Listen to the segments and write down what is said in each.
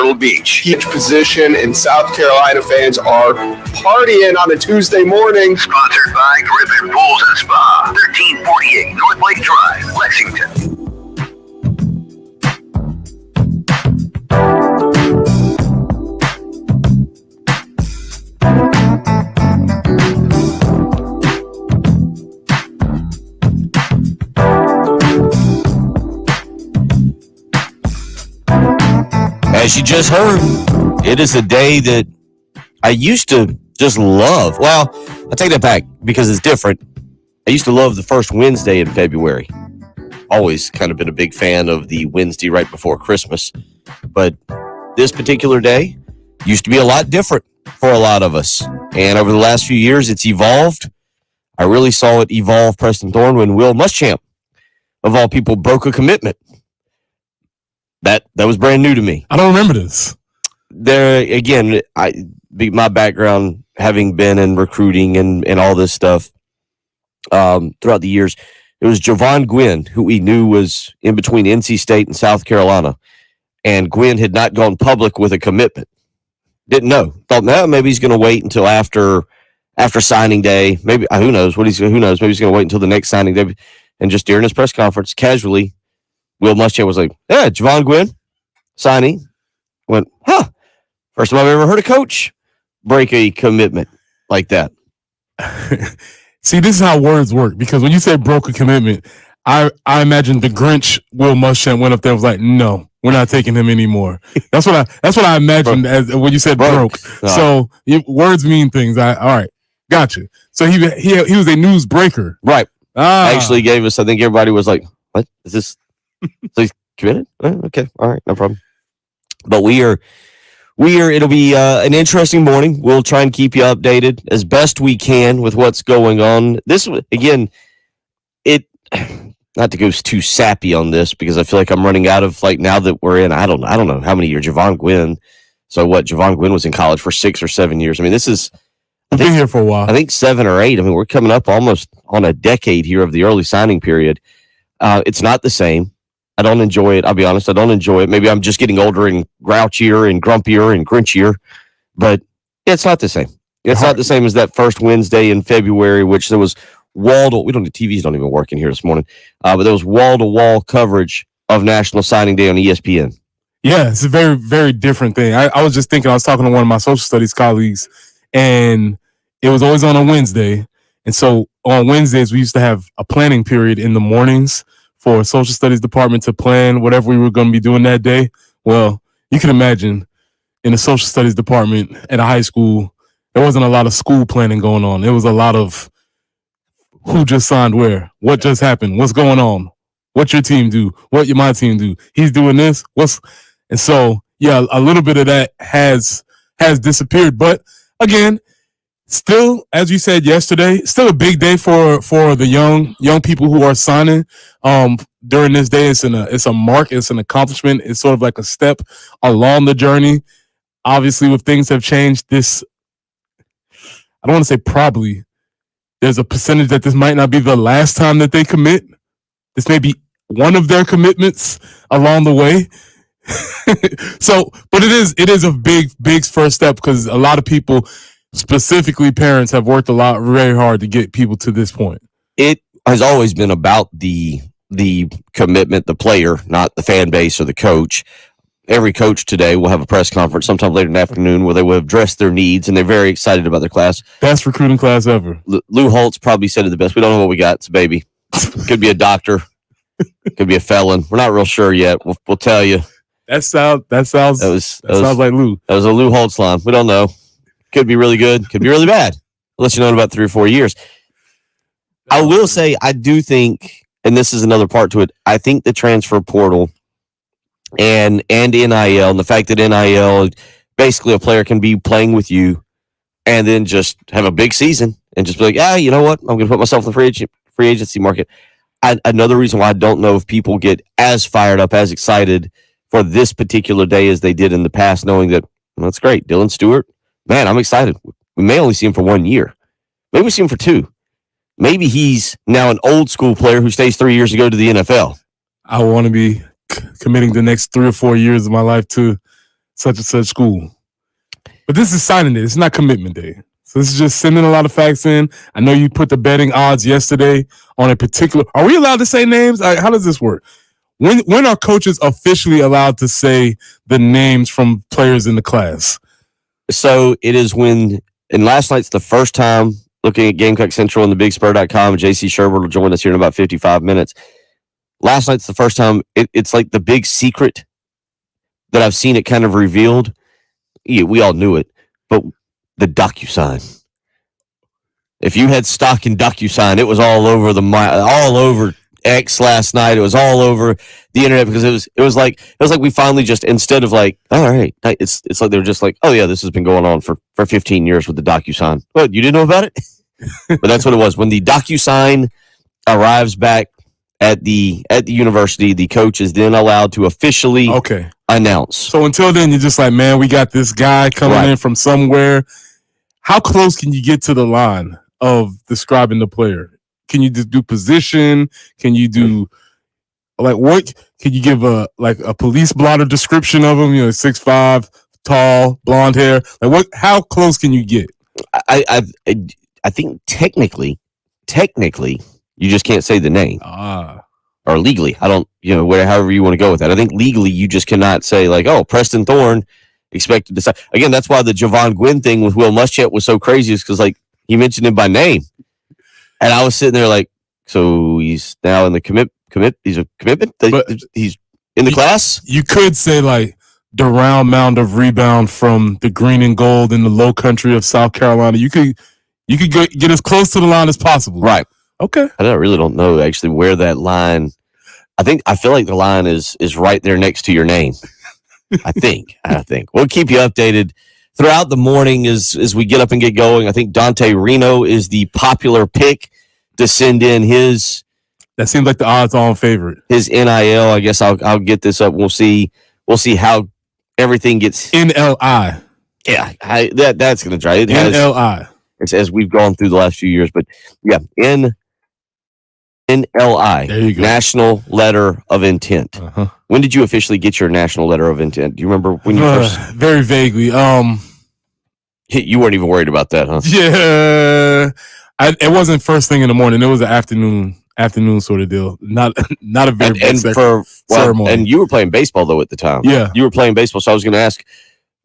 Myrtle Beach. Each position and South Carolina fans are partying on a Tuesday morning. Sponsored by Griffin Pools and Spa, 1348 North Lake Drive, Lexington. As you just heard, it is a day that I used to just love. Well, I take that back because it's different. I used to love the first Wednesday in February. Always kind of been a big fan of the Wednesday right before Christmas. But this particular day used to be a lot different for a lot of us. And over the last few years, it's evolved. I really saw it evolve, Preston Thorne, when Will Muschamp, of all people, broke a commitment. That was brand new to me. I don't remember this. There again, my background having been in recruiting and all this stuff throughout the years, it was Javon Gwynn, who we knew was in between NC State and South Carolina, and Gwynn had not gone public with a commitment. Didn't know. Thought, no, maybe he's going to wait until after signing day. Maybe who knows? Maybe he's going to wait until the next signing day. And just during his press conference, casually, Will Muschamp was like, yeah, Javon Gwynn, signing. Went, first time I've ever heard a coach break a commitment like that. See, this is how words work, because when you say broke a commitment, I imagine the Grinch Will Muschamp went up there and was like, no, we're not taking him anymore. That's what I imagined as when you said broke. So words mean things. All right, gotcha. So he was a news breaker. Right. Actually gave us, I think everybody was like, what is this? So he's committed? Okay. All right. No problem. But it'll be an interesting morning. We'll try and keep you updated as best we can with what's going on. This, again, not to go too sappy on this, because I feel like I'm running out of, like, now that we're in, I don't know how many years, Javon Gwynn. So Javon Gwynn was in college for 6 or 7 years. I mean, this is, I've been here for a while. I think 7 or 8. I mean, we're coming up almost on a decade here of the early signing period. It's not the same. I don't enjoy it. I'll be honest. I don't enjoy it. Maybe I'm just getting older and grouchier and grumpier and grinchier, but it's not the same. It's not the same as that first Wednesday in February, which there was TVs don't even work in here this morning, but there was wall-to-wall coverage of National Signing Day on ESPN. Yeah, it's a very, very different thing. I was just thinking, I was talking to one of my social studies colleagues, and it was always on a Wednesday. And so on Wednesdays, we used to have a planning period in the mornings for a social studies department to plan whatever we were going to be doing that day. Well, you can imagine in the social studies department at a high school, there wasn't a lot of school planning going on. It was a lot of who just signed where, what just happened, what's going on, what your team do, what my team do. He's doing this. And so, yeah, a little bit of that has disappeared. But again, still, as you said yesterday, still a big day for the young people who are signing. During this day, it's a mark, it's an accomplishment, it's sort of like a step along the journey. Obviously, with things have changed, I don't want to say probably, there's a percentage that this might not be the last time that they commit. This may be one of their commitments along the way. So, but it is a big first step, because a lot of people, specifically parents, have worked very hard to get people to this point. It has always been about the commitment, the player, not the fan base or the coach. Every coach today will have a press conference sometime later in the afternoon where they will address their needs, and they're very excited about their class. Best recruiting class ever. Lou Holtz probably said it the best. We don't know what we got. It's a baby. Could be a doctor. Could be a felon. We're not real sure yet. We'll tell you. That sounds like Lou. That was a Lou Holtz line. We don't know. Could be really good. Could be really bad. I'll let you know in about 3 or 4 yeyears. I will say, I do think, and this is another part to it, I think the transfer portal and NIL, and the fact that NIL, basically a player can be playing with you and then just have a big season and just be like, you know what? I'm going to put myself in the free agency market. Another reason why I don't know if people get as fired up, as excited for this particular day as they did in the past, knowing that, well, that's great. Dylan Stewart, man, I'm excited. We may only see him for 1 year. Maybe we see him for 2. Maybe he's now an old school player who stays 3 years to go to the NFL. I want to be committing the next 3 or 4 years of my life to such and such school. But this is signing day. It's not commitment day. So this is just sending a lot of facts in. I know you put the betting odds yesterday on a particular. Are we allowed to say names? How does this work? When are coaches officially allowed to say the names from players in the class? So it is when, and last night's the first time looking at Gamecock Central and thebigspur.com. JC Sherwood will join us here in about 55 minutes. Last night's the first time it's like the big secret that I've seen it kind of revealed. Yeah, we all knew it, but the DocuSign. If you had stock in DocuSign, it was all over X last night. It was all over the internet because it was like we finally just, instead of like, all right, it's like they were just like, oh yeah, this has been going on for 15 years with the DocuSign. What, you didn't know about it? But that's what it was. When the DocuSign arrives back at the university, the coach is then allowed to officially announce. So until then, you're just like, man, we got this guy coming in from somewhere. How close can you get to the line of describing the player? Can you just do position? Can you do like what? Can you give a police blotter description of him? 6'5", tall, blonde hair. Like what? How close can you get? I think technically, you just can't say the name. Or legally, I don't. However you want to go with that. I think legally, you just cannot say like, oh, Preston Thorne expected to sign. Again, that's why the Javon Gwynn thing with Will Muschamp was so crazy, is because like he mentioned him by name. And I was sitting there like, so he's now in the he's a commitment? He's in the class? You could say like the round mound of rebound from the green and gold in the low country of South Carolina. You could get as close to the line as possible. Right. Okay. I really don't know actually where that line, I feel like the line is right there next to your name. I think. We'll keep you updated throughout the morning as we get up and get going. I think Dante Reno is the popular pick to send in his. That seems like the odds-on favorite. His NIL. I guess I'll get this up. We'll see how everything gets. NLI. Yeah, that's going to try it. NLI. It's as we've gone through the last few years, but yeah, NLI. There you go. National Letter of Intent. Uh-huh. When did you officially get your National Letter of Intent? Do you remember when you first? Very vaguely. You weren't even worried about that, huh? Yeah. It wasn't first thing in the morning. It was an afternoon sort of deal. Not a very big ceremony. And you were playing baseball though at the time. Yeah, you were playing baseball. So I was going to ask,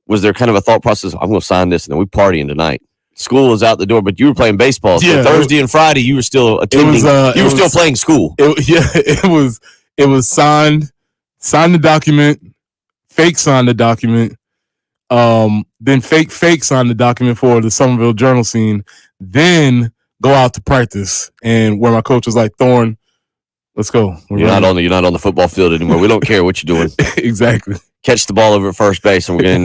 was there kind of a thought process? I'm going to sign this, and then we partying tonight. School is out the door, but you were playing baseball. So Thursday and Friday, you were still attending. You were still playing school. It was signed the document, fake signed the document, then fake signed the document for the Somerville Journal scene, then go out to practice, and where my coach was like, Thorne, let's go. You're not on the football field anymore. We don't care what you're doing. Exactly. Catch the ball over at first base, and we're gonna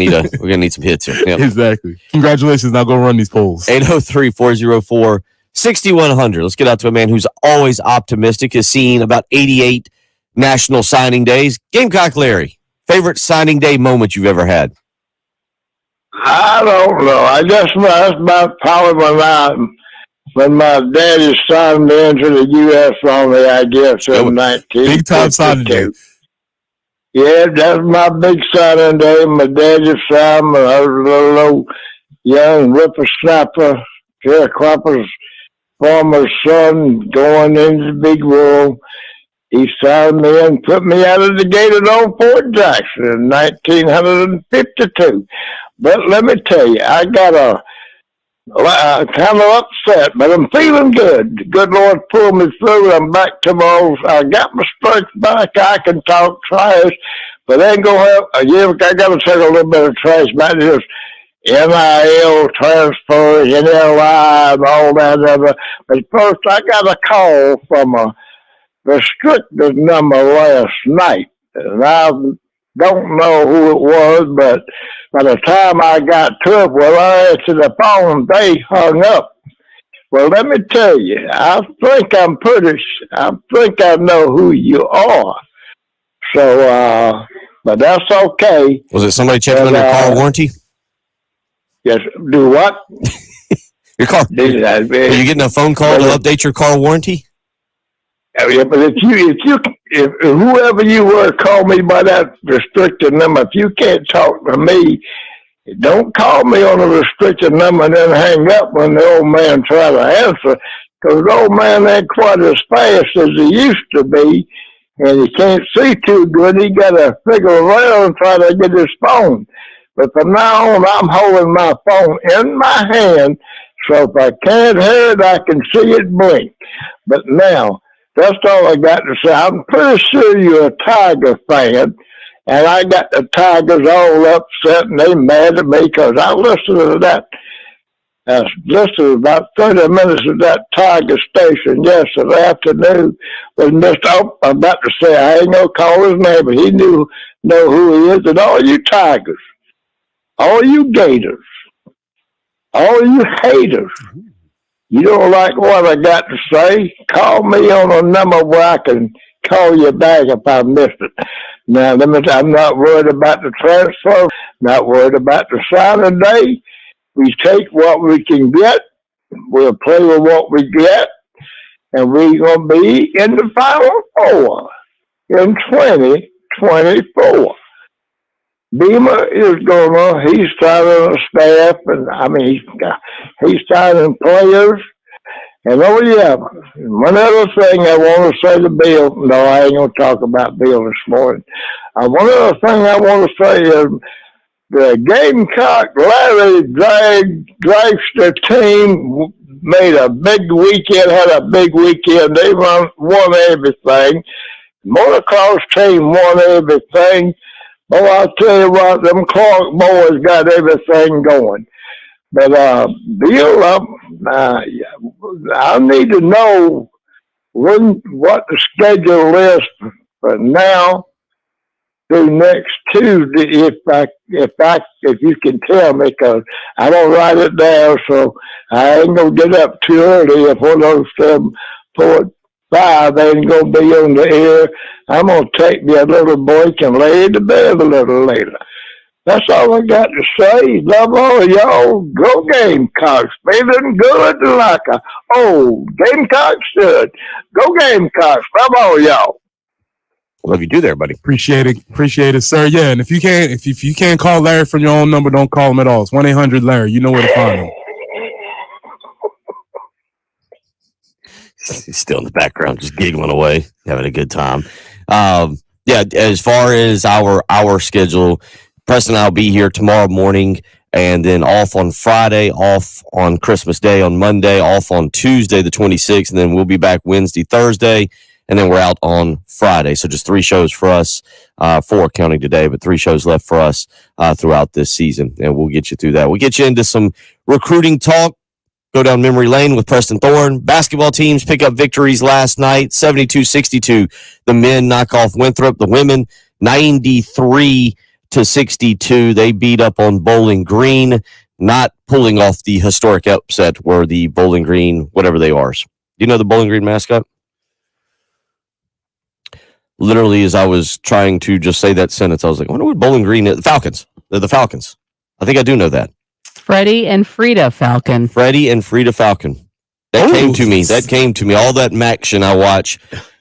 need some hits here. Yep. Exactly. Congratulations. Now go run these polls. 803-404-6100. Let's get out to a man who's always optimistic. Has seen about 88 national signing days. Gamecock Larry, favorite signing day moment you've ever had? I don't know. I guess that's about probably when my daddy signed me into the U.S. Army, I guess, in 1952. Big time signing day. Yeah, that's my big signing day. My daddy signed me. I was a little old young whippersnapper, sharecropper's farmer's son going into the big world. He signed me and put me out of the gate at old Fort Jackson in 1952. But let me tell you, I got kind of upset, but I'm feeling good. The good Lord pulled me through. I'm back to I got my strength back. I can talk trash, but ain't gonna help. I got to take a little bit of trash back to this NIL transfer, NLI, and all that other. But first, I got a call from a restricted number last night, and I don't know who it was, but by the time I got to it, I answered the phone, they hung up. Well, let me tell you, I think I know who you are. So, but that's okay. Was it somebody checking on your car warranty? Yes. Do what? Your car. Are you getting a phone call to update your car warranty? Yeah, but if whoever you were called me by that restricted number, if you can't talk to me, don't call me on a restricted number and then hang up when the old man tries to answer. Because the old man ain't quite as fast as he used to be, and he can't see too good. He got to figure around and try to get his phone. But from now on, I'm holding my phone in my hand, so if I can't hear it, I can see it blink. But now, that's all I got to say. I'm pretty sure you're a Tiger fan, and I got the Tigers all upset, and they mad at me because I listened to that. I listened about 30 minutes of that Tiger station yesterday afternoon with Mr. Oh, I'm about to say, I ain't going to call his name, but he know who he is, and all you Tigers, all you Gators, all you haters, you don't like what I got to say? Call me on a number where I can call you back if I missed it. Now, I'm not worried about the transfer, not worried about the signing day. We take what we can get. We'll play with what we get. And we're going to be in the Final Four in 2024. Beamer is he's starting a staff, and he's starting players. And one other thing I want to say to Bill. No, I ain't going to talk about Bill this morning. One other thing I want to say is the Gamecock Larry Dragster team made a big weekend, had a big weekend. They won everything. Motocross team won everything. Oh, I'll tell you what, them Clark boys got everything going. But, Bill, I need to know what the schedule is for now through next Tuesday, if you can tell me, because I don't write it down, so I ain't gonna get up too early if one of those 4, 5 ain't gonna be on the air. I'm gonna take me a little break and lay to bed a little later. That's all I got to say. Love all of y'all. Go Gamecocks. Feeling good like a old Gamecock should. Go Gamecocks. Love all of y'all. Love you do there, buddy. Appreciate it, sir. Yeah, and if you can't call Larry from your own number, don't call him at all. It's 1-800-LARRY. You know where to find him. He's still in the background, just giggling away, having a good time. As far as our schedule, Preston and I will be here tomorrow morning, and then off on Friday, off on Christmas Day on Monday, off on Tuesday the 26th, and then we'll be back Wednesday, Thursday, and then we're out on Friday. So just 3 shows for us, 4 counting today, but 3 shows left for us throughout this season, and we'll get you through that. We'll get you into some recruiting talk. Go down memory lane with Preston Thorne. Basketball teams pick up victories last night, 72-62. The men knock off Winthrop. The women, 93-62. They beat up on Bowling Green, not pulling off the historic upset where the Bowling Green, whatever they are. Do you know the Bowling Green mascot? Literally, as I was trying to just say that sentence, I was like, I wonder what Bowling Green is. The Falcons. They're the Falcons. I think I do know that. Freddie and Frida Falcon. Freddie and Frida Falcon. That came to me. All that Maction I watch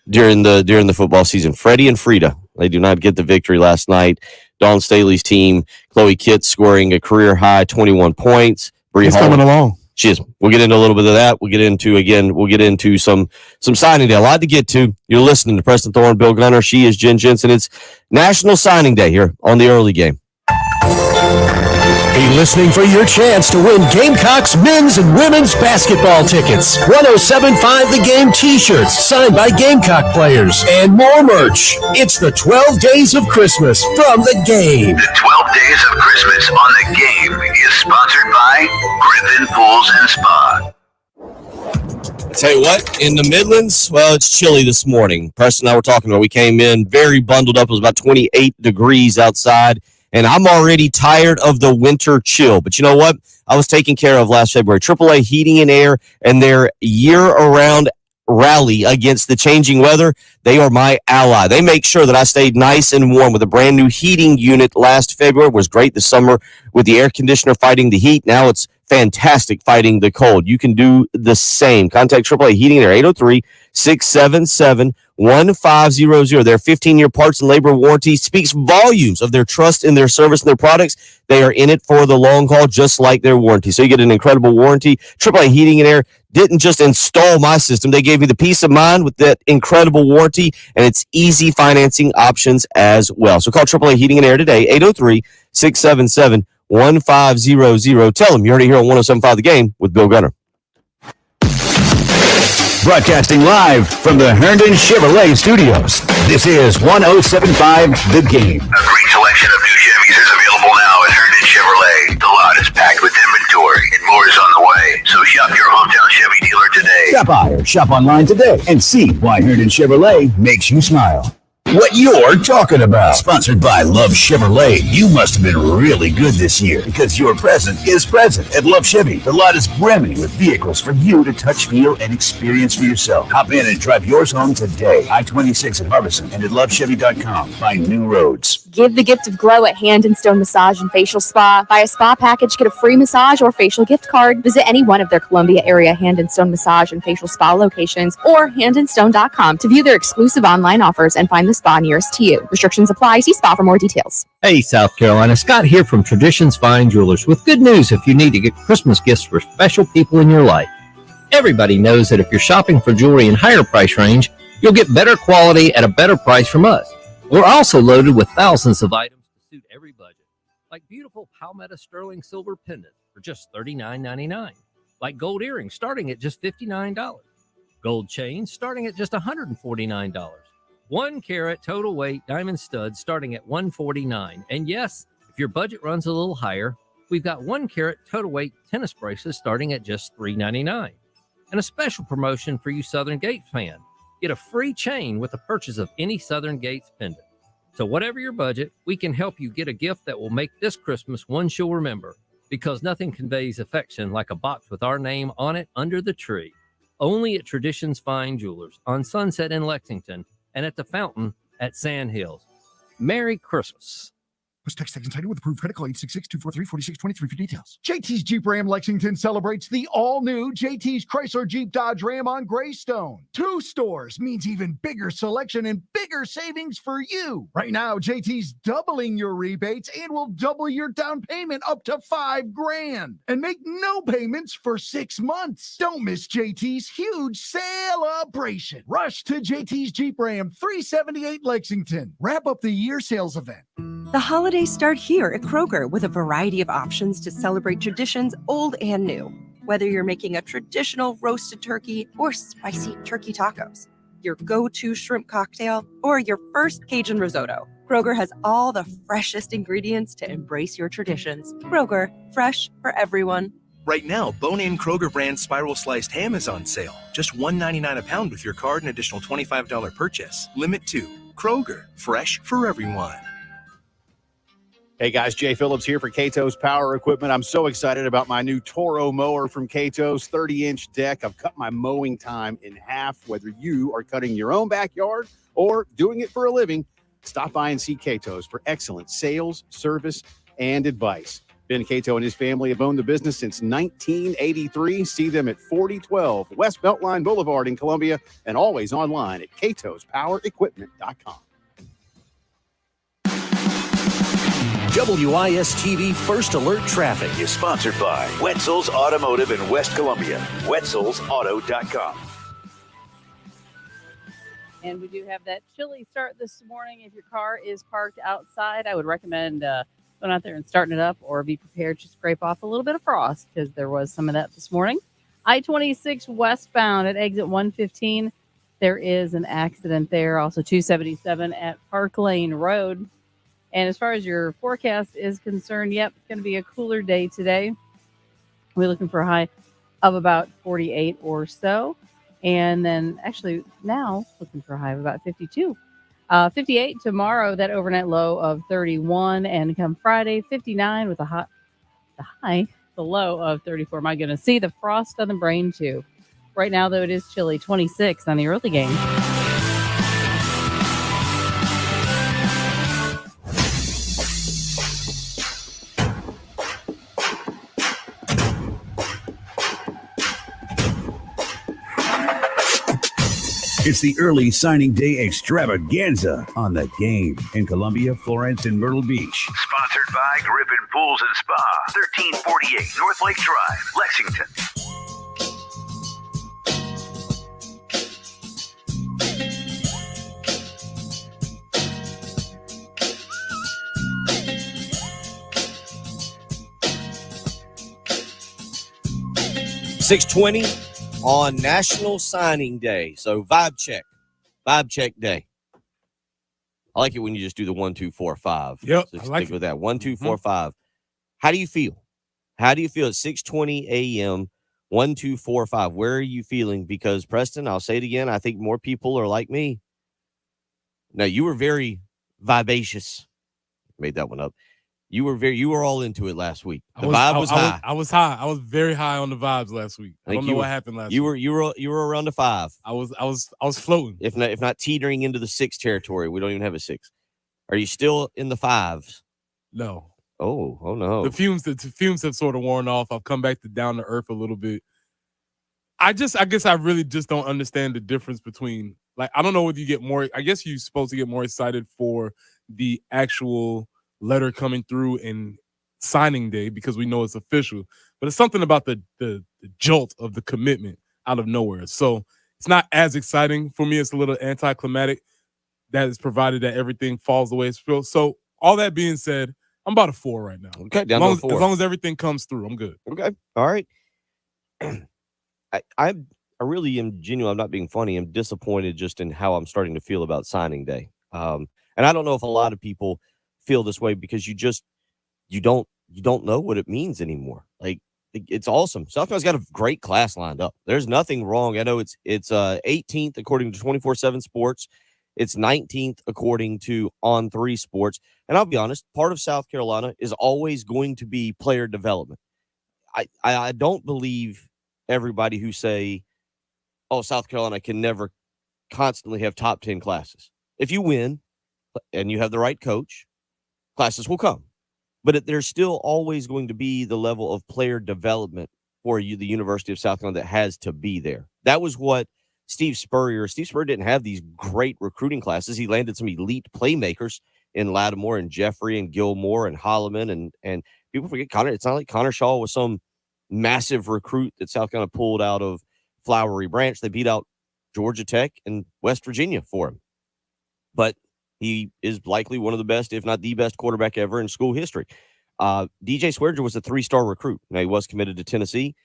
during the football season. Freddie and Frida. They do not get the victory last night. Dawn Staley's team, Chloe Kitts scoring a career high 21 points. She's coming along. She is. We'll get into a little bit of that. We'll get into some signing day. A lot to get to. You're listening to Preston Thorne, Bill Gunner. She is Jen Jensen. It's National Signing Day here on the early game. Be listening for your chance to win Gamecocks men's and women's basketball tickets, 107.5 The Game t-shirts signed by Gamecock players, and more merch. It's the 12 Days of Christmas from The Game. The 12 Days of Christmas on The Game is sponsored by Griffin Pools and Spa. I tell you what, in the Midlands, well, it's chilly this morning. Preston and I were talking about, we came in very bundled up. It was about 28 degrees outside. And I'm already tired of the winter chill. But you know what? I was taken care of last February. AAA Heating and Air and their year-around rally against the changing weather, they are my ally. They make sure that I stayed nice and warm with a brand new heating unit last February. It was great this summer with the air conditioner fighting the heat. Now it's fantastic fighting the cold. You can do the same. Contact AAA Heating and Air, 803-677-1500. Their 15-year parts and labor warranty speaks volumes of their trust in their service and their products. They are in it for the long haul, just like their warranty. So you get an incredible warranty. AAA Heating and Air didn't just install my system. They gave me the peace of mind with that incredible warranty, and it's easy financing options as well. So call AAA Heating and Air today, 803-677-1500. Tell them you heard it here on 107.5 The Game with Bill Gunner. Broadcasting live from the Herndon Chevrolet Studios. This is 107.5 The Game. A great selection of new Chevys is available now at Herndon Chevrolet. The lot is packed with inventory and more is on the way. So shop your hometown Chevy dealer today. Stop by or shop online today and see why Herndon Chevrolet makes you smile. What you're talking about. Sponsored by Love Chevrolet. You must have been really good this year because your present is present at Love Chevy. The lot is brimming with vehicles for you to touch, feel, and experience for yourself. Hop in and drive yours home today. I-26 at Harbison and at lovechevy.com. Find new roads. Give the gift of glow at Hand and Stone Massage and Facial Spa. Buy a spa package, get a free massage or facial gift card. Visit any one of their Columbia area Hand and Stone Massage and Facial Spa locations or handandstone.com to view their exclusive online offers and find the spa nearest to you. Restrictions apply. See spa for more details. Hey, South Carolina. Scott here from Traditions Fine Jewelers with good news if you need to get Christmas gifts for special people in your life. Everybody knows that if you're shopping for jewelry in higher price range, you'll get better quality at a better price from us. We're also loaded with thousands of items to suit every budget, like beautiful Palmetto sterling silver pendants for just $39.99, like gold earrings starting at just $59, gold chains starting at just $149, 1 carat total weight diamond studs starting at $149, and yes, if your budget runs a little higher, we've got 1 carat total weight tennis bracelets starting at just $3.99, and a special promotion for you Southern Gates fans. Get a free chain with the purchase of any Southern Gates pendant. So whatever your budget, we can help you get a gift that will make this Christmas one she'll remember, because nothing conveys affection like a box with our name on it under the tree. Only at Traditions Fine Jewelers on Sunset in Lexington and at the Fountain at Sand Hills. Merry Christmas. Plus text title with approved credit call 866-243-4623 for details. JT's Jeep Ram Lexington celebrates the all-new JT's Chrysler Jeep Dodge Ram on Greystone. 2 stores means even bigger selection and bigger savings for you. Right now, JT's doubling your rebates and will double your down payment up to $5,000 and make no payments for 6 months. Don't miss JT's huge celebration. Rush to JT's Jeep Ram 378 Lexington. Wrap up the year sales event. The holidays start here at Kroger with a variety of options to celebrate traditions old and new. Whether you're making a traditional roasted turkey or spicy turkey tacos, your go-to shrimp cocktail, or your first Cajun risotto, Kroger has all the freshest ingredients to embrace your traditions. Kroger, fresh for everyone. Right now, bone-in Kroger brand spiral sliced ham is on sale. Just $1.99 a pound with your card and additional $25 purchase. Limit 2. Kroger, fresh for everyone. Hey guys, Jay Phillips here for Cato's Power Equipment. I'm so excited about my new Toro mower from Cato's 30-inch deck. I've cut my mowing time in half. Whether you are cutting your own backyard or doing it for a living, stop by and see Cato's for excellent sales, service, and advice. Ben Cato and his family have owned the business since 1983. See them at 4012 West Beltline Boulevard in Columbia and always online at catospowerequipment.com. WIS-TV First Alert Traffic Is sponsored by Wetzel's Automotive in West Columbia. Wetzel'sAuto.com. And we do have that chilly start this morning. If your car is parked outside, I would recommend going out there and starting it up, or be prepared to scrape off a little bit of frost, because there was some of that this morning. I-26 westbound at exit 115. There is an accident there. Also 277 at Park Lane Road. And as far as your forecast is concerned, yep, it's going to be a cooler day today. We're looking for a high of about 48 or so. And then actually now looking for a high of about 52. 58 tomorrow, that overnight low of 31. And come Friday, 59 with the low of 34. My goodness, see the frost on the brain too. Right now, though, it is chilly, 26 on the early game. It's the early signing day extravaganza on The Game in Columbia, Florence, and Myrtle Beach. Sponsored by Griffin Pools and Spa, 1348 North Lake Drive, Lexington. $620 on National Signing Day. So vibe check day. I like it when you just do the 1, 2, 4, 5. Yep, So I like stick with that 1, 2, 4, 5. How do you feel? How do you feel at 6:20 a.m. 1, 2, 4, 5? Where are you feeling? Because Preston, I'll say it again. I think more people are like me. Now you were very vivacious. Made that one up. You were all into it last week. The vibe was high. I was high. I was very high on the vibes last week. I don't know what happened last week. You were around the 5. I was floating. If not teetering into the 6 territory. We don't even have a 6. Are you still in the 5s? No. Oh no. The fumes have sort of worn off. I've come back to down to earth a little bit. I guess I really just don't understand the difference between, like, I don't know whether you get more. I guess you're supposed to get more excited for the actual letter coming through and signing day because we know it's official, but it's something about the jolt of the commitment out of nowhere. So it's not as exciting for me. It's a little anticlimactic. That is provided that everything falls the way it's supposed. So all that being said, I'm about a 4 right now. Okay, down to a 4. As long as everything comes through, I'm good. Okay, all right. I really am genuine. I'm not being funny. I'm disappointed just in how I'm starting to feel about signing day. And I don't know if a lot of people feel this way because you don't know what it means anymore. Like, it's awesome. South Carolina's got a great class lined up. There's nothing wrong. I know it's 18th according to 24/7 Sports. It's 19th according to On3 Sports. And I'll be honest, part of South Carolina is always going to be player development. I don't believe everybody who say, oh, South Carolina can never constantly have top 10 classes. If you win and you have the right coach, classes will come. But there's still always going to be the level of player development for you, the University of South Carolina, that has to be there. That was what Steve Spurrier didn't have these great recruiting classes. He landed some elite playmakers in Lattimore and Jeffrey and Gilmore and Holloman. And people forget Connor. It's not like Connor Shaw was some massive recruit that South Carolina pulled out of Flowery Branch. They beat out Georgia Tech and West Virginia for him. But he is likely one of the best, if not the best, quarterback ever in school history. DJ Swearinger was a 3-star recruit. Now, he was committed to Tennessee,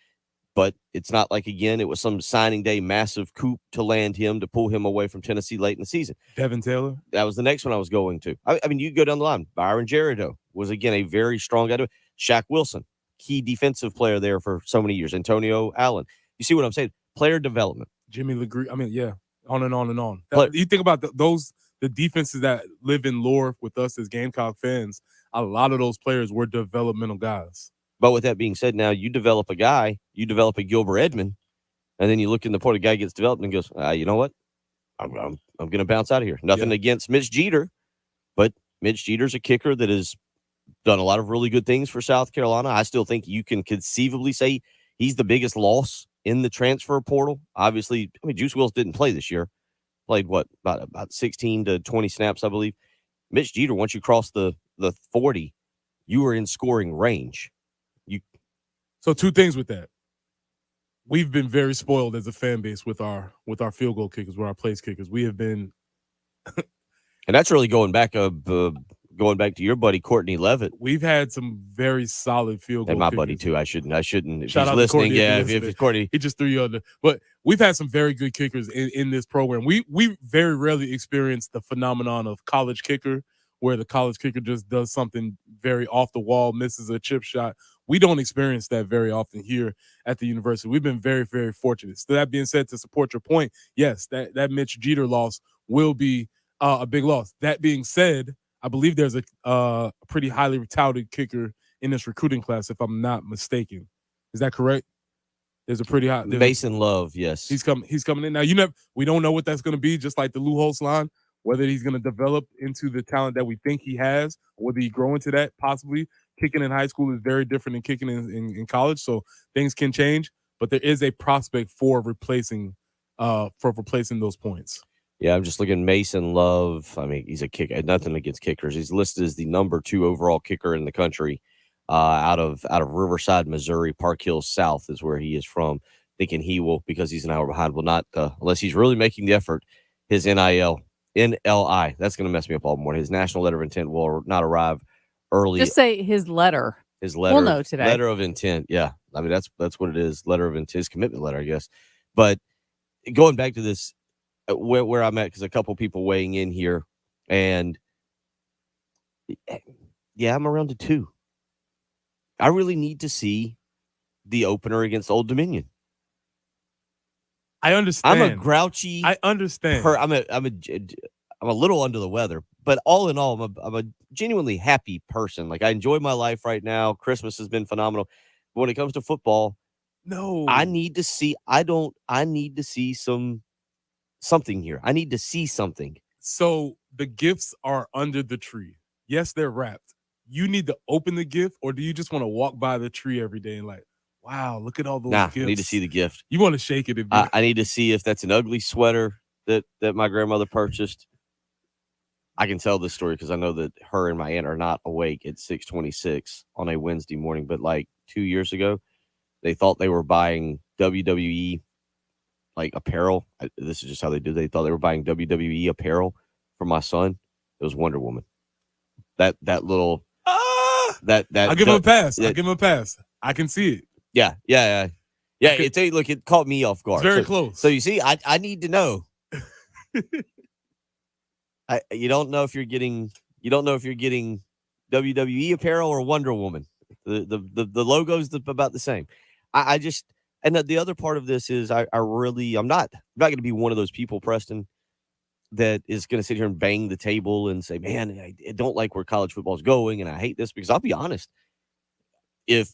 but it's not like, again, it was some signing day massive coup to land him, to pull him away from Tennessee late in the season. Devin Taylor? That was the next one I was going to. I mean, you go down the line. Byron Jerido was, again, a very strong guy. Shaq Wilson, key defensive player there for so many years. Antonio Allen. You see what I'm saying? Player development. Jimmy LeGree. I mean, yeah, on and on and on. You think about the defenses that live in lore with us as Gamecock fans, a lot of those players were developmental guys. But with that being said, now you develop a guy, you develop a Gilbert Edmond, and then you look in the portal, guy gets developed and goes, you know what? I'm going to bounce out of here. Nothing against Mitch Jeter, but Mitch Jeter's a kicker that has done a lot of really good things for South Carolina. I still think you can conceivably say he's the biggest loss in the transfer portal. Obviously, I mean, Juice Wills didn't play this year. Played about 16 to 20 snaps, I believe. Mitch Jeter, once you cross the 40, you were in scoring range. So 2 things with that. We've been very spoiled as a fan base with our field goal kickers, with our place kickers. We have been, and that's really going back to your buddy Courtney Levitt. We've had some very solid field goal and my kickers. buddy too. I shouldn't. If Shout he's out listening, to Courtney, if it's Courtney, he just threw you on the. But we've had some very good kickers in this program. We very rarely experience the phenomenon of college kicker, where the college kicker just does something very off the wall, misses a chip shot. We don't experience that very often here at the university. We've been very, very fortunate. So that being said, to support your point, yes, that Mitch Jeter loss will be a big loss. That being said, I believe there's a pretty highly touted kicker in this recruiting class, if I'm not mistaken. Is that correct? There's a pretty high Mason Love, yes. He's coming in. Now, we don't know what that's going to be, just like the Lou Holtz line, whether he's going to develop into the talent that we think he has, or whether he grow into that, possibly. Kicking in high school is very different than kicking in college, so things can change. But there is a prospect for replacing for replacing those points. Yeah, I'm just looking. Mason Love. I mean, he's a kicker. Nothing against kickers. He's listed as the number 2 overall kicker in the country. Out of Riverside, Missouri, Park Hills South is where he is from. Thinking he will, because he's an hour behind, will not unless he's really making the effort. His NIL, NLI. That's going to mess me up all morning. His national letter of intent will not arrive early. Just say his letter. His letter. We'll know today. Letter of intent. Yeah, I mean that's what it is. Letter of intent. His commitment letter, I guess. But going back to this. Where I'm at, because a couple people weighing in here, and yeah, I'm around to 2. I really need to see the opener against Old Dominion. I understand. I'm a grouchy. I understand. I'm a little under the weather, but all in all, I'm a genuinely happy person. Like I enjoy my life right now. Christmas has been phenomenal. But when it comes to football, no, I need to see. I need to see something here. I need to see something. So the gifts are under the tree. Yes, they're wrapped. You need to open the gift, or do you just want to walk by the tree every day and like, wow, look at all those gifts? I need to see the gift. You want to shake it. I need to see if that's an ugly sweater that my grandmother purchased. I can tell this story because I know that her and my aunt are not awake at 6:26 on a Wednesday morning. But like 2 years ago, they thought they were buying WWE like apparel. This is just how they do. They thought they were buying WWE apparel for my son. It was Wonder Woman. That little that I'll give him a pass. I'll give him a pass. I can see it. Yeah. It caught me off guard. It's very close. So you see, I need to know. You don't know if you're getting WWE apparel or Wonder Woman. The logo's about the same. And the other part of this is I'm not going to be one of those people, Preston, that is going to sit here and bang the table and say, man, I don't like where college football is going, and I hate this. Because I'll be honest, if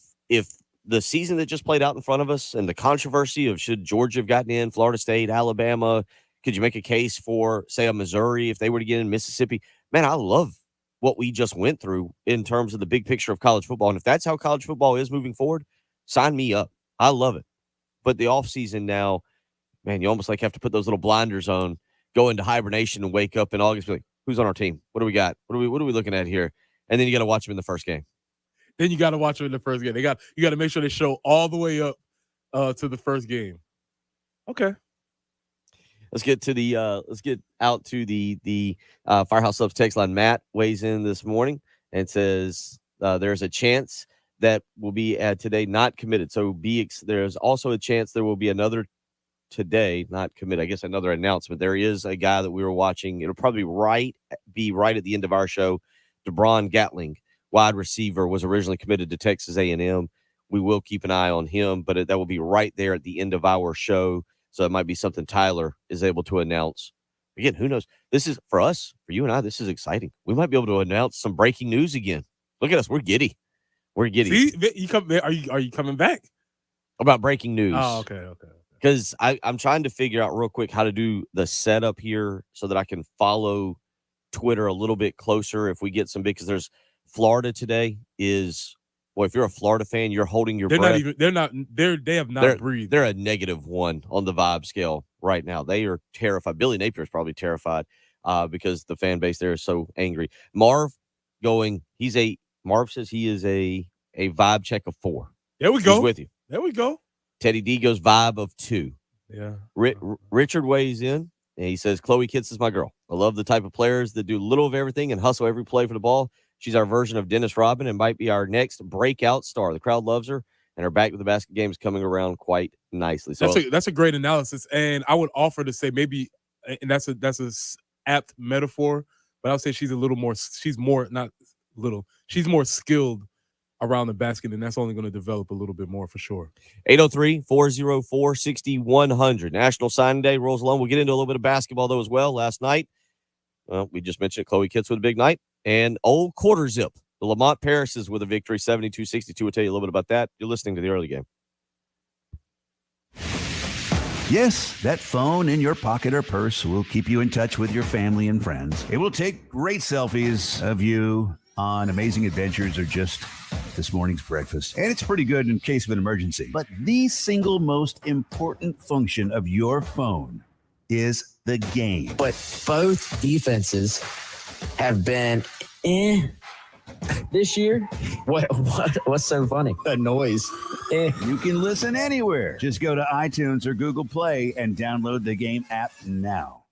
the season that just played out in front of us and the controversy of should Georgia have gotten in, Florida State, Alabama, could you make a case for, say, a Missouri if they were to get in, Mississippi? Man, I love what we just went through in terms of the big picture of college football. And if that's how college football is moving forward, sign me up. I love it. But the offseason now, man, you almost like have to put those little blinders on, go into hibernation and wake up in August, be like, who's on our team? What do we got? What are we looking at here? And then you got to watch them in the first game. Then you got to watch them in the first game. You got to make sure they show all the way up to the first game. Okay. Let's get out to the Firehouse Subs text line. Matt weighs in this morning and says there's a chance that will be today not committed. So there's also a chance there will be another today not committed. I guess another announcement. There is a guy that we were watching. It'll probably be right at the end of our show. DeBron Gatling, wide receiver, was originally committed to Texas A&M. We will keep an eye on him, but that will be right there at the end of our show. So it might be something Tyler is able to announce. Again, who knows? This is for us, for you and I. This is exciting. We might be able to announce some breaking news again. Look at us. We're giddy. We're giddy. See, are you coming back? About breaking news. Oh, okay. Because I'm trying to figure out real quick how to do the setup here so that I can follow Twitter a little bit closer if we get some big, because there's Florida today is, well, if you're a Florida fan, you're holding your breath. They have not breathed. They're a -1 on the vibe scale right now. They are terrified. Billy Napier is probably terrified because the fan base there is so angry. Marv says he is a vibe check of 4. There we go. He's with you. There we go. Teddy D goes vibe of 2. Yeah. Richard weighs in and he says, Chloe Kitts is my girl. I love the type of players that do little of everything and hustle every play for the ball. She's our version of Dennis Rodman and might be our next breakout star. The crowd loves her, and her back to the basket game is coming around quite nicely. So that's a great analysis, and I would offer to say maybe, and that's a apt metaphor, but I would say she's more skilled around the basket, and that's only going to develop a little bit more for sure. 803-404-6100. National Signing Day rolls along. We'll get into a little bit of basketball, though, as well. Last night, we just mentioned Chloe Kitts with a big night. And old quarter zip, the Lamont Paris's with a victory, 72-62. We'll tell you a little bit about that. You're listening to the early game. Yes, that phone in your pocket or purse will keep you in touch with your family and friends. It will take great selfies of you on amazing adventures or just this morning's breakfast. And it's pretty good in case of an emergency. But the single most important function of your phone is the game. But both defenses have been this year. What's so funny? The noise. You can listen anywhere. Just go to iTunes or Google Play and download the Game app now.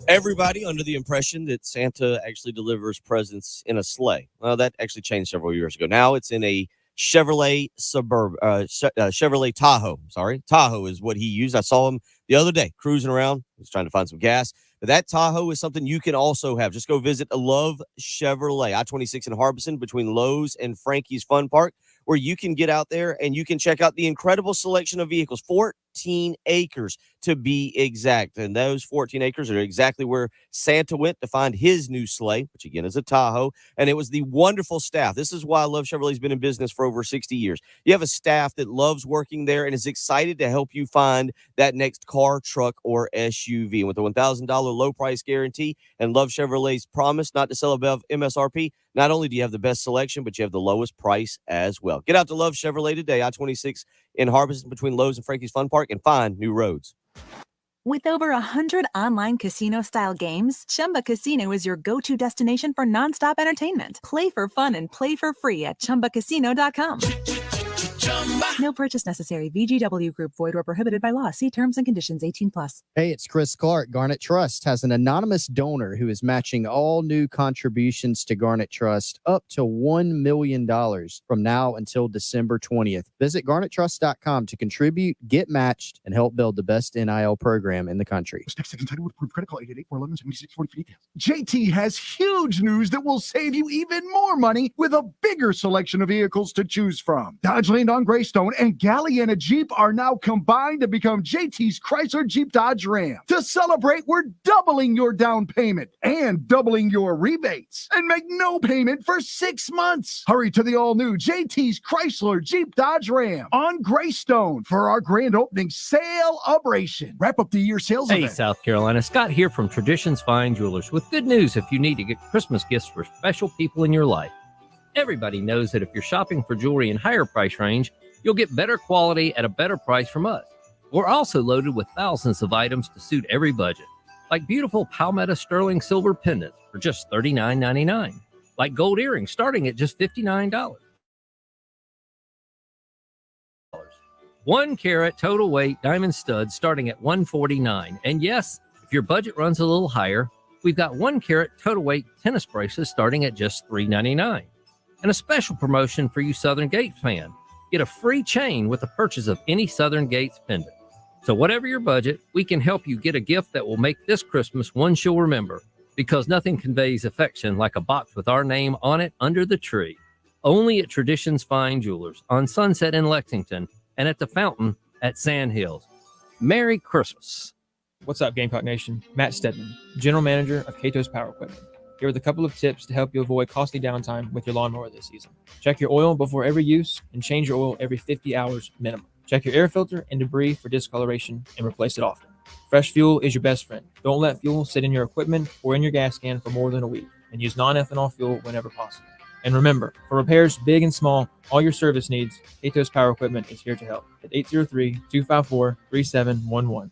Everybody under the impression that Santa actually delivers presents in a sleigh. Well, that actually changed several years ago. Now it's in a Chevrolet Chevrolet Tahoe. Sorry, Tahoe is what he used. I saw him the other day cruising around. He was trying to find some gas. But that Tahoe is something you can also have. Just go visit Love Chevrolet, I-26 in Harbison between Lowe's and Frankie's Fun Park, where you can get out there and you can check out the incredible selection of vehicles. 14 acres to be exact. And those 14 acres are exactly where Santa went to find his new sleigh, which again is a Tahoe. And it was the wonderful staff. This is why Love Chevrolet's been in business for over 60 years. You have a staff that loves working there and is excited to help you find that next car, truck, or SUV. And with the $1,000 low price guarantee and Love Chevrolet's promise not to sell above MSRP, not only do you have the best selection, but you have the lowest price as well. Get out to Love Chevrolet today, I-26 in Harbison between Lowe's and Frankie's Fun Park, and find new roads. With over 100 online casino-style games, Chumba Casino is your go-to destination for nonstop entertainment. Play for fun and play for free at ChumbaCasino.com. No purchase necessary. VGW Group. Void where prohibited by law. See terms and conditions. 18+. Hey, it's Chris Clark. Garnet Trust has an anonymous donor who is matching all new contributions to Garnet Trust up to $1 million from now until December 20th. Visit GarnetTrust.com to contribute, get matched, and help build the best NIL program in the country. With approved credit call 888-411-7640 for details. JT has huge news that will save you even more money with a bigger selection of vehicles to choose from. Dodge Land on Greystone and Galliana Jeep are now combined to become JT's Chrysler Jeep Dodge Ram. To celebrate, we're doubling your down payment and doubling your rebates and make no payment for 6 months. Hurry to the all-new JT's Chrysler Jeep Dodge Ram on Greystone for our grand opening sale operation. Wrap up the year sales Hey, event. South Carolina. Scott here from Traditions Fine Jewelers with good news if you need to get Christmas gifts for special people in your life. Everybody knows that if you're shopping for jewelry in higher price range, you'll get better quality at a better price from us. We're also loaded with thousands of items to suit every budget, like beautiful Palmetto sterling silver pendants for just $39.99, like gold earrings starting at just $59. 1 carat total weight diamond studs starting at $149. And yes, if your budget runs a little higher, we've got 1 carat total weight tennis bracelets starting at just $3.99. And a special promotion for you Southern Gates fan. Get a free chain with the purchase of any Southern Gates pendant. So whatever your budget, we can help you get a gift that will make this Christmas one she'll remember, because nothing conveys affection like a box with our name on it under the tree. Only at Traditions Fine Jewelers on Sunset in Lexington and at the Fountain at Sand Hills. Merry Christmas. What's up, Gamecock Nation? Matt Stedman, General Manager of Cato's Power Equipment. Here with a couple of tips to help you avoid costly downtime with your lawnmower this season. Check your oil before every use and change your oil every 50 hours minimum. Check your air filter and debris for discoloration and replace it often. Fresh fuel is your best friend. Don't let fuel sit in your equipment or in your gas can for more than a week, and use non-ethanol fuel whenever possible. And remember, for repairs big and small, all your service needs, Cato's Power Equipment is here to help at 803-254-3711.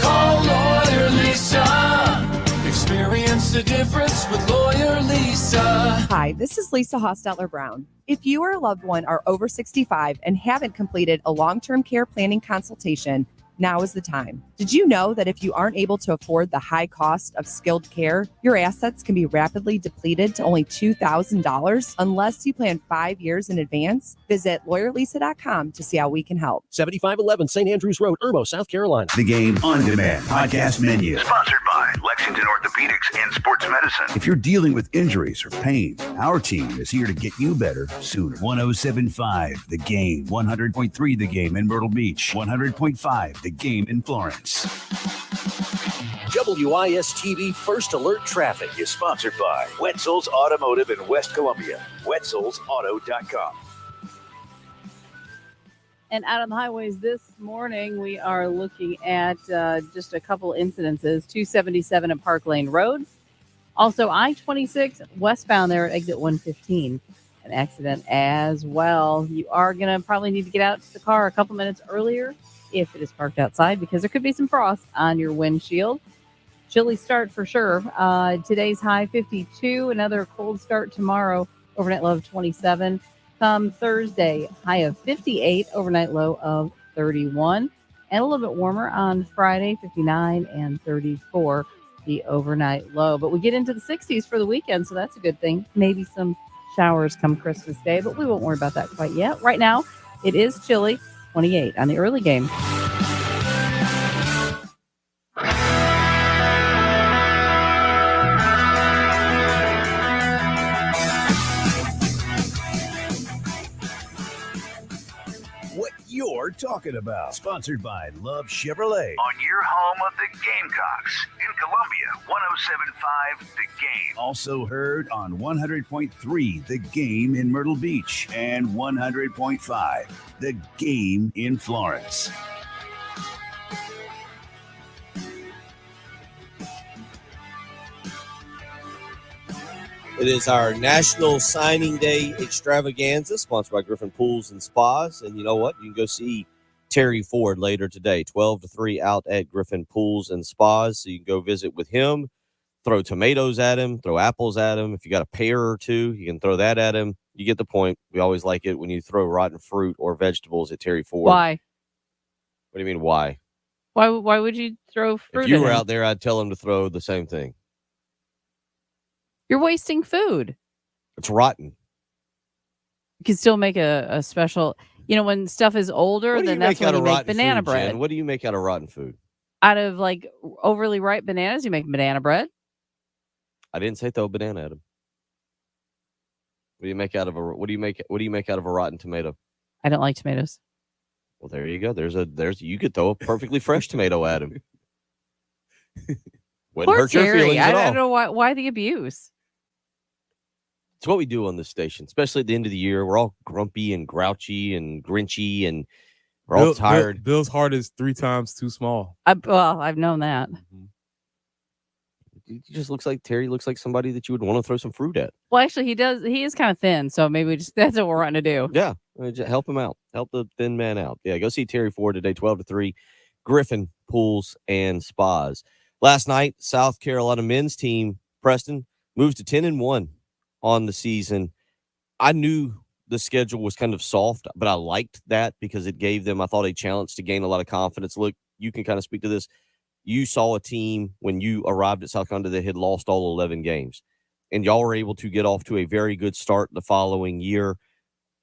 Call Lawyer Lisa. Experience the difference with Lawyer Lisa. Hi, this is Lisa Hostetler Brown. If you or a loved one are over 65 and haven't completed a long-term care planning consultation, now is the time. Did you know that if you aren't able to afford the high cost of skilled care, your assets can be rapidly depleted to only $2,000 unless you plan 5 years in advance? Visit lawyerlisa.com to see how we can help. 7511 St. Andrews Road, Irmo, South Carolina. The Game On Demand podcast menu. Sponsored by Lexington Orthopedics and Sports Medicine. If you're dealing with injuries or pain, our team is here to get you better sooner. 107.5 The Game, 100.3 The Game in Myrtle Beach, 100.5 The Game in Florence. WIS-TV First Alert Traffic is sponsored by Wetzel's Automotive in West Columbia. Wetzel'sAuto.com. And out on the highways this morning, we are looking at just a couple incidences. 277 at Park Lane Road Also, I-26 westbound there at exit 115. An accident as well. You are going to probably need to get out to the car a couple minutes earlier if it is parked outside because there could be some frost on your windshield. Chilly start for sure. Today's high 52. Another cold start tomorrow. Overnight low of 27. Come Thursday, high of 58. Overnight low of 31. And a little bit warmer on Friday, 59 and 34. The overnight low. But we get into the 60s for the weekend, so that's a good thing. Maybe some showers come Christmas Day, but we won't worry about that quite yet. Right now, it is chilly, 28 on the early game. What you're talking about. Sponsored by Love Chevrolet. On your home of the Gamecocks in Columbia, 107.5 The Game. Also heard on 100.3 The Game in Myrtle Beach and 100.5 The Game in Florence. It is our National Signing Day extravaganza, sponsored by Griffin Pools and Spas. And you know what? You can go see Terry Ford later today, 12 to 3 out at Griffin Pools and Spas. So you can go visit with him, throw tomatoes at him, throw apples at him. If you got a pear or two, you can throw that at him. You get the point. We always like it when you throw rotten fruit or vegetables at Terry Ford. Why? What do you mean, why? Why would you throw fruit If you at were him? out there, I'd tell him to throw the same thing. You're wasting food. It's rotten. You can still make a special, when stuff is older, What do then you that's make out when of you make rotten banana food, bread. Jen? What do you make out of rotten food? Out of like overly ripe bananas, you make banana bread. I didn't say throw a banana at him. What do you make out of a rotten tomato? I don't like tomatoes. Well, there you go. You could throw a perfectly fresh tomato at him. Wouldn't Poor hurt your Terry. feelings I at all. don't know why the abuse. It's what we do on this station, especially at the end of the year. We're all grumpy and grouchy and grinchy, and we're all tired. Bill's heart is 3 times too small. I've known that. He just looks like Terry. Looks like somebody that you would want to throw some fruit at. Well, actually, he does. He is kind of thin, so maybe that's what we're wanting to do. Yeah, just help him out. Help the thin man out. Yeah, go see Terry Ford today, 12 to 3, Griffin Pools and Spas. Last night, South Carolina men's team, Preston, moves to 10-1 on the season. I knew the schedule was kind of soft, but I liked that because it gave them, I thought, a challenge to gain a lot of confidence. Look, you can kind of speak to this. You saw a team when you arrived at South Carolina that had lost all 11 games, and y'all were able to get off to a very good start the following year,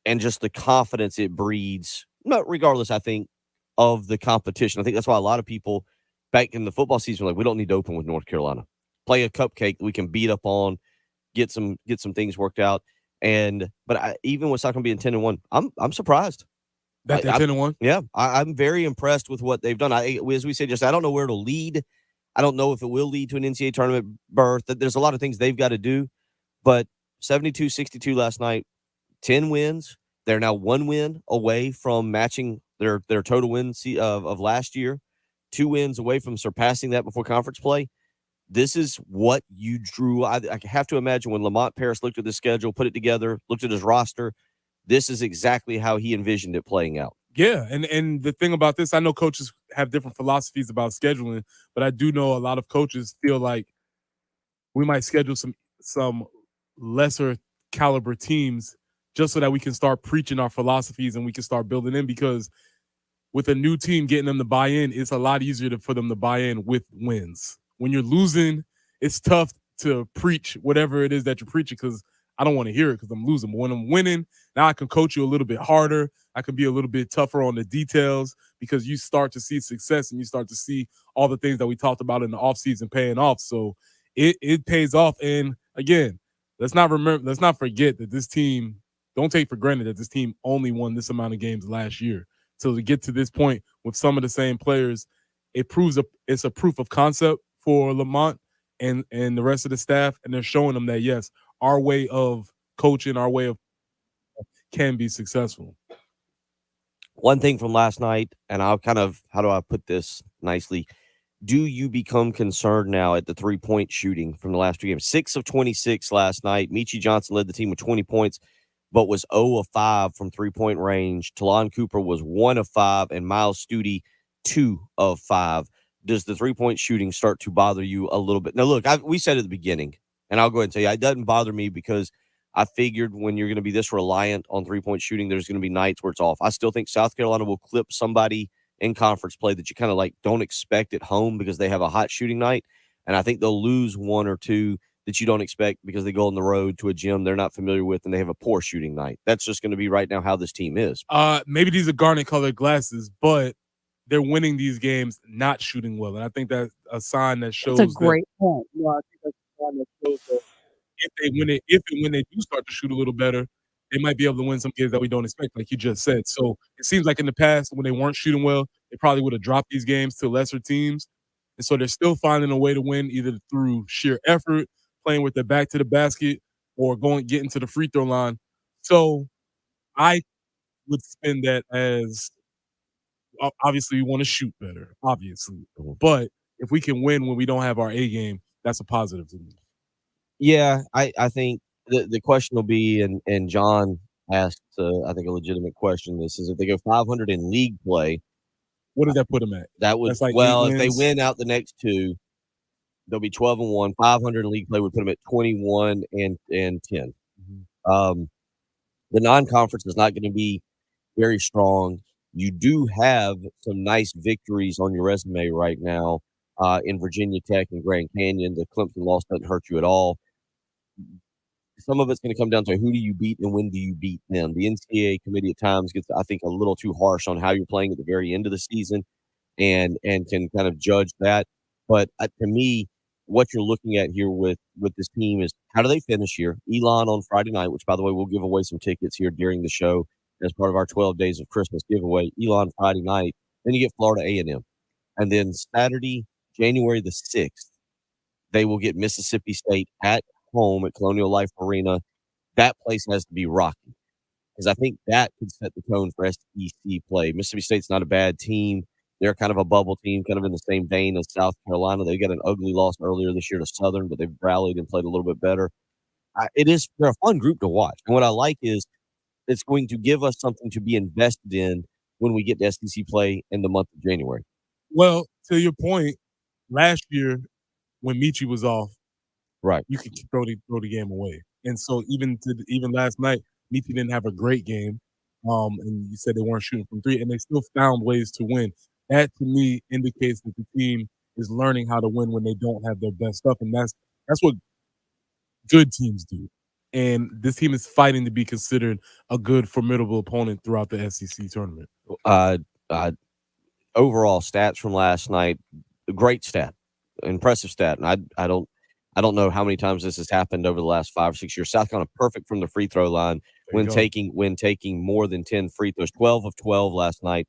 and just the confidence it breeds, regardless, I think, of the competition. I think that's why a lot of people back in the football season were like, we don't need to open with North Carolina. Play a cupcake that we can beat up on, get some things worked out. But even with South Carolina being 10-1, I'm surprised. That they're 10-1? Yeah, I'm very impressed with what they've done. As we said, I don't know where it'll lead. I don't know if it will lead to an NCAA tournament berth. There's a lot of things they've got to do. But 72-62 last night, 10 wins. They're now 1 win away from matching their total wins of last year. 2 wins away from surpassing that before conference play. This is what you drew. I have to imagine when Lamont Paris looked at the schedule, put it together, looked at his roster, this is exactly how he envisioned it playing out. Yeah, and the thing about this, I know coaches have different philosophies about scheduling, but I do know a lot of coaches feel like we might schedule some lesser caliber teams just so that we can start preaching our philosophies and we can start building in, because with a new team, getting them to buy in, it's a lot easier for them to buy in with wins. When you're losing, it's tough to preach whatever it is that you're preaching because I don't want to hear it because I'm losing. But when I'm winning, now I can coach you a little bit harder. I can be a little bit tougher on the details because you start to see success and you start to see all the things that we talked about in the offseason paying off. So it pays off. And again, let's not forget that this team, don't take for granted that this team only won this amount of games last year. So to get to this point with some of the same players, it's a proof of concept for Lamont and the rest of the staff. And they're showing them that, yes, our way of coaching, our way of can be successful. One thing from last night, and I'll kind of, how do I put this nicely? do you become concerned now at the 3-point shooting from the last 2 games? 6 of 26 last night. Michi Johnson led the team with 20 points, but was 0 of 5 from 3-point range. Talon Cooper was 1 of 5, and Miles Studi 2 of 5. Does the 3-point shooting start to bother you a little bit? Now, look, we said at the beginning, and I'll go ahead and tell you, it doesn't bother me because I figured when you're going to be this reliant on 3-point shooting, there's going to be nights where it's off. I still think South Carolina will clip somebody in conference play that you kind of like don't expect at home because they have a hot shooting night. And I think they'll lose 1 or 2 that you don't expect because they go on the road to a gym they're not familiar with and they have a poor shooting night. That's just going to be right now how this team is. Maybe these are garnet colored glasses, but they're winning these games not shooting well. And I think that's a sign that shows That's a great point. I think that's a sign that shows that if and when they do start to shoot a little better, they might be able to win some games that we don't expect, like you just said. So it seems like in the past, when they weren't shooting well, they probably would have dropped these games to lesser teams. And so they're still finding a way to win either through sheer effort, playing with their back to the basket, or getting to the free throw line. So I would spin that as obviously we want to shoot better, obviously. But if we can win when we don't have our A game, that's a positive to me. Yeah, I think the question will be, and John asked, I think, a legitimate question. This is if they go 500 in league play. What does that put them at? That would, like if they win out the next 2, they'll be 12-1. 500 in league play would put them at 21 and 10. The non-conference is not going to be very strong. You do have some nice victories on your resume right now in Virginia Tech and Grand Canyon. The Clemson loss doesn't hurt you at all. Some of it's going to come down to who do you beat and when do you beat them. The NCAA committee at times gets, I think, a little too harsh on how you're playing at the very end of the season and can kind of judge that. But to me, what you're looking at here with this team is how do they finish here? Elon on Friday night, which, by the way, we'll give away some tickets here during the show as part of our 12 Days of Christmas giveaway. Elon Friday night. Then you get Florida A&M. And then Saturday, January the 6th, they will get Mississippi State at home at Colonial Life Arena. That place has to be rocky because I think that could set the tone for SEC play. Mississippi State's not a bad team. They're kind of a bubble team, kind of in the same vein as South Carolina. They got an ugly loss earlier this year to Southern, but they've rallied and played a little bit better. They're a fun group to watch. And what I like is it's going to give us something to be invested in when we get to SEC play in the month of January. Well, to your point, last year when Michi was off, right, you could throw the game away. And so even last night, Michi didn't have a great game. And you said they weren't shooting from 3, and they still found ways to win. That to me indicates that the team is learning how to win when they don't have their best stuff, and that's what good teams do. And this team is fighting to be considered a good, formidable opponent throughout the SEC tournament. Overall stats from last night, great stat, impressive stat. And I don't know how many times this has happened over the last 5 or 6 years. South Carolina perfect from the free throw line when taking more than 10 free throws. 12 of 12 last night.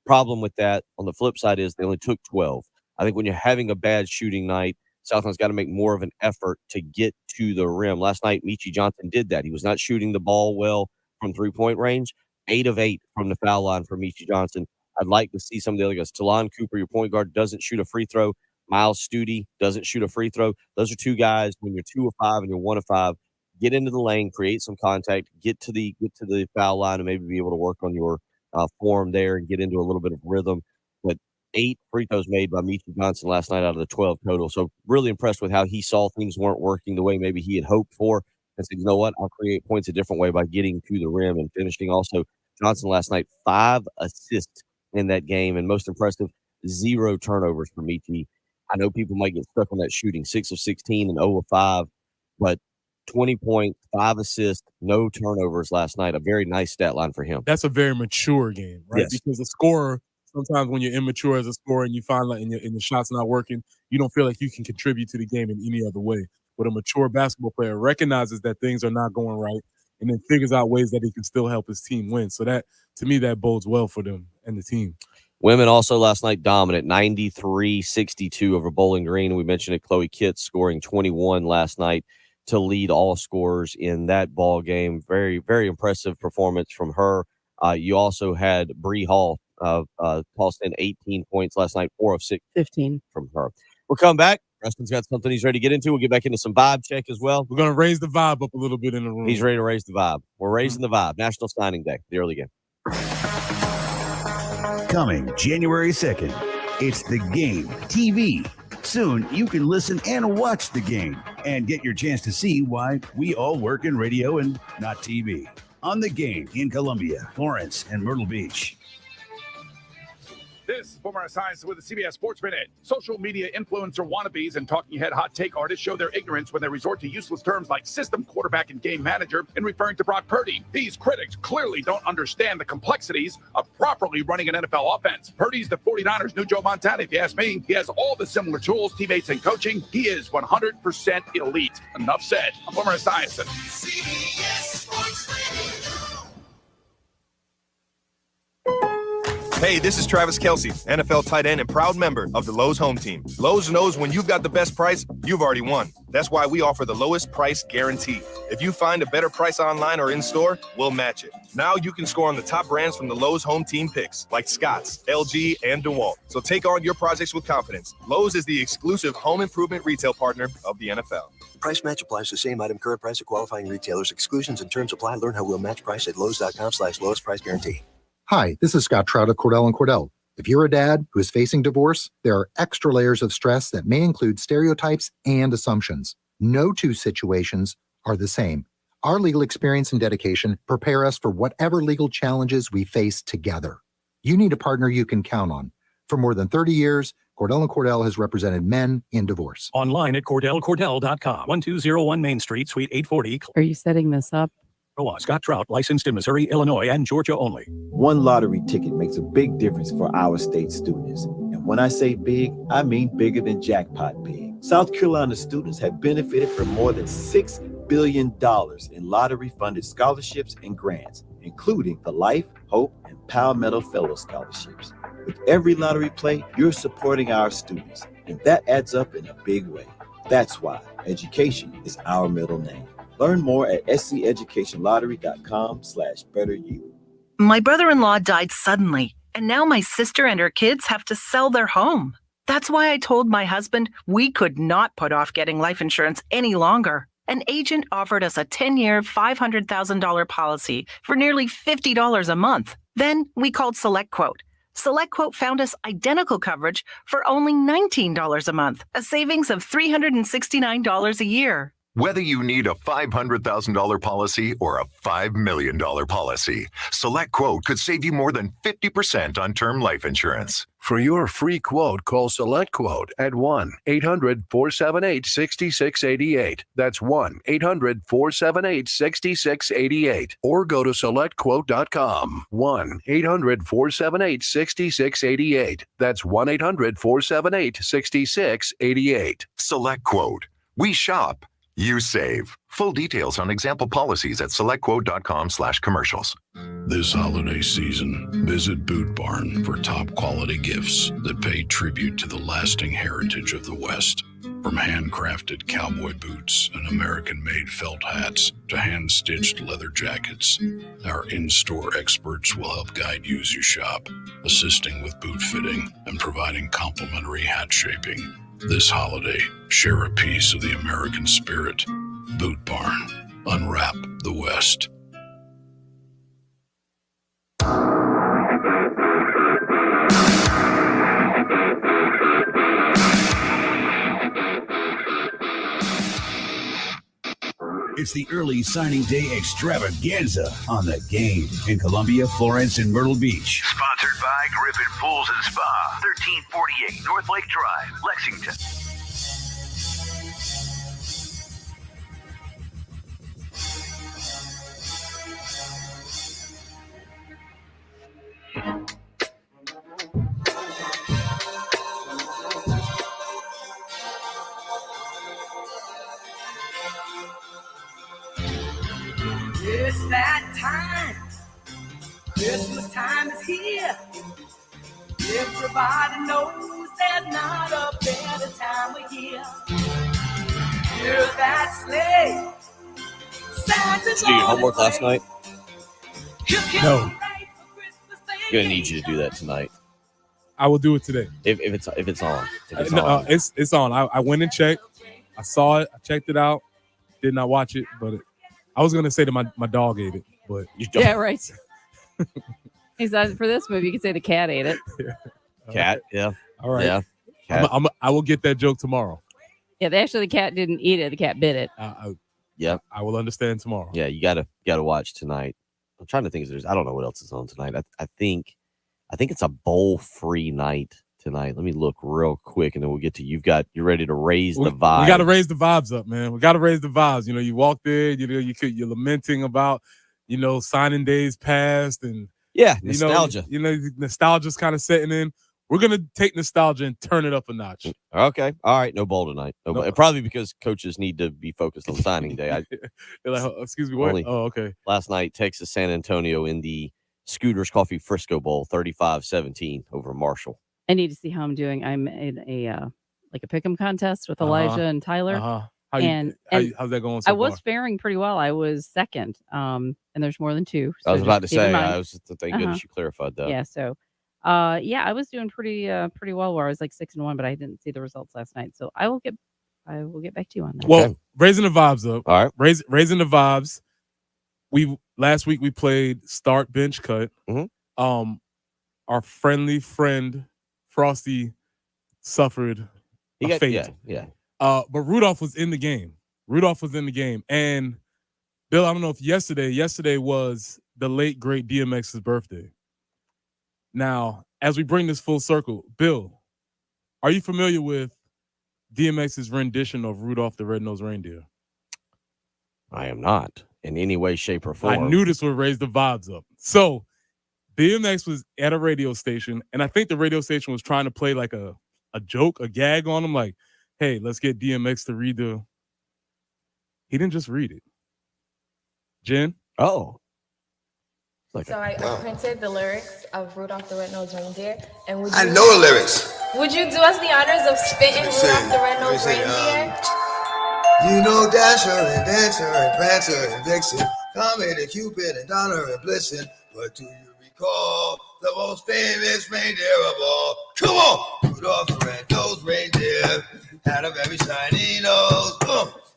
Problem with that on the flip side is they only took 12. I think when you're having a bad shooting night, South Carolina's got to make more of an effort to get to the rim. Last night, Michi Johnson did that. He was not shooting the ball well from 3-point range. 8 of 8 from the foul line for Michi Johnson. I'd like to see some of the other guys. Talon Cooper, your point guard, doesn't shoot a free throw. Miles Studi doesn't shoot a free throw. Those are 2 guys when you're 2 of 5 and you're 1 of 5. Get into the lane, create some contact, get to the foul line, and maybe be able to work on your form there and get into a little bit of rhythm. But 8 free throws made by Michi Johnson last night out of the 12 total. So really impressed with how he saw things weren't working the way maybe he had hoped for and said, you know what, I'll create points a different way by getting to the rim and finishing. Also, Johnson last night, 5 assists in that game, and most impressive, 0 turnovers for Michi. I know people might get stuck on that shooting, 6 of 16 and 0 of 5, but 20 points, 5 assists, no turnovers last night. A very nice stat line for him. That's a very mature game, right? Yes. Because a scorer, sometimes when you're immature as a scorer and you find like and your shot's not working, you don't feel like you can contribute to the game in any other way. But a mature basketball player recognizes that things are not going right and then figures out ways that he can still help his team win. So that, to me, that bodes well for them and the team. Women also last night dominant, 93-62 over Bowling Green. We mentioned it, Chloe Kitts scoring 21 last night to lead all scorers in that ball game. Very, very impressive performance from her. You also had Bree Hall tossed in 18 points last night, 4 of 6 15 from her. We'll come back. Preston's got something he's ready to get into. We'll get back into some vibe check as well. We're going to raise the vibe up a little bit in the room. He's ready to raise the vibe. We're raising the vibe. National Signing Day, the early game. Coming January 2nd, it's the game TV. Soon you can listen and watch the game and get your chance to see why we all work in radio and not TV. On the game in Columbia, Florence, and Myrtle Beach. This is former Science with the CBS Sports Minute. Social media influencer wannabes and talking head hot take artists show their ignorance when they resort to useless terms like system, quarterback, and game manager in referring to Brock Purdy. These critics clearly don't understand the complexities of properly running an NFL offense. Purdy's the 49ers' new Joe Montana, if you ask me. He has all the similar tools, teammates, and coaching. He is 100% elite. Enough said. I'm former Science. CBS Sports Minute. Hey, this is Travis Kelce, NFL tight end and proud member of the Lowe's home team. Lowe's knows when you've got the best price, you've already won. That's why we offer the lowest price guarantee. If you find a better price online or in store, we'll match it. Now you can score on the top brands from the Lowe's home team picks, like Scotts, LG, and DeWalt. So take on your projects with confidence. Lowe's is the exclusive home improvement retail partner of the NFL. Price match applies to same item, current price of qualifying retailers. Exclusions and terms apply. Learn how we'll match price at Lowe's.com/lowest price guarantee. Hi, this is Scott Trout of Cordell & Cordell. If you're a dad who is facing divorce, there are extra layers of stress that may include stereotypes and assumptions. No two situations are the same. Our legal experience and dedication prepare us for whatever legal challenges we face together. You need a partner you can count on. For more than 30 years, Cordell & Cordell has represented men in divorce. Online at CordellCordell.com, 1201 Main Street, Suite 840. Are you setting this up? Scott Trout, licensed in Missouri, Illinois, and Georgia only. One lottery ticket makes a big difference for our state students. And when I say big, I mean bigger than jackpot big. South Carolina students have benefited from more than $6 billion in lottery-funded scholarships and grants, including the Life, Hope, and Palmetto Fellow Scholarships. With every lottery play, you're supporting our students, and that adds up in a big way. That's why education is our middle name. Learn more at sceducationlottery.com/betteryou. My brother-in-law died suddenly, and now my sister and her kids have to sell their home. That's why I told my husband we could not put off getting life insurance any longer. An agent offered us a 10-year, $500,000 policy for nearly $50 a month. Then we called SelectQuote. SelectQuote found us identical coverage for only $19 a month, a savings of $369 a year. Whether you need a $500,000 policy or a $5 million policy, SelectQuote could save you more than 50% on term life insurance. For your free quote, call SelectQuote at 1-800-478-6688. That's 1-800-478-6688. Or go to SelectQuote.com. 1-800-478-6688. That's 1-800-478-6688. SelectQuote. We shop. You save. Full details on example policies at selectquote.com/commercials. This holiday season, visit Boot Barn for top quality gifts that pay tribute to the lasting heritage of the West. From handcrafted cowboy boots and American-made felt hats to hand-stitched leather jackets, our in-store experts will help guide you as you shop, assisting with boot fitting and providing complimentary hat shaping. This holiday, share a piece of the American spirit. Boot Barn. Unwrap the West. It's the early signing day extravaganza on the game in Columbia, Florence, and Myrtle Beach. Sponsored by Griffin Pools and Spa, 1348 North Lake Drive, Lexington. It's that time. Christmas time is here. Everybody knows there's not a better time of year. Hear that sleigh. Santa's Did you do your homework last night? No. gonna need you to do that tonight. I will do it today. If it's on. If it's on. It's on. I went and checked. I saw it. I checked it out. Did not watch it, but I was gonna say that my dog ate it, but Yeah, right. He's not for this movie. You could say the cat ate it. Cat, yeah. All right. Yeah. Cat. I will get that joke tomorrow. Yeah, the cat didn't eat it. The cat bit it. Yeah. I will understand tomorrow. Yeah, you gotta watch tonight. I'm trying to think if I don't know what else is on tonight. I think it's a bowl free night tonight. Let me look real quick and then we'll get to you're ready to raise the vibe. We gotta raise the vibes up, man. We gotta raise the vibes. You know, you walk there, you're lamenting about, signing days past and nostalgia. Nostalgia's kind of setting in. We're going to take nostalgia and turn it up a notch. Okay. All right. No bowl tonight. No. Probably because coaches need to be focused on signing day. They're like, excuse me, what? Okay. Last night, Texas San Antonio in the Scooters Coffee Frisco Bowl, 35-17 over Marshall. I need to see how I'm doing. I'm in a pick'em contest with Elijah and Tyler. How's that going so I was far? faring pretty well. I was second. And there's more than two. So I was about to say, thank Uh-huh. goodness you clarified that. Yeah. So, I was doing pretty well where I was like 6-1, but I didn't see the results last night. So I will get back to you on that. Well, raising the vibes up. All right. Raising the vibes. Last week we played start bench cut. Mm-hmm. Our friendly friend Frosty suffered a fate. Yeah. But Rudolph was in the game. And Bill, I don't know if yesterday was the late great DMX's birthday. Now, as we bring this full circle, Bill, are you familiar with DMX's rendition of Rudolph the Red-Nosed Reindeer? I am not in any way, shape, or form. I knew this would raise the vibes up. So DMX was at a radio station, and I think the radio station was trying to play like a joke, a gag on him, like, hey, let's get DMX to read He didn't just read it. Jen? Oh. So I printed the lyrics of Rudolph the Red-Nosed Reindeer, and I know the lyrics. Would you do us the honors of spitting Rudolph the Red-Nosed Reindeer? You know Dasher and Dancer and Prancer and Vixen, Comet and Cupid and Donner and Blitzen. But do you recall the most famous reindeer of all? Come on! Rudolph the Red-Nosed Reindeer had a very shiny nose.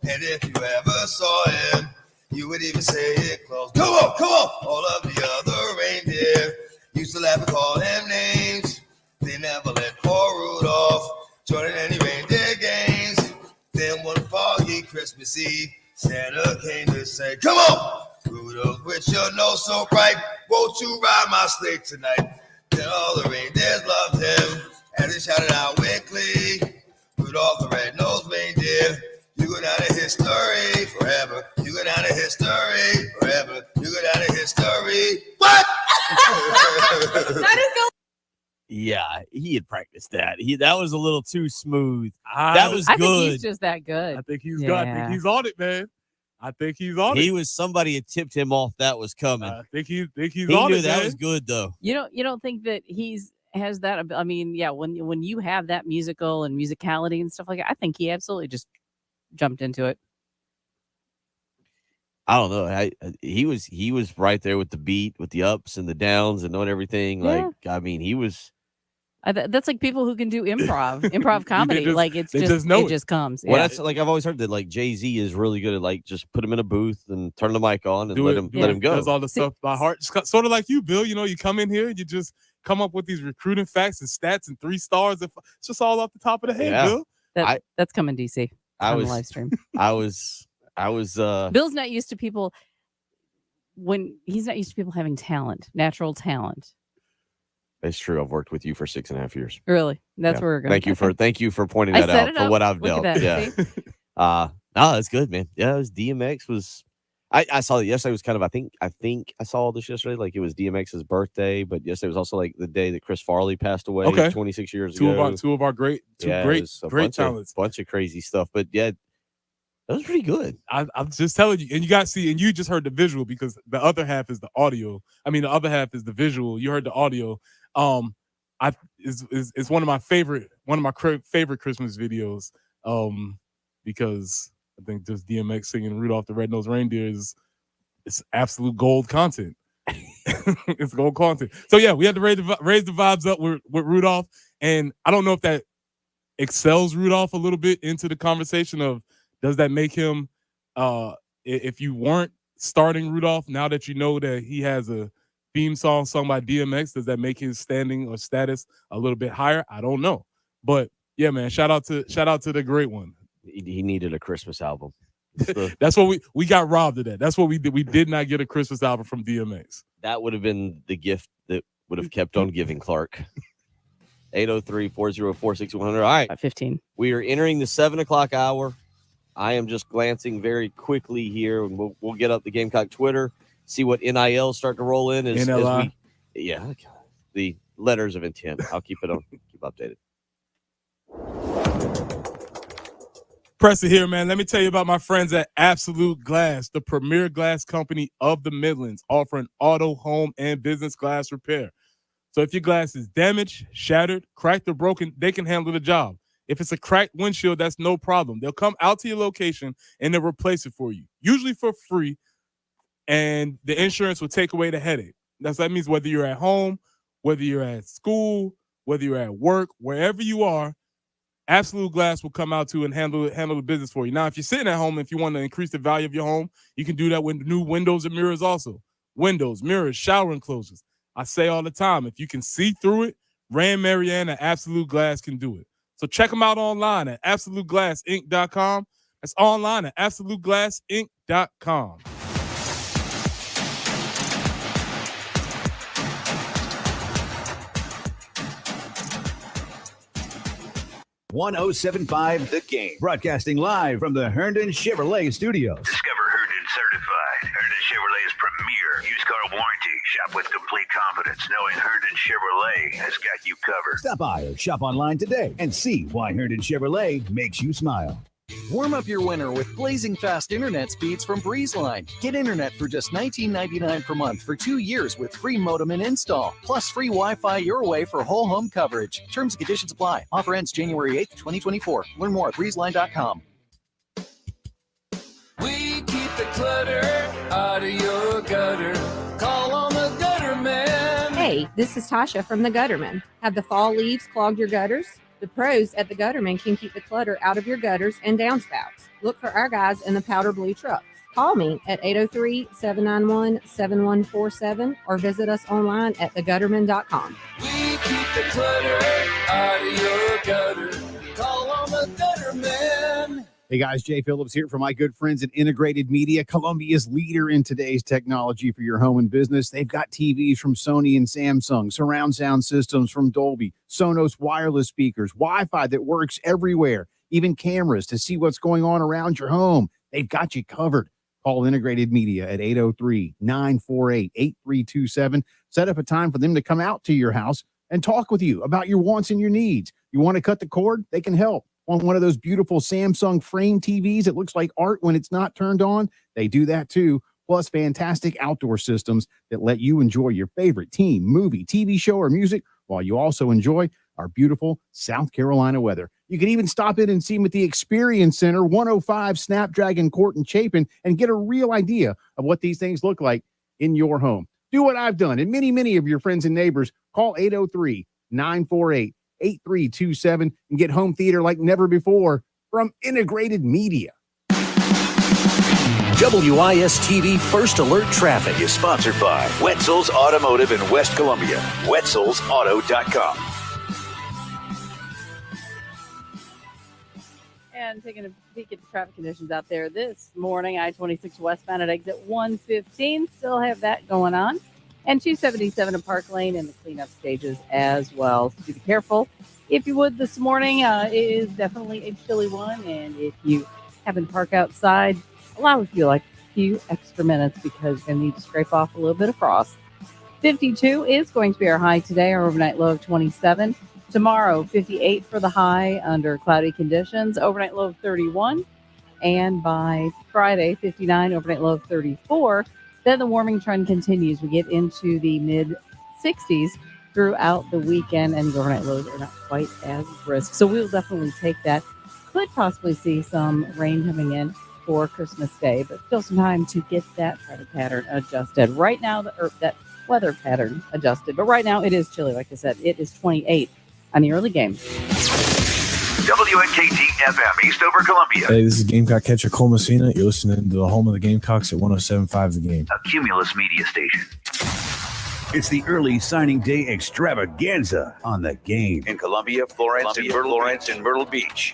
And if you ever saw him, you would even say it close. Come on! All of the other reindeer used to laugh and call him names. They never let poor Rudolph join in any reindeer games. Then one foggy Christmas Eve, Santa came to say, come on, Rudolph, with your nose so bright, won't you ride my sleigh tonight? Then all the reindeers loved him, and they shouted out with glee, Rudolph the Red-Nosed Reindeer, you go down in history forever. You go down in history forever. You go down in history. What? That is going. Yeah, he had practiced that. That was a little too smooth. That was good. I think he's just that good. I think he's good. I think he's on it, man. I think he's on it. He was somebody had tipped him off that was coming. I think he's on it. He knew that man. was good though. You don't think that has that? I mean, yeah. When you have that musical and musicality and stuff like that, I think he absolutely just jumped into it. I don't know. He was right there with the beat, with the ups and the downs and knowing everything. Yeah. Like, I mean, he was. That's like people who can do improv comedy. It just comes. Well, that's like I've always heard that like Jay-Z is really good at like just put him in a booth and turn the mic on and let him go. Does all the stuff by heart. Sort of like you, Bill. You know, you come in here, you just come up with these recruiting facts and stats and 3 stars. It's just all off the top of the head, Bill. That's coming, DC. On the live stream. I was Bill's not used to people having talent, natural talent. It's true. I've worked with you for 6.5 years. Really? That's where we're going. Thank you for pointing that out for what I've Look dealt. at that. Yeah. No, that's good, man. Yeah, it was DMX was. I saw it yesterday. Was kind of I think I saw all this yesterday. Like it was DMX's birthday, but yesterday was also like the day that Chris Farley passed away. Okay. 26 years ago. Two of our great talents. Bunch of crazy stuff, but yeah. That was pretty good. I'm just telling you, and you got to see, and you just heard the visual because the other half is the audio. I mean, the other half is the visual. You heard the audio. It's one of my favorite Christmas videos. Because I think just DMX singing Rudolph the Red-Nosed Reindeer is absolute gold content. It's going content. So yeah, we had to raise the vibes up with Rudolph, and I don't know if that excels Rudolph a little bit into the conversation of does that make him if you weren't starting Rudolph, now that you know that he has a theme song sung by DMX, does that make his standing or status a little bit higher? I don't know. But yeah, man, shout out to the great one. He needed a Christmas album. That's what we got robbed of that. That's what we did. We did not get a Christmas album from DMX. That would have been the gift that would have kept on giving, Clark. 803-404-6100. All right. 15. We are entering the 7 o'clock hour. I am just glancing very quickly here, and we'll get up the Gamecock Twitter, see what NIL start to roll in as the letters of intent. I'll keep updated. Preston here, man. Let me tell you about my friends at Absolute Glass, the premier glass company of the Midlands, offering auto, home, and business glass repair. So if your glass is damaged, shattered, cracked, or broken, they can handle the job. If it's a cracked windshield, that's no problem. They'll come out to your location and they'll replace it for you, usually for free, and the insurance will take away the headache. That means whether you're at home, whether you're at school, whether you're at work, wherever you are, Absolute Glass will come out to and handle the business for you. Now, if you're sitting at home, if you want to increase the value of your home, you can do that with new windows and mirrors also. Windows, mirrors, shower enclosures. I say all the time, if you can see through it, Rand Marianne at Absolute Glass can do it. So check them out online at absoluteglassinc.com. That's online at absoluteglassinc.com. .1075 The Game, broadcasting live from the Herndon Chevrolet Studios. Discover Herndon Certified, Herndon Chevrolet's premier used car warranty. Shop with complete confidence, knowing Herndon Chevrolet has got you covered. Stop by or shop online today and see why Herndon Chevrolet makes you smile. Warm up your winter with blazing fast internet speeds from BreezeLine. Get internet for just $19.99 per month for 2 years with free modem and install, plus free Wi-Fi your way for whole home coverage. Terms and conditions apply. Offer ends January 8th, 2024. Learn more at breezeline.com. We keep the clutter out of your gutter. Call on the gutter man. Hey, this is Tasha from the Gutterman. Have the fall leaves clogged your gutters? The pros at the Gutterman can keep the clutter out of your gutters and downspouts. Look for our guys in the powder blue trucks. Call me at 803-791-7147 or visit us online at thegutterman.com. We keep the clutter out of your gutter. Call on the gutter man. Hey guys, Jay Phillips here from my good friends at Integrated Media, Columbia's leader in today's technology for your home and business. They've got TVs from Sony and Samsung, surround sound systems from Dolby, Sonos wireless speakers, Wi-Fi that works everywhere, even cameras to see what's going on around your home. They've got you covered. Call Integrated Media at 803-948-8327. Set up a time for them to come out to your house and talk with you about your wants and your needs. You want to cut the cord? They can help. Want one of those beautiful Samsung frame TVs that looks like art when it's not turned on? They do that too. Plus fantastic outdoor systems that let you enjoy your favorite team, movie, TV show, or music while you also enjoy our beautiful South Carolina weather. You can even stop in and see them at the Experience Center, 105 Snapdragon Court and Chapin, and get a real idea of what these things look like in your home. Do what I've done, and many of your friends and neighbors. Call 803-948-8327 and get home theater like never before from Integrated Media. WIS-TV First Alert Traffic is sponsored by Wetzel's Automotive in West Columbia. Wetzel'sAuto.com. And taking a peek at the traffic conditions out there this morning, I-26 westbound at exit 115, still have that going on. And 277 in Park Lane and the cleanup stages as well. So be careful. If you would this morning, it is definitely a chilly one. And if you happen to park outside, allow a few extra minutes because you're going to need to scrape off a little bit of frost. 52 is going to be our high today, our overnight low of 27. Tomorrow, 58 for the high under cloudy conditions, overnight low of 31. And by Friday, 59, overnight low of 34. Then the warming trend continues. We get into the mid-60s throughout the weekend, and the overnight lows are not quite as brisk. So we'll definitely take that. Could possibly see some rain coming in for Christmas Day, but still some time to get that traffic pattern adjusted. Right now, that weather pattern adjusted. But right now it is chilly. Like I said, it is 28 on the early game. WNKT FM, Eastover, Columbia. Hey, this is Gamecock catcher Cole Messina. You're listening to the home of the Gamecocks at 107.5 The Game. A Cumulus media station. It's the early signing day extravaganza on The Game. In Columbia, Florence, and Myrtle Beach.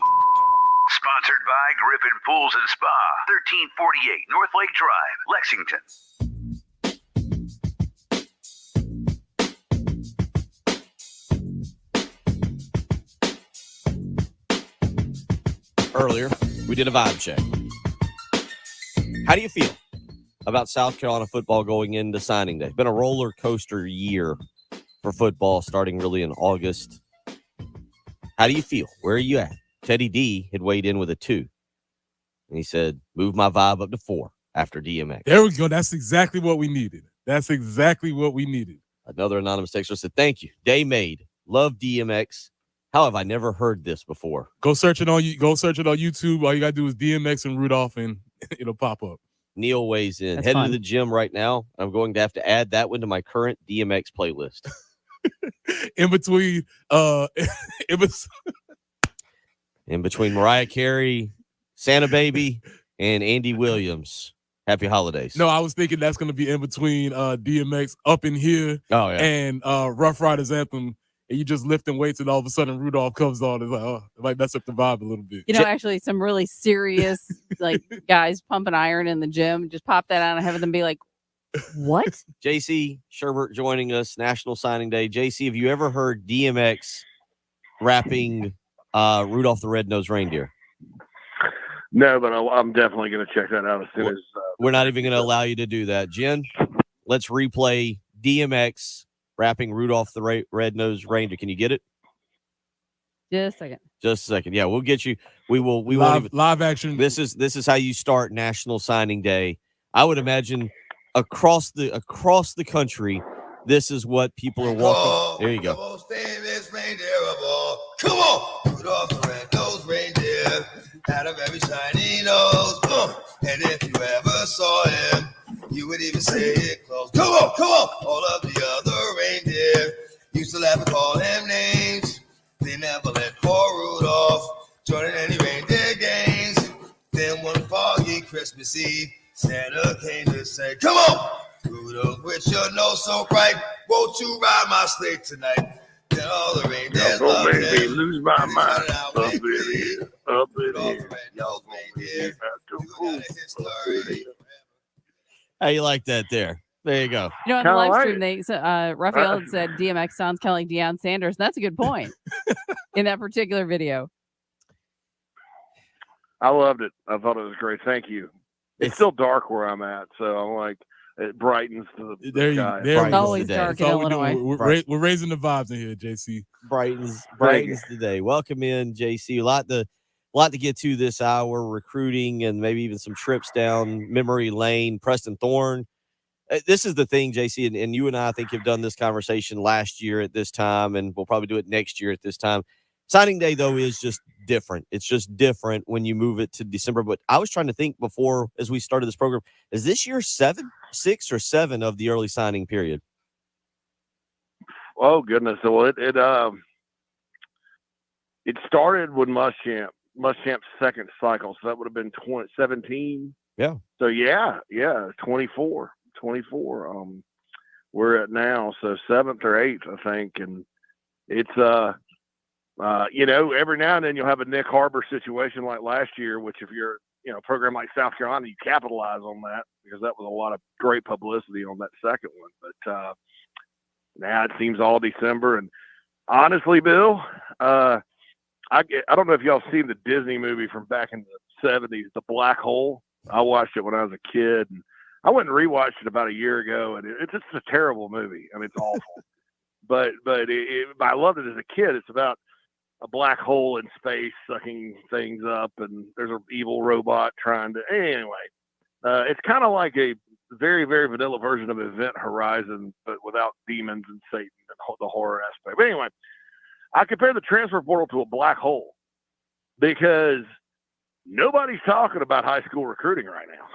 Sponsored by Griffin Pools and Spa, 1348 North Lake Drive, Lexington. Earlier, we did a vibe check. How do you feel about South Carolina football going into signing day? It's been a roller coaster year for football starting really in August. How do you feel? Where are you at? Teddy D had weighed in with a 2. And he said, move my vibe up to 4 after DMX. There we go. That's exactly what we needed. Another anonymous texter said, thank you. Day made. Love DMX. How have I never heard this before? Go search it on YouTube. All you gotta do is DMX and Rudolph, and it'll pop up. Neil weighs in. That's Headed fun. to the gym right now. I'm going to have to add that one to my current DMX playlist. In between, In between Mariah Carey, Santa Baby, and Andy Williams. Happy holidays. No, I was thinking that's gonna be in between DMX Up in Here and Rough Riders Anthem. And you just lifting weights, and all of a sudden Rudolph comes on. It's like, oh, it might mess up the vibe a little bit. Actually, some really serious guys pumping iron in the gym. Just pop that on and have them be like, what? JC Sherbert joining us, National Signing Day. JC, have you ever heard DMX rapping Rudolph the Red-Nosed Reindeer? No, but I'm definitely going to check that out as soon as. We're not even going to allow you to do that. Jen, let's replay DMX rapping Rudolph the Red-Nosed Reindeer. Can you get it? Just a second. Yeah, we'll get you. We won't even, live action. This is how you start National Signing Day. I would imagine across the country, this is what people are walking. There you go. The most famous reindeer of all. Come on, Rudolph the Red-Nosed Reindeer had a very shiny nose. And if you ever saw him, you would even say it close. Come on. All of the other reindeer used to laugh and call him names. They never let poor Rudolph join in any reindeer games. Then one foggy Christmas Eve, Santa came to say, come on, Rudolph, with your nose so bright, won't you ride my sleigh tonight? Then all the reindeers Y'all loved gonna make me him. lose my And he mind. shouted out, Up in "Reindeer, here, up in Rudolph here. the Red-Nosed Reindeer, you got a history." How you like that there? There you go. On the Kinda live like stream, Raphael had said DMX sounds kind of like Deion Sanders. And that's a good point in that particular video. I loved it. I thought it was great. Thank you. It's still dark where I'm at, so I'm like, it brightens to the sky. It's always dark in Illinois. We're raising the vibes in here, JC. Brightens the day. Welcome in, JC. A lot to get to this hour, recruiting and maybe even some trips down memory lane. Preston Thorne. This is the thing, JC, and you and I think have done this conversation last year at this time, and we'll probably do it next year at this time. Signing day, though, is just different. It's just different when you move it to December. But I was trying to think before, as we started this program, is this year 6 or 7 of the early signing period? Oh goodness! So it started with Muschamp's second cycle, so that would have been 2017. Yeah. So yeah, 24. We're at now, so 7th or 8th, I think, and it's every now and then you'll have a Nick Harbor situation like last year, which if you're a program like South Carolina, you capitalize on that because that was a lot of great publicity on that second one. But now it seems all December, and honestly, Bill, I don't know if y'all seen the Disney movie from back in the 70s, The Black Hole. I watched it when I was a kid, and I went and rewatched it about a year ago, and it's just a terrible movie. I mean, it's awful, but I loved it as a kid. It's about a black hole in space sucking things up, and there's an evil robot trying to. Anyway, it's kind of like a very, very vanilla version of Event Horizon, but without demons and Satan and the horror aspect. But anyway, I compare the transfer portal to a black hole because nobody's talking about high school recruiting right now.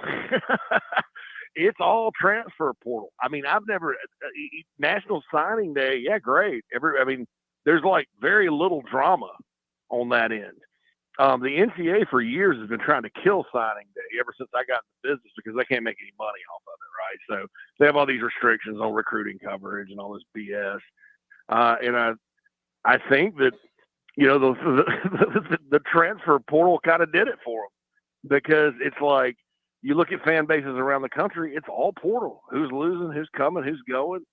it's all transfer portal. I mean, I've never National Signing Day. Yeah, great. There's like very little drama on that end. The NCAA for years has been trying to kill signing day ever since I got in the business because they can't make any money off of it, right? So they have all these restrictions on recruiting coverage and all this BS. And I think that, the transfer portal kind of did it for them because it's like you look at fan bases around the country, it's all portal. Who's losing, who's coming, who's going.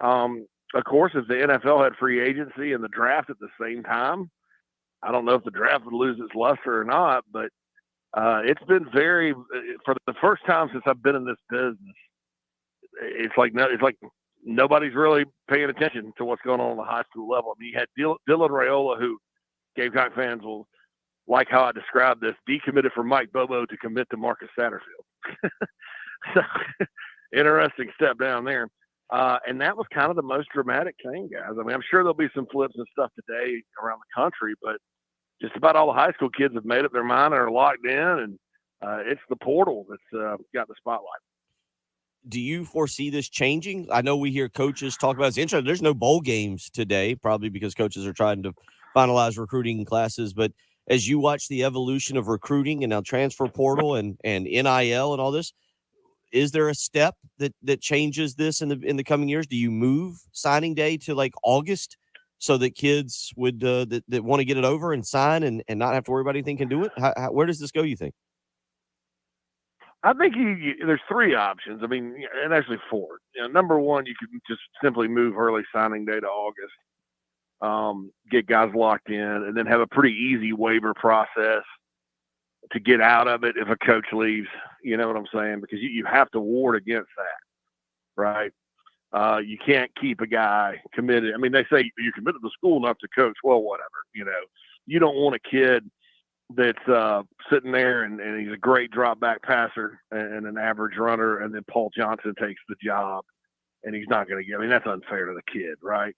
Of course, if the NFL had free agency and the draft at the same time, I don't know if the draft would lose its luster or not, but it's been for the first time since I've been in this business, it's like nobody's really paying attention to what's going on the high school level. I mean, you had Dylan Raiola, who Gamecock fans will like how I described this, decommitted from Mike Bobo to commit to Marcus Satterfield. So interesting step down there. And that was kind of the most dramatic thing, guys. I mean, I'm sure there'll be some flips and stuff today around the country, but just about all the high school kids have made up their mind and are locked in, and it's the portal that's got the spotlight. Do you foresee this changing? I know we hear coaches talk about it's interesting. There's no bowl games today, probably because coaches are trying to finalize recruiting classes. But as you watch the evolution of recruiting and now transfer portal and NIL and all this, is there a step that changes this in the coming years? Do you move signing day to like August so that kids would that want to get it over and sign and not have to worry about anything can do it? Where does this go, you think? I think there's three options. I mean, and actually four. Number one, you could just simply move early signing day to August, get guys locked in, and then have a pretty easy waiver process to get out of it if a coach leaves. You know what I'm saying? Because you have to ward against that, right? You can't keep a guy committed. I mean, they say you're committed to school enough to coach. Well, whatever. You don't want a kid that's sitting there and he's a great drop back passer and an average runner, and then Paul Johnson takes the job and he's not going to get. I mean, that's unfair to the kid, right?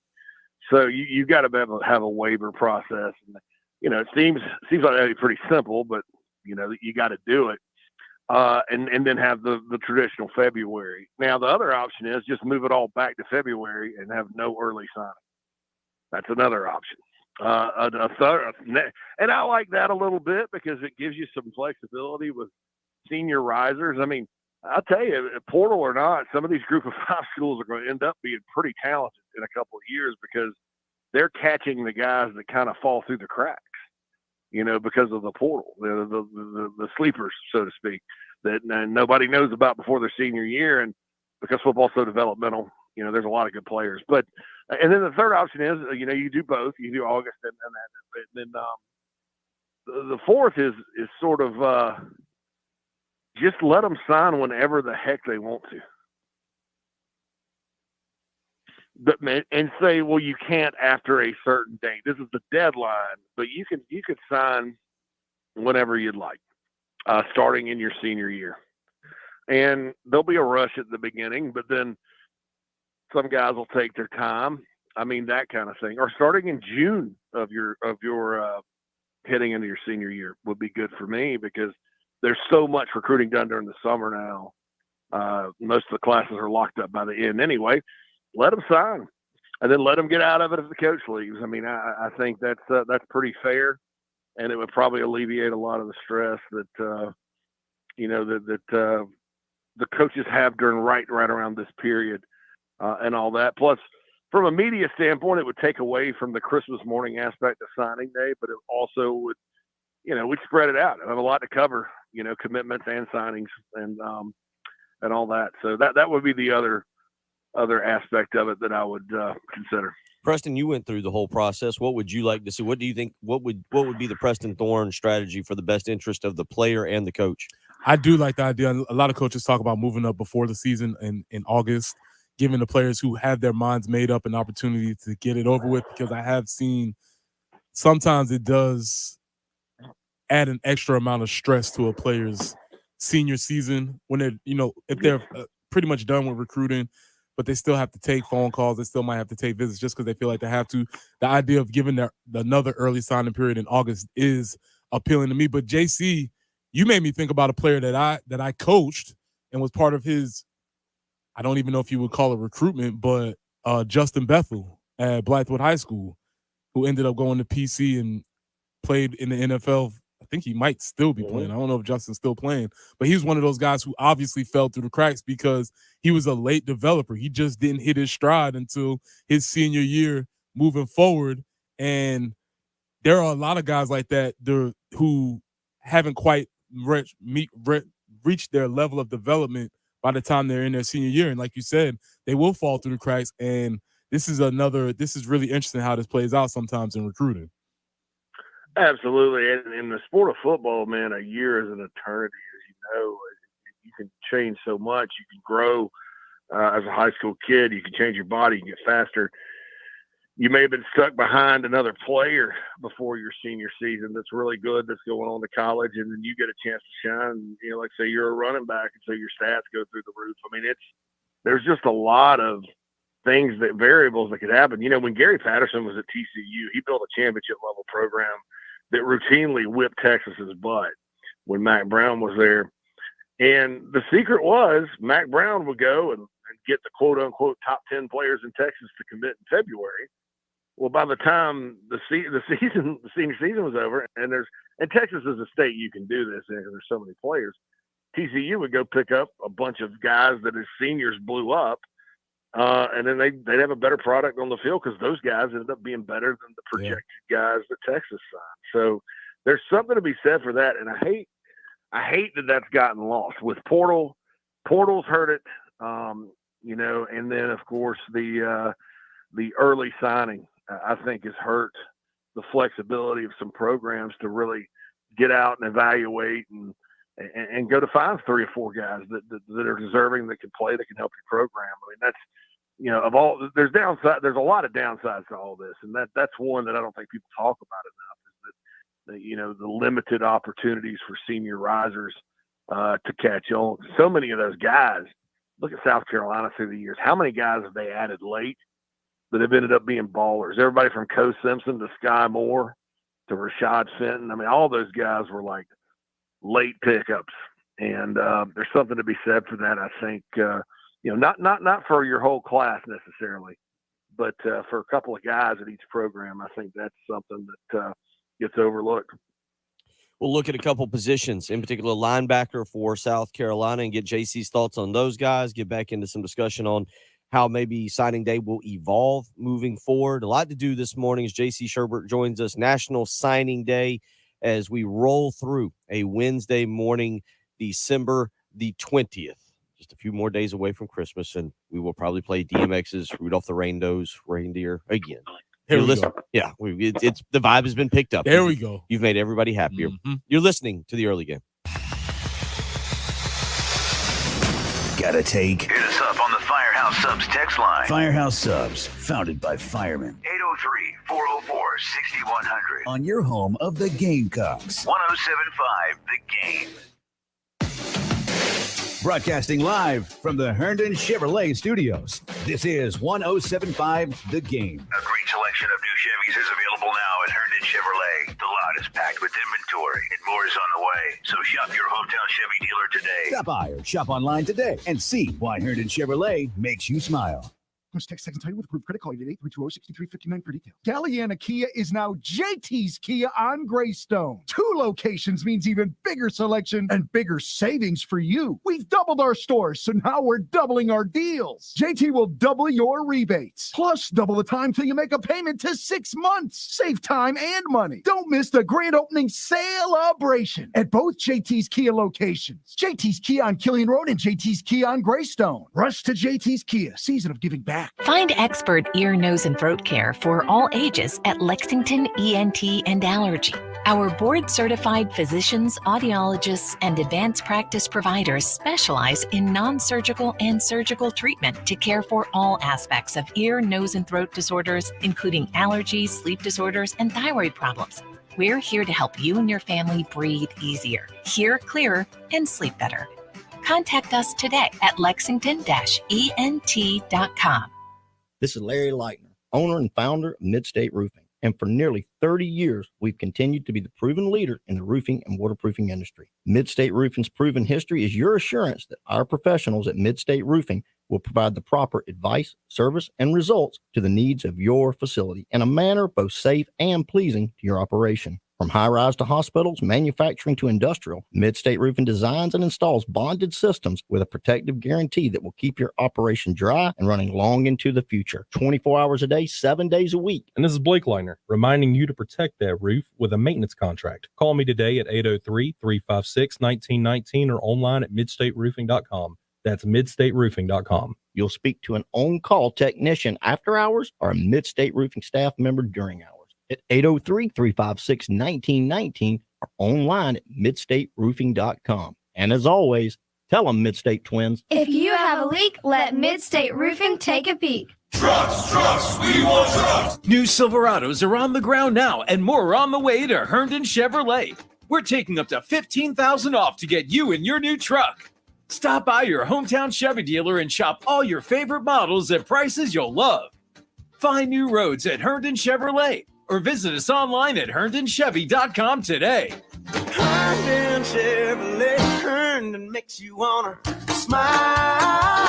So you got to be able to have a waiver process, and it seems like that'd be pretty simple, but you got to do it, and then have the traditional February. Now the other option is just move it all back to February and have no early signing. That's another option. And I like that a little bit because it gives you some flexibility with senior risers. I mean, I'll tell you, portal or not, some of these group of five schools are going to end up being pretty talented in a couple of years because they're catching the guys that kind of fall through the cracks, because of the portal, the sleepers, so to speak, that nobody knows about before their senior year. And because football's so developmental, there's a lot of good players. But and then the third option is, you do both. You do August and that. And then the fourth is sort of just let them sign whenever the heck they want to. But and say, well, you can't after a certain date. This is the deadline, but you could sign whenever you'd like, starting in your senior year. And there'll be a rush at the beginning, but then some guys will take their time. I mean, that kind of thing. Or starting in June of your heading into your senior year would be good for me because there's so much recruiting done during the summer now. Most of the classes are locked up by the end anyway. Let them sign, and then let them get out of it if the coach leaves. I mean, I think that's pretty fair, and it would probably alleviate a lot of the stress that the coaches have during right around this period. And all that. Plus, from a media standpoint, it would take away from the Christmas morning aspect of signing day, but it also would, we'd spread it out. I have a lot to cover, commitments and signings and all that. So that would be the other aspect of it that I would consider. Preston, you went through the whole process. What would you like to see? What do you think? What would be the Preston Thorne strategy for the best interest of the player and the coach? I do like the idea. A lot of coaches talk about moving up before the season in August, giving the players who have their minds made up an opportunity to get it over with, because I have seen sometimes it does add an extra amount of stress to a player's senior season when they're, if they're pretty much done with recruiting, but they still have to take phone calls. They still might have to take visits just because they feel like they have to. The idea of giving another early signing period in August is appealing to me. But JC, you made me think about a player that I coached and was part of his I don't even know if you would call it recruitment, but Justin Bethel at Blythewood High School, who ended up going to PC and played in the NFL. I think he might still be playing. I don't know if Justin's still playing, but he's one of those guys who obviously fell through the cracks because he was a late developer. He just didn't hit his stride until his senior year moving forward. And there are a lot of guys like that who haven't quite reached their level of development by the time they're in their senior year. And like you said, they will fall through the cracks. And this is really interesting how this plays out sometimes in recruiting. Absolutely. And in the sport of football, man, a year is an eternity, as you know. You can change so much. You can grow as a high school kid. You can change your body. You can get faster. You may have been stuck behind another player before your senior season that's really good, that's going on to college, and then you get a chance to shine. You know, like say you're a running back, and so your stats go through the roof. I mean, there's just a lot of variables that could happen. You know, when Gary Patterson was at TCU, he built a championship level program that routinely whipped Texas's butt when Mac Brown was there. And the secret was Mac Brown would go and get the quote unquote top 10 players in Texas to commit in February. Well, by the time the senior season was over, and Texas is a state you can do this in because there's so many players, TCU would go pick up a bunch of guys that his seniors blew up, and then they'd have a better product on the field because those guys ended up being better than the projected guys that Texas signed. So there's something to be said for that, and I hate that that's gotten lost with portals hurt it, you know, and then of course the early signing I think has hurt the flexibility of some programs to really get out and evaluate and go to find 3 or 4 guys that are deserving, that can play, that can help your program. I mean, that's, you know, there's a lot of downsides to all this, and that's one that I don't think people talk about enough, is that you know, the limited opportunities for senior risers to catch on. So many of those guys, look at South Carolina through the years. How many guys have they added late that have ended up being ballers? Everybody from Co Simpson to Sky Moore to Rashad Fenton. I mean, all those guys were like late pickups, and there's something to be said for that. I think, you know, not for your whole class necessarily, but for a couple of guys at each program, I think that's something that gets overlooked. We'll look at a couple positions, in particular linebacker for South Carolina, and get JC's thoughts on those guys, get back into some discussion on how maybe signing day will evolve moving forward. A lot to do this morning as JC Sherbert joins us. National Signing Day as we roll through a Wednesday morning, December the 20th. Just a few more days away from Christmas, and we will probably play DMX's Rudolph the Reindeer again. Here we go. Yeah, it's the vibe has been picked up. There we go. You've made everybody happier. Mm-hmm. You're listening to the early game. Gotta take. Hit us up on the Firehouse Subs text line. Firehouse Subs, founded by firemen. 803-404-6100. On your home of the Gamecocks. 1075 The Game. Broadcasting live from the Herndon Chevrolet Studios. This is 1075 The Game. A great selection of new Chevys is available now at Herndon Chevrolet. The lot is packed with inventory and more is on the way. So shop your hometown Chevy dealer today. Stop by or shop online today and see why Herndon Chevrolet makes you smile. Most text second title with approved credit. Call 888-320-6359 for details. Galliana Kia is now JT's Kia on Greystone. 2 locations means even bigger selection and bigger savings for you. We've doubled our stores, so now we're doubling our deals. JT will double your rebates, plus double the time till you make a payment to 6 months. Save time and money. Don't miss the grand opening celebration at both JT's Kia locations. JT's Kia on Killian Road and JT's Kia on Greystone. Rush to JT's Kia, season of giving back. Find expert ear, nose, and throat care for all ages at Lexington ENT and Allergy. Our board-certified physicians, audiologists, and advanced practice providers specialize in non-surgical and surgical treatment to care for all aspects of ear, nose, and throat disorders, including allergies, sleep disorders, and thyroid problems. We're here to help you and your family breathe easier, hear clearer, and sleep better. Contact us today at lexington-ent.com. This is Larry Leitner, owner and founder of Midstate Roofing. And for nearly 30 years, we've continued to be the proven leader in the roofing and waterproofing industry. Midstate Roofing's proven history is your assurance that our professionals at Midstate Roofing will provide the proper advice, service, and results to the needs of your facility in a manner both safe and pleasing to your operation. From high-rise to hospitals, manufacturing to industrial, Mid-State Roofing designs and installs bonded systems with a protective guarantee that will keep your operation dry and running long into the future. 24 hours a day, 7 days a week. And this is Blake Liner, reminding you to protect that roof with a maintenance contract. Call me today at 803-356-1919 or online at midstateroofing.com. That's midstateroofing.com. You'll speak to an on-call technician after hours or a Mid-State Roofing staff member during hours at 803-356-1919 or online at midstateroofing.com. And as always, tell them Mid-State Twins. If you have a leak, let Mid-State Roofing take a peek. Trust, we want trust. New Silverados are on the ground now, and more are on the way to Herndon Chevrolet. We're taking up to $15,000 off to get you in your new truck. Stop by your hometown Chevy dealer and shop all your favorite models at prices you'll love. Find new roads at Herndon Chevrolet or visit us online at herndonchevy.com today. Herndon Chevrolet, Herndon makes you wanna smile.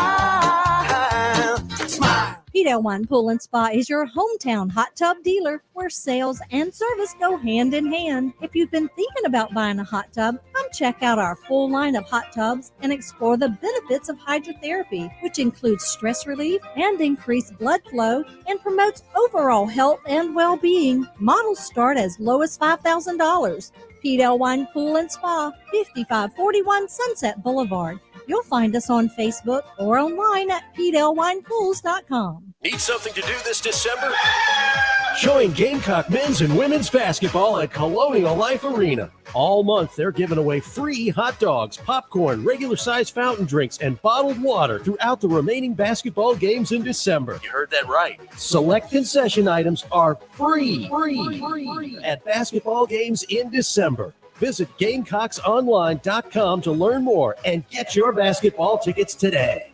Pete L. Wine Pool and Spa is your hometown hot tub dealer where sales and service go hand in hand. If you've been thinking about buying a hot tub, come check out our full line of hot tubs and explore the benefits of hydrotherapy, which includes stress relief and increased blood flow and promotes overall health and well-being. Models start as low as $5,000. Pete L. Wine Pool and Spa, 5541 Sunset Boulevard. You'll find us on Facebook or online at PeteLWinePools.com. Need something to do this December? Join Gamecock men's and women's basketball at Colonial Life Arena. All month, they're giving away free hot dogs, popcorn, regular-sized fountain drinks, and bottled water throughout the remaining basketball games in December. You heard that right. Select concession items are free at basketball games in December. Visit GamecocksOnline.com to learn more and get your basketball tickets today.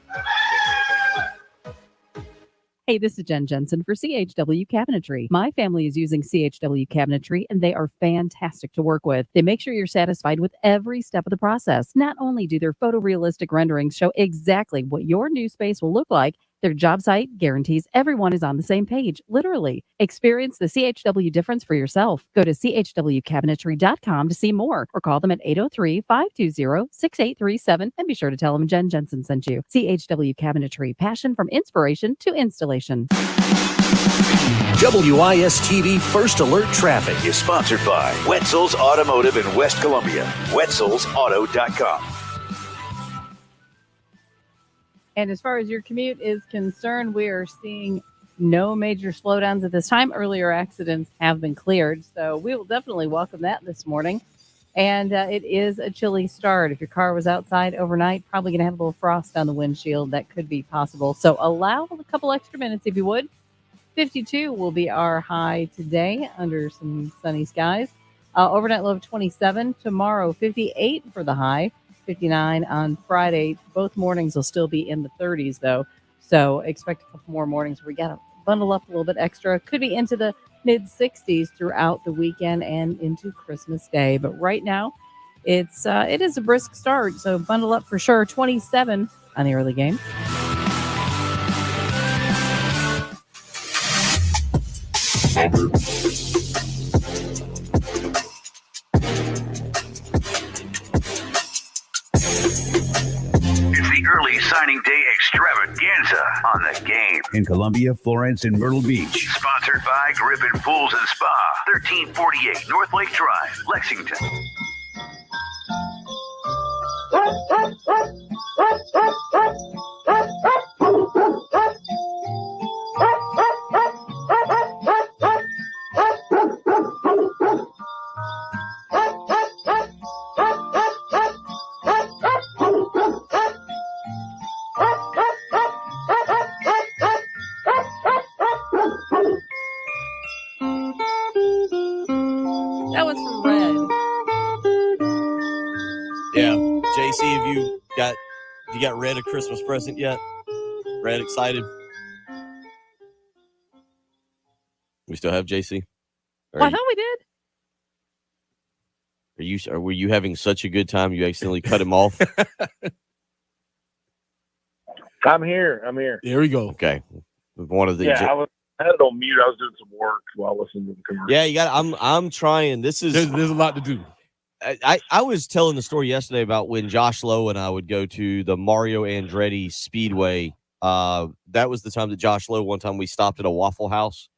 Hey, this is Jen Jensen for CHW Cabinetry. My family is using CHW Cabinetry, and they are fantastic to work with. They make sure you're satisfied with every step of the process. Not only do their photorealistic renderings show exactly what your new space will look like, their job site guarantees everyone is on the same page, literally. Experience the CHW difference for yourself. Go to chwcabinetry.com to see more or call them at 803-520-6837 and be sure to tell them Jen Jensen sent you. CHW Cabinetry, passion from inspiration to installation. WIS-TV First Alert Traffic Is sponsored by Wetzel's Automotive in West Columbia. Wetzel'sAuto.com. And as far as your commute is concerned, we are seeing no major slowdowns at this time. Earlier accidents have been cleared, so we will definitely welcome that this morning. And it is a chilly start. If your car was outside overnight, probably going to have a little frost on the windshield. That could be possible. So allow a couple extra minutes if you would. 52 will be our high today under some sunny skies. Overnight low of 27. Tomorrow, 58 for the high. 59 on Friday. Both mornings will still be in the 30s, though. So expect a couple more mornings where we got to bundle up a little bit extra. Could be into the mid-60s throughout the weekend and into Christmas Day. But right now, it is a brisk start. So bundle up for sure. 27 on the early game. It's the early signing day extravaganza on the game. In Columbia, Florence, and Myrtle Beach. Sponsored by Griffin Pools and Spa, 1348 North Lake Drive, Lexington. That was from Red. Yeah. JC, have you got Red a Christmas present yet? Red excited? We still have JC? I thought we did. Were you having such a good time you accidentally cut him off? I'm here. There we go. Okay. One of the Yeah, I had it on mute. I was doing some work while listening to the commercial. Yeah, you got. I'm trying. This is There's a lot to do. I was telling the story yesterday about when Josh Lowe and I would go to the Mario Andretti Speedway. That was the time that Josh Lowe, one time we stopped at a Waffle House,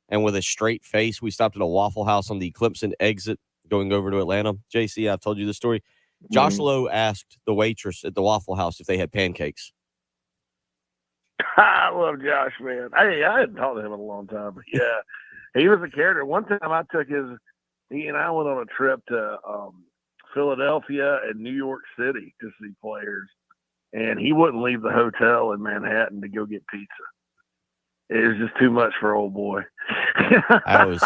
and with a straight face, we stopped at a Waffle House on the Clemson exit going over to Atlanta. JC, I've told you this story. Josh Lowe asked the waitress at the Waffle House if they had pancakes. I love Josh, man. I hadn't talked to him in a long time, but yeah, he was a character. One time he and I went on a trip to Philadelphia and New York City to see players, and he wouldn't leave the hotel in Manhattan to go get pizza. It was just too much for old boy. But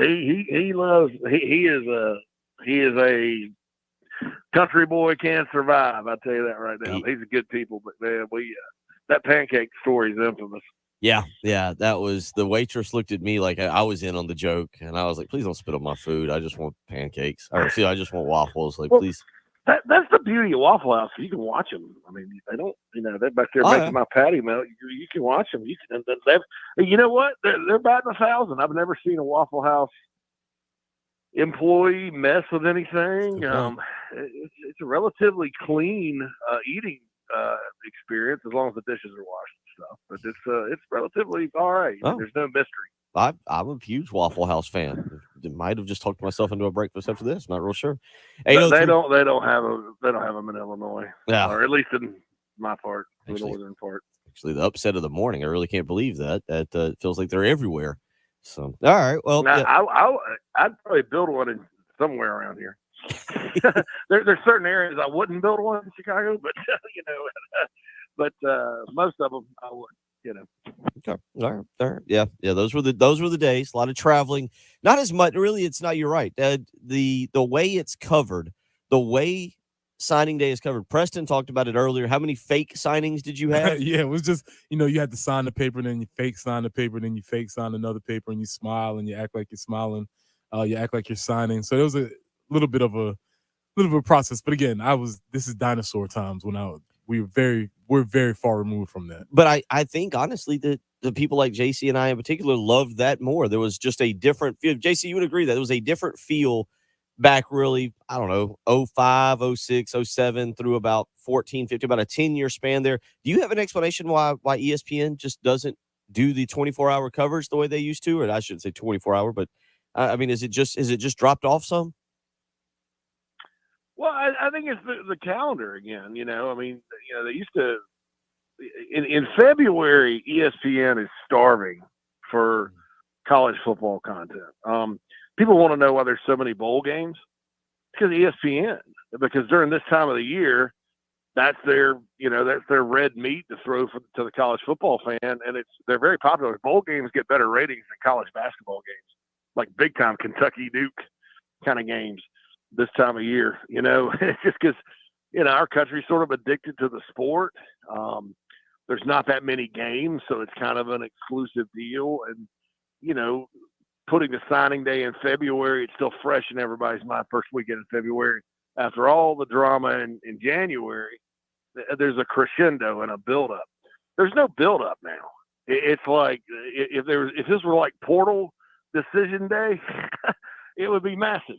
he is a country boy, can survive. I tell you that right now. He's a good people, but man, that pancake story is infamous. Yeah, that was the waitress looked at me like I was in on the joke, and I was like, "Please don't spit on my food. I just want pancakes, or I just want waffles. Like, please." That's the beauty of Waffle House. You can watch them. I mean, they don't, they're back there making my patty melt. You can watch them. You know what? They're batting 1,000. I've never seen a Waffle House employee mess with anything. It's a relatively clean eating experience as long as the dishes are washed and stuff. But it's relatively all right. Oh. There's no mystery. I'm a huge Waffle House fan. Might have just talked myself into a breakfast after this. Not real sure. They don't have them in Illinois. Yeah, or at least in my part, the Actually, northern part. Actually, the upset of the morning. I really can't believe that. That feels like they're everywhere. So, all right. Well, now, I'd probably build one somewhere around here. There's certain areas I wouldn't build one in Chicago, but most of them I would. Okay. All right. Yeah. Those were the days. A lot of traveling. Not as much. Really, it's not. You're right. The way it's covered, the way signing day is covered. Preston talked about it earlier. How many fake signings did you have? Yeah, it was just you had to sign the paper, then you fake sign the paper, then you fake sign another paper, and you smile and you act like you're smiling. You act like you're signing. So there was a little bit of a process. But again, this is dinosaur times when we're very far removed from that. But I think honestly that the people like JC and I in particular loved that more. There was just a different feel. JC, you would agree that there was a different feel back really, I don't know, 05, 06, 07 through about 14, 15, about a 10-year span there. Do you have an explanation why ESPN just doesn't do the 24-hour coverage the way they used to? Or I shouldn't say 24-hour, but I mean, is it just dropped off some? Well, I think it's the calendar again. I mean, they used to in February. ESPN is starving for college football content. People want to know why there's so many bowl games. It's because ESPN. Because during this time of the year, that's their red meat to throw to the college football fan, and they're very popular. Bowl games get better ratings than college basketball games, like big time Kentucky Duke kind of games. This time of year, it's just because, our country's sort of addicted to the sport. There's not that many games, so it's kind of an exclusive deal. And, putting the signing day in February, it's still fresh in everybody's mind. First weekend in February, after all the drama in January, there's a crescendo and a buildup. There's no buildup now. It's like if this were like Portal decision day, it would be massive.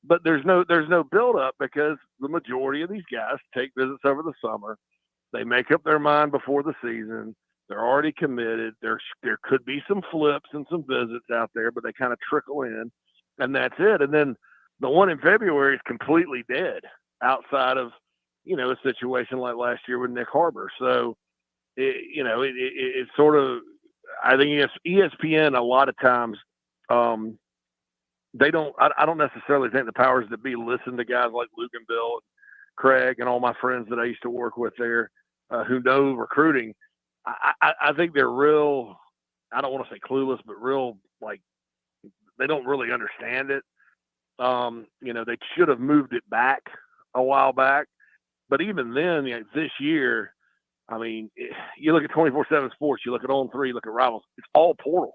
But there's no build-up because the majority of these guys take visits over the summer. They make up their mind before the season. They're already committed. There could be some flips and some visits out there, but they kind of trickle in, and that's it. And then the one in February is completely dead outside of, a situation like last year with Nick Harbor. So, it's sort of, I think ESPN a lot of times, I don't necessarily think the powers that be listen to guys like Luke and Bill and Craig and all my friends that I used to work with there who know recruiting. I think they're real, I don't want to say clueless, but real, like, they don't really understand it. They should have moved it back a while back. But even then, this year, I mean, you look at 24/7 Sports, you look at On3, look at Rivals, it's all portal.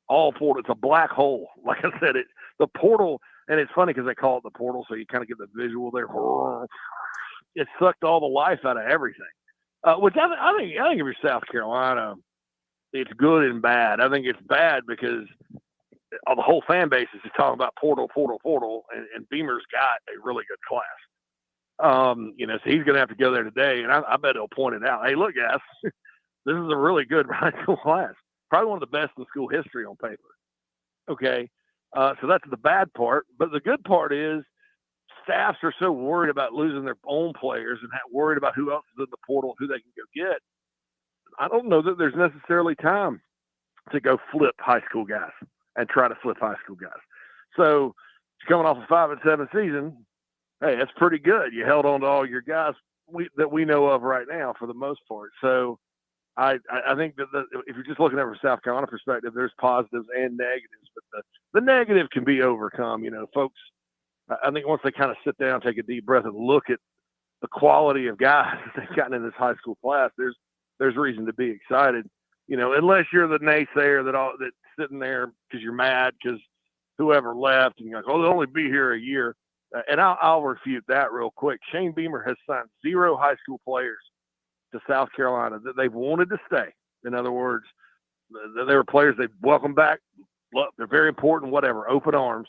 All portal. It's a black hole. Like I said, the portal, and it's funny because they call it the portal, so you kind of get the visual there. It sucked all the life out of everything. Which I think if you're South Carolina, it's good and bad. I think it's bad because the whole fan base is just talking about portal, and Beamer's got a really good class. So he's going to have to go there today, and I bet he'll point it out. Hey, look, guys, this is a really good high school class. Probably one of the best in school history on paper. Okay, so that's the bad part. But the good part is staffs are so worried about losing their own players and worried about who else is in the portal, who they can go get. I don't know that there's necessarily time to go flip high school guys and try to flip high school guys. So coming off a 5-7 season, hey, that's pretty good. You held on to all your guys that we know of right now for the most part. So I think that if you're just looking at it from South Carolina perspective, there's positives and negatives, but the negative can be overcome. Folks, I think once they kind of sit down, take a deep breath, and look at the quality of guys that they've gotten in this high school class, there's reason to be excited. Unless you're the naysayer that's sitting there because you're mad because whoever left, and you're like, oh, they'll only be here a year. And I'll refute that real quick. Shane Beamer has signed 0 high school players to South Carolina that they've wanted to stay. In other words, they were players they've welcomed back. Look, they're very important, whatever, open arms.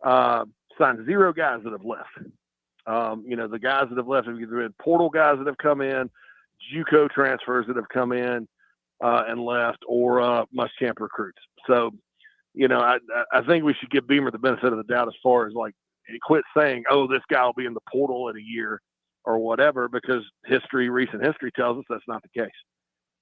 Signed 0 guys that have left. The guys that have left have either been portal guys that have come in, JUCO transfers that have come in and left, or must-champ recruits. So, I think we should give Beamer the benefit of the doubt as far as quit saying, oh, this guy will be in the portal in a year or whatever, because recent history tells us that's not the case.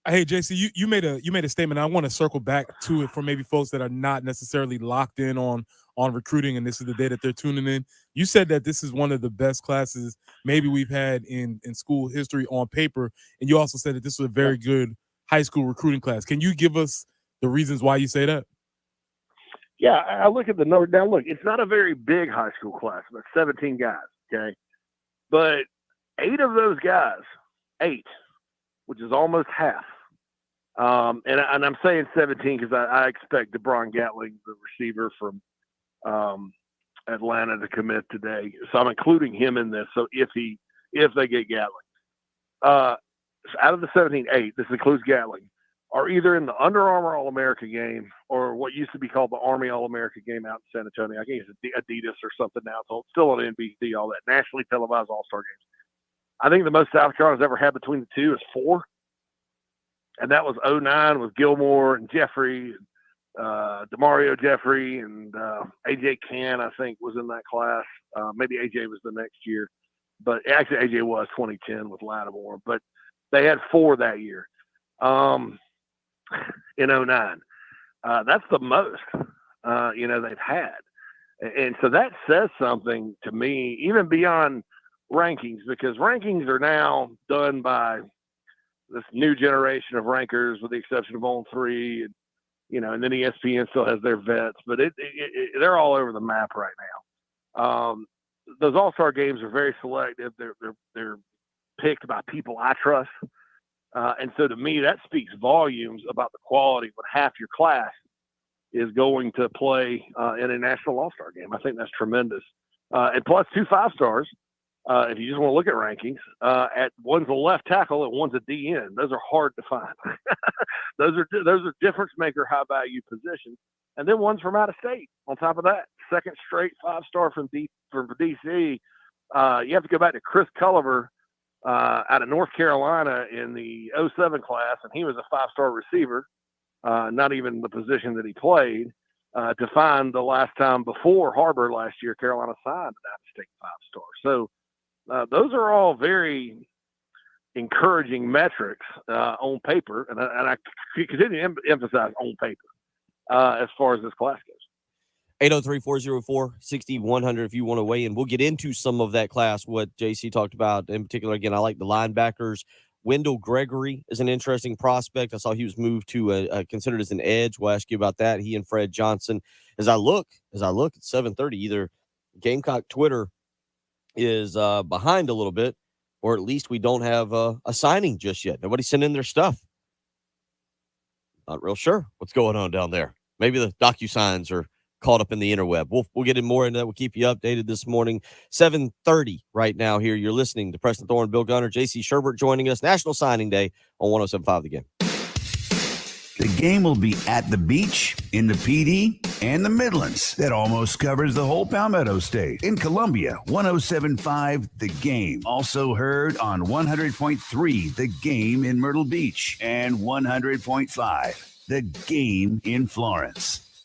Hey, JC, you made a statement. I want to circle back to it for maybe folks that are not necessarily locked in on recruiting, and this is the day that they're tuning in. You said that this is one of the best classes maybe we've had in school history on paper, and you also said that this was a very good high school recruiting class. Can you give us the reasons why you say that? Yeah, I look at the number. Now, look, it's not a very big high school class, but 17 guys, okay? But 8 of those guys, 8, which is almost half. And I'm saying 17 because I expect DeBron Gatling, the receiver from Atlanta, to commit today. So I'm including him in this. So if they get Gatling, so out of the 17, 8, this includes Gatling, are either in the Under Armour All-America game or what used to be called the Army All-America game out in San Antonio. I think it's Adidas or something now. So it's still on NBC, all that nationally televised All-Star games. I think the most South Carolina's ever had between the two is 4. And that was 09 with Gilmore and Jeffrey, DeMario Jeffrey, and A.J. Can, I think, was in that class. Maybe A.J. was the next year. But actually, A.J. was 2010 with Lattimore. But they had 4 that year in 09. That's the most, they've had. And so that says something to me, even beyond rankings, because rankings are now done by this new generation of rankers, with the exception of On 3, and then ESPN still has their vets, but they're all over the map right now. Those All-Star games are very selective. They're picked by people I trust, and so to me that speaks volumes about the quality when half your class is going to play in a national All-Star game. I think that's tremendous, and plus 2 5-stars. If you just want to look at rankings, at one's a left tackle and one's a DN. Those are hard to find. those are difference maker, high value positions. And then one's from out of state. On top of that, second straight 5-star from DC. You have to go back to Chris Culliver out of North Carolina in the 07 class, and he was a 5-star receiver, not even the position that he played. To find the last time before Harbor last year, Carolina signed an out-of-state 5-star. So those are all very encouraging metrics on paper, and I continue to emphasize on paper as far as this class goes. 803-404-6100 if you want to weigh in. We'll get into some of that class, what JC talked about. In particular, again, I like the linebackers. Wendell Gregory is an interesting prospect. I saw he was moved to considered as an edge. We'll ask you about that. He and Fred Johnson. As I look at 7:30, either Gamecock Twitter is behind a little bit, or at least we don't have a signing just yet. Nobody sent in their stuff. Not real sure what's going on down there. Maybe the DocuSigns are caught up in the interweb. We'll get in more into that. We'll keep you updated this morning. 7:30 right now here. You're listening to Preston Thorne, Bill Gunner, J.C. Sherbert joining us. National Signing Day on 107.5 The Game. The Game will be at the beach, in the PD, and the Midlands. That almost covers the whole Palmetto State. In Columbia, 107.5 The Game. Also heard on 100.3 The Game in Myrtle Beach and 100.5 The Game in Florence.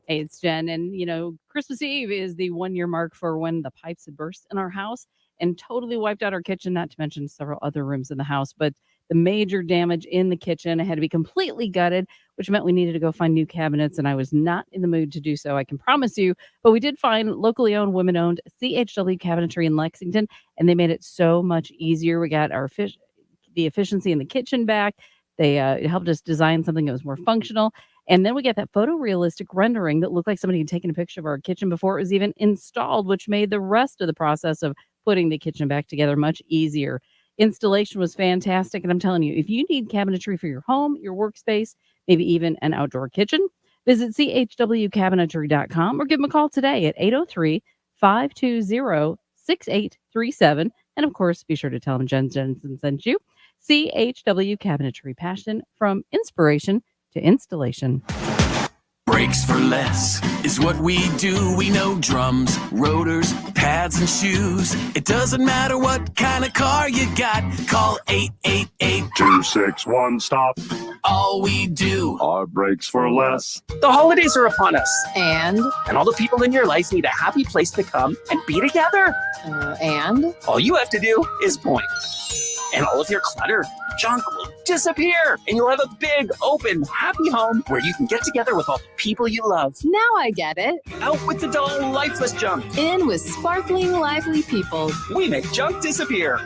Hey, it's Jen. And, Christmas Eve is the 1-year mark for when the pipes had burst in our house and totally wiped out our kitchen, not to mention several other rooms in the house. But the major damage in the kitchen had to be completely gutted, which meant we needed to go find new cabinets, and I was not in the mood to do so, I can promise you. But we did find locally owned, women-owned CHW Cabinetry in Lexington, and they made it so much easier. We got the efficiency in the kitchen back. They helped us design something that was more functional. And then we got that photorealistic rendering that looked like somebody had taken a picture of our kitchen before it was even installed, which made the rest of the process of putting the kitchen back together much easier. Installation was fantastic. And I'm telling you, if you need cabinetry for your home, your workspace, maybe even an outdoor kitchen, visit chwcabinetry.com or give them a call today at 803-520-6837. And of course, be sure to tell them Jen Jensen sent you. CHW Cabinetry, passion from inspiration to installation. Brakes for less is what we do. We know drums, rotors, pads, and shoes. It doesn't matter what kind of car you got. Call 888-261-STOP. All we do are brakes for less. The holidays are upon us. And all the people in your life need a happy place to come and be together. And all you have to do is point. And all of your clutter, junk will disappear. And you'll have a big, open, happy home where you can get together with all the people you love. Now I get it. Out with the dull, lifeless junk. In with sparkling, lively people. We make junk disappear.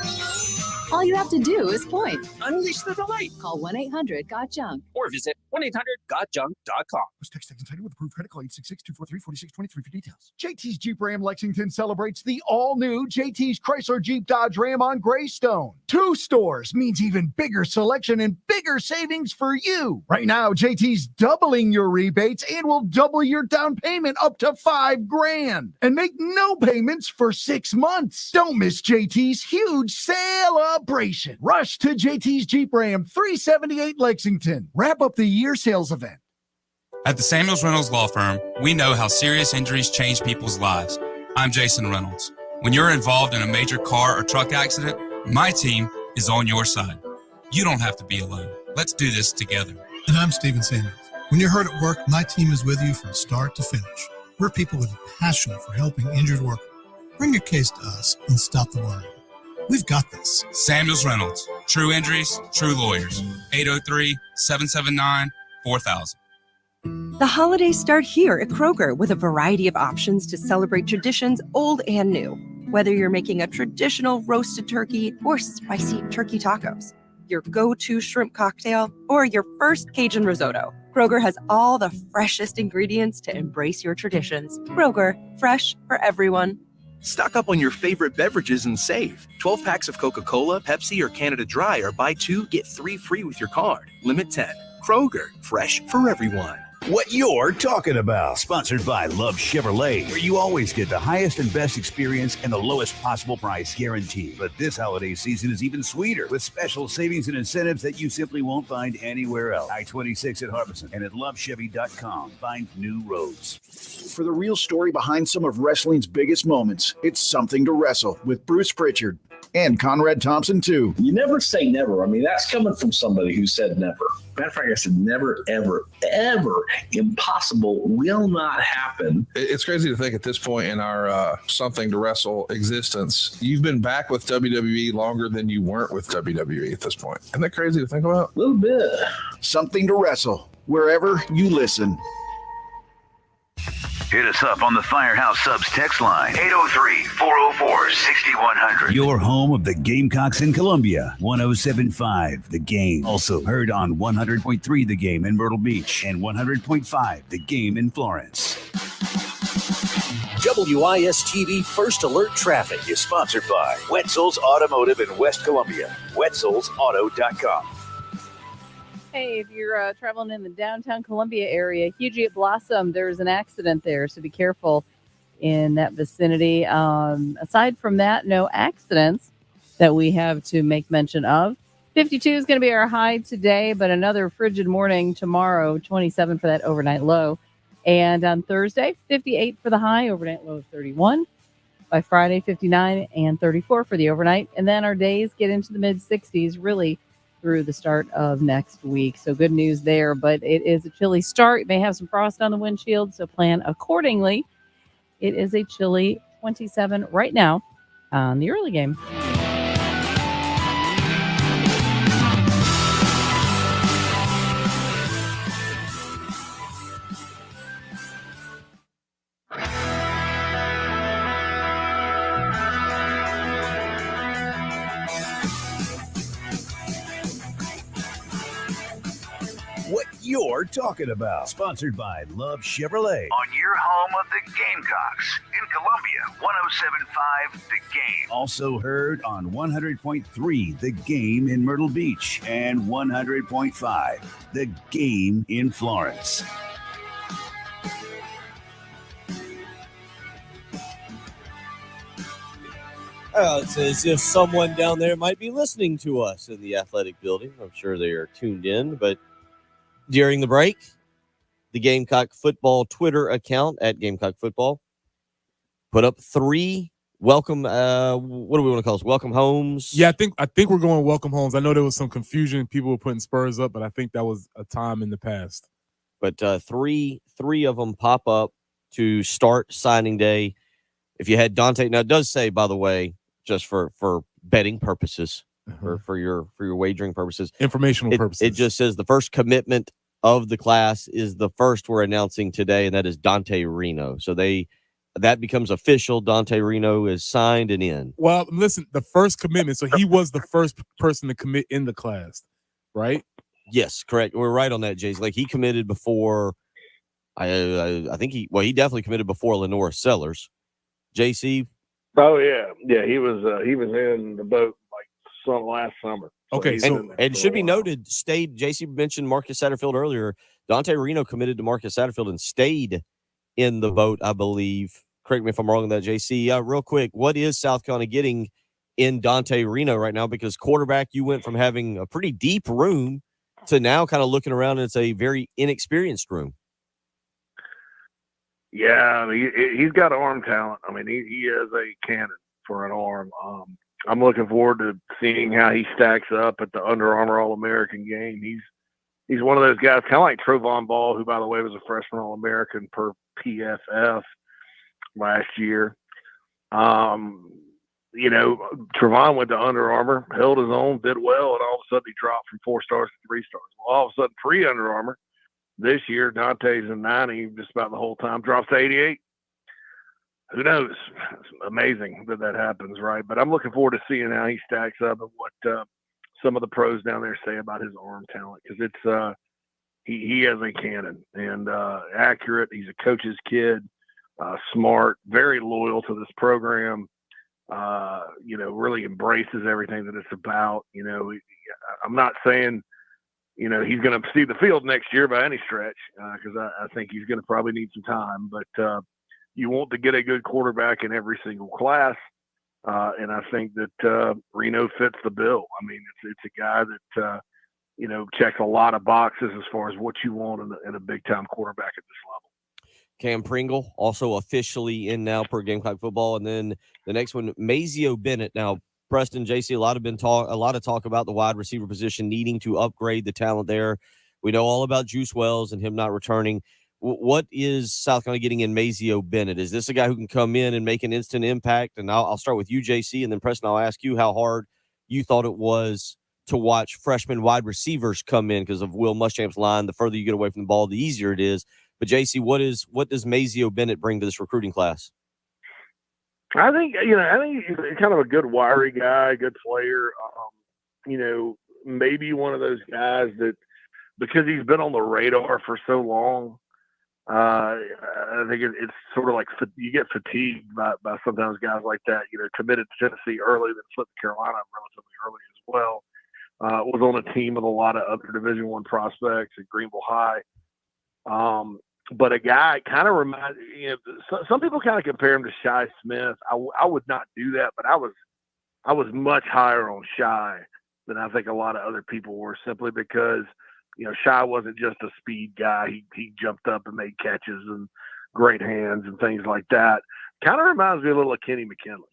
All you have to do is point. Unleash the delight. Call 1-800-GOT-JUNK. Or visit 1-800-GOT-JUNK.com. Was text entitled with approved credit call 866-243-4623 for details. JT's Jeep Ram Lexington celebrates the all-new JT's Chrysler Jeep Dodge Ram on Greystone. 2 stores means even bigger selection and bigger savings for you. Right now, JT's doubling your rebates and will double your down payment up to $5,000 and make no payments for 6 months. Don't miss JT's huge celebration. Rush to JT's Jeep Ram 378 Lexington. Wrap up the year sales event. At the Samuels Reynolds Law Firm, we know how serious injuries change people's lives. I'm Jason Reynolds. When you're involved in a major car or truck accident, my team is on your side. You don't have to be alone. Let's do this together. And I'm Steven Samuels. When you're hurt at work, my team is with you from start to finish. We're people with a passion for helping injured workers. Bring your case to us and stop the worrying. We've got this. Samuels Reynolds. True injuries, true lawyers. 803-779-4000. The holidays start here at Kroger with a variety of options to celebrate traditions old and new. Whether you're making a traditional roasted turkey or spicy turkey tacos, your go-to shrimp cocktail, or your first Cajun risotto, Kroger has all the freshest ingredients to embrace your traditions. Kroger, fresh for everyone. Stock up on your favorite beverages and save. 12 packs of Coca-Cola, Pepsi, or Canada Dry, or buy 2, get 3 free with your card. Limit 10. Kroger, fresh for everyone. What you're talking about. Sponsored by Love Chevrolet, where you always get the highest and best experience and the lowest possible price guaranteed. But this holiday season is even sweeter with special savings and incentives that you simply won't find anywhere else. I-26 at Harbison and at lovechevy.com. Find new roads. For the real story behind some of wrestling's biggest moments, it's Something to Wrestle with Bruce Pritchard and Conrad Thompson, too. You never say never. I mean, that's coming from somebody who said never. Matter of fact, I said never, ever, ever. Impossible will not happen. It's crazy to think at this point in our Something to Wrestle existence, you've been back with WWE longer than you weren't with WWE at this point. Isn't that crazy to think about? A little bit. Something to Wrestle, wherever you listen. Hit us up on the Firehouse Subs text line, 803-404-6100. Your home of the Gamecocks in Columbia, 107.5 The Game. Also heard on 100.3 The Game in Myrtle Beach and 100.5 The Game in Florence. WIS-TV First Alert Traffic is sponsored by Wetzel's Automotive in West Columbia. Wetzel'sAuto.com. Hey, if you're traveling in the downtown Columbia area, Hugie at Blossom, there's an accident there, so be careful in that vicinity. Aside from that, no accidents that we have to make mention of. 52 is going to be our high today, but another frigid morning tomorrow, 27 for that overnight low. And on Thursday, 58 for the high, overnight low of 31. By Friday, 59 and 34 for the overnight. And then our days get into the mid 60s really through the start of next week. So good news there, but it is a chilly start. You may have some frost on the windshield, so plan accordingly. It is a chilly 27 right now on the early game. What you're talking about. Sponsored by Love Chevrolet. On your home of the Gamecocks in Columbia, 107.5 The Game. Also heard on 100.3 The Game in Myrtle Beach and 100.5 The Game in Florence. It's as if someone down there might be listening to us in the athletic building. I'm sure they are tuned in, but during the break, the Gamecock Football Twitter account at Gamecock Football put up 3 welcome. What do we want to call this? Welcome homes. Yeah, I think we're going welcome homes. I know there was some confusion. People were putting Spurs up, but I think that was a time in the past. But three of them pop up to start signing day. If you had Dante, now it does say, by the way, just for betting purposes, for your wagering purposes, informational purposes, it just says the first commitment of the class is the first we're announcing today, and that is Dante Reno. So that becomes official. Dante Reno is signed and in. Well, listen, the first commitment. So he was the first person to commit in the class, right? Yes, correct. We're right on that, Jason. Like he committed before. I think he definitely committed before Lenora Sellers. JC. Oh yeah, he was in the boat like last summer. So okay, and it should be noted, JC mentioned Marcus Satterfield earlier. Dante Reno committed to Marcus Satterfield and stayed in the boat, I believe. Correct me if I'm wrong on that, JC. Real quick, what is South Carolina getting in Dante Reno right now? Because quarterback, you went from having a pretty deep room to now kind of looking around and it's a very inexperienced room. Yeah, I mean, he's got arm talent. I mean, he is a cannon for an arm. I'm looking forward to seeing how he stacks up at the Under Armour All-American game. He's one of those guys, kind of like Trovon Ball, who, by the way, was a freshman All-American per PFF last year. You know, Trovon went to Under Armour, held his own, did well, and all of a sudden he dropped from 4 stars to 3 stars. Well, all of a sudden, pre-Under Armour, this year, Dante's in 90 just about the whole time, drops to 88. Who knows? It's amazing that happens, right? But I'm looking forward to seeing how he stacks up and what some of the pros down there say about his arm talent, because it's he has a cannon and accurate. He's a coach's kid, smart, very loyal to this program. You know, really embraces everything that it's about. You know, I'm not saying, you know, he's going to see the field next year by any stretch, because I think he's going to probably need some time. But you want to get a good quarterback in every single class, and I think that Reno fits the bill. I mean, it's a guy that you know, checks a lot of boxes as far as what you want in a big time quarterback at this level. Cam Pringle also officially in now per Gamecock Football, and then the next one, Mazio Bennett. Now, Preston, JC, a lot of talk about the wide receiver position needing to upgrade the talent there. We know all about Juice Wells and him not returning. What is South Carolina getting in Mazio Bennett? Is this a guy who can come in and make an instant impact? And I'll start with you, JC, and then Preston, I'll ask you how hard you thought it was to watch freshman wide receivers come in because of Will Muschamp's line. The further you get away from the ball, the easier it is. But JC, what does Mazio Bennett bring to this recruiting class? I think he's kind of a good wiry guy, good player. You know, maybe one of those guys that, because he's been on the radar for so long, I think it's sort of like you get fatigued by sometimes guys like that. You know, committed to Tennessee early, then flipped to Carolina relatively early as well. was on a team with a lot of other Division I prospects at Greenville High. But a guy kind of reminds, some people kind of compare him to Shi Smith. I would not do that, but I was much higher on Shi than I think a lot of other people were, simply because, Shi wasn't just a speed guy. He jumped up and made catches and great hands and things like that. Kind of reminds me a little of Kenny McKinley,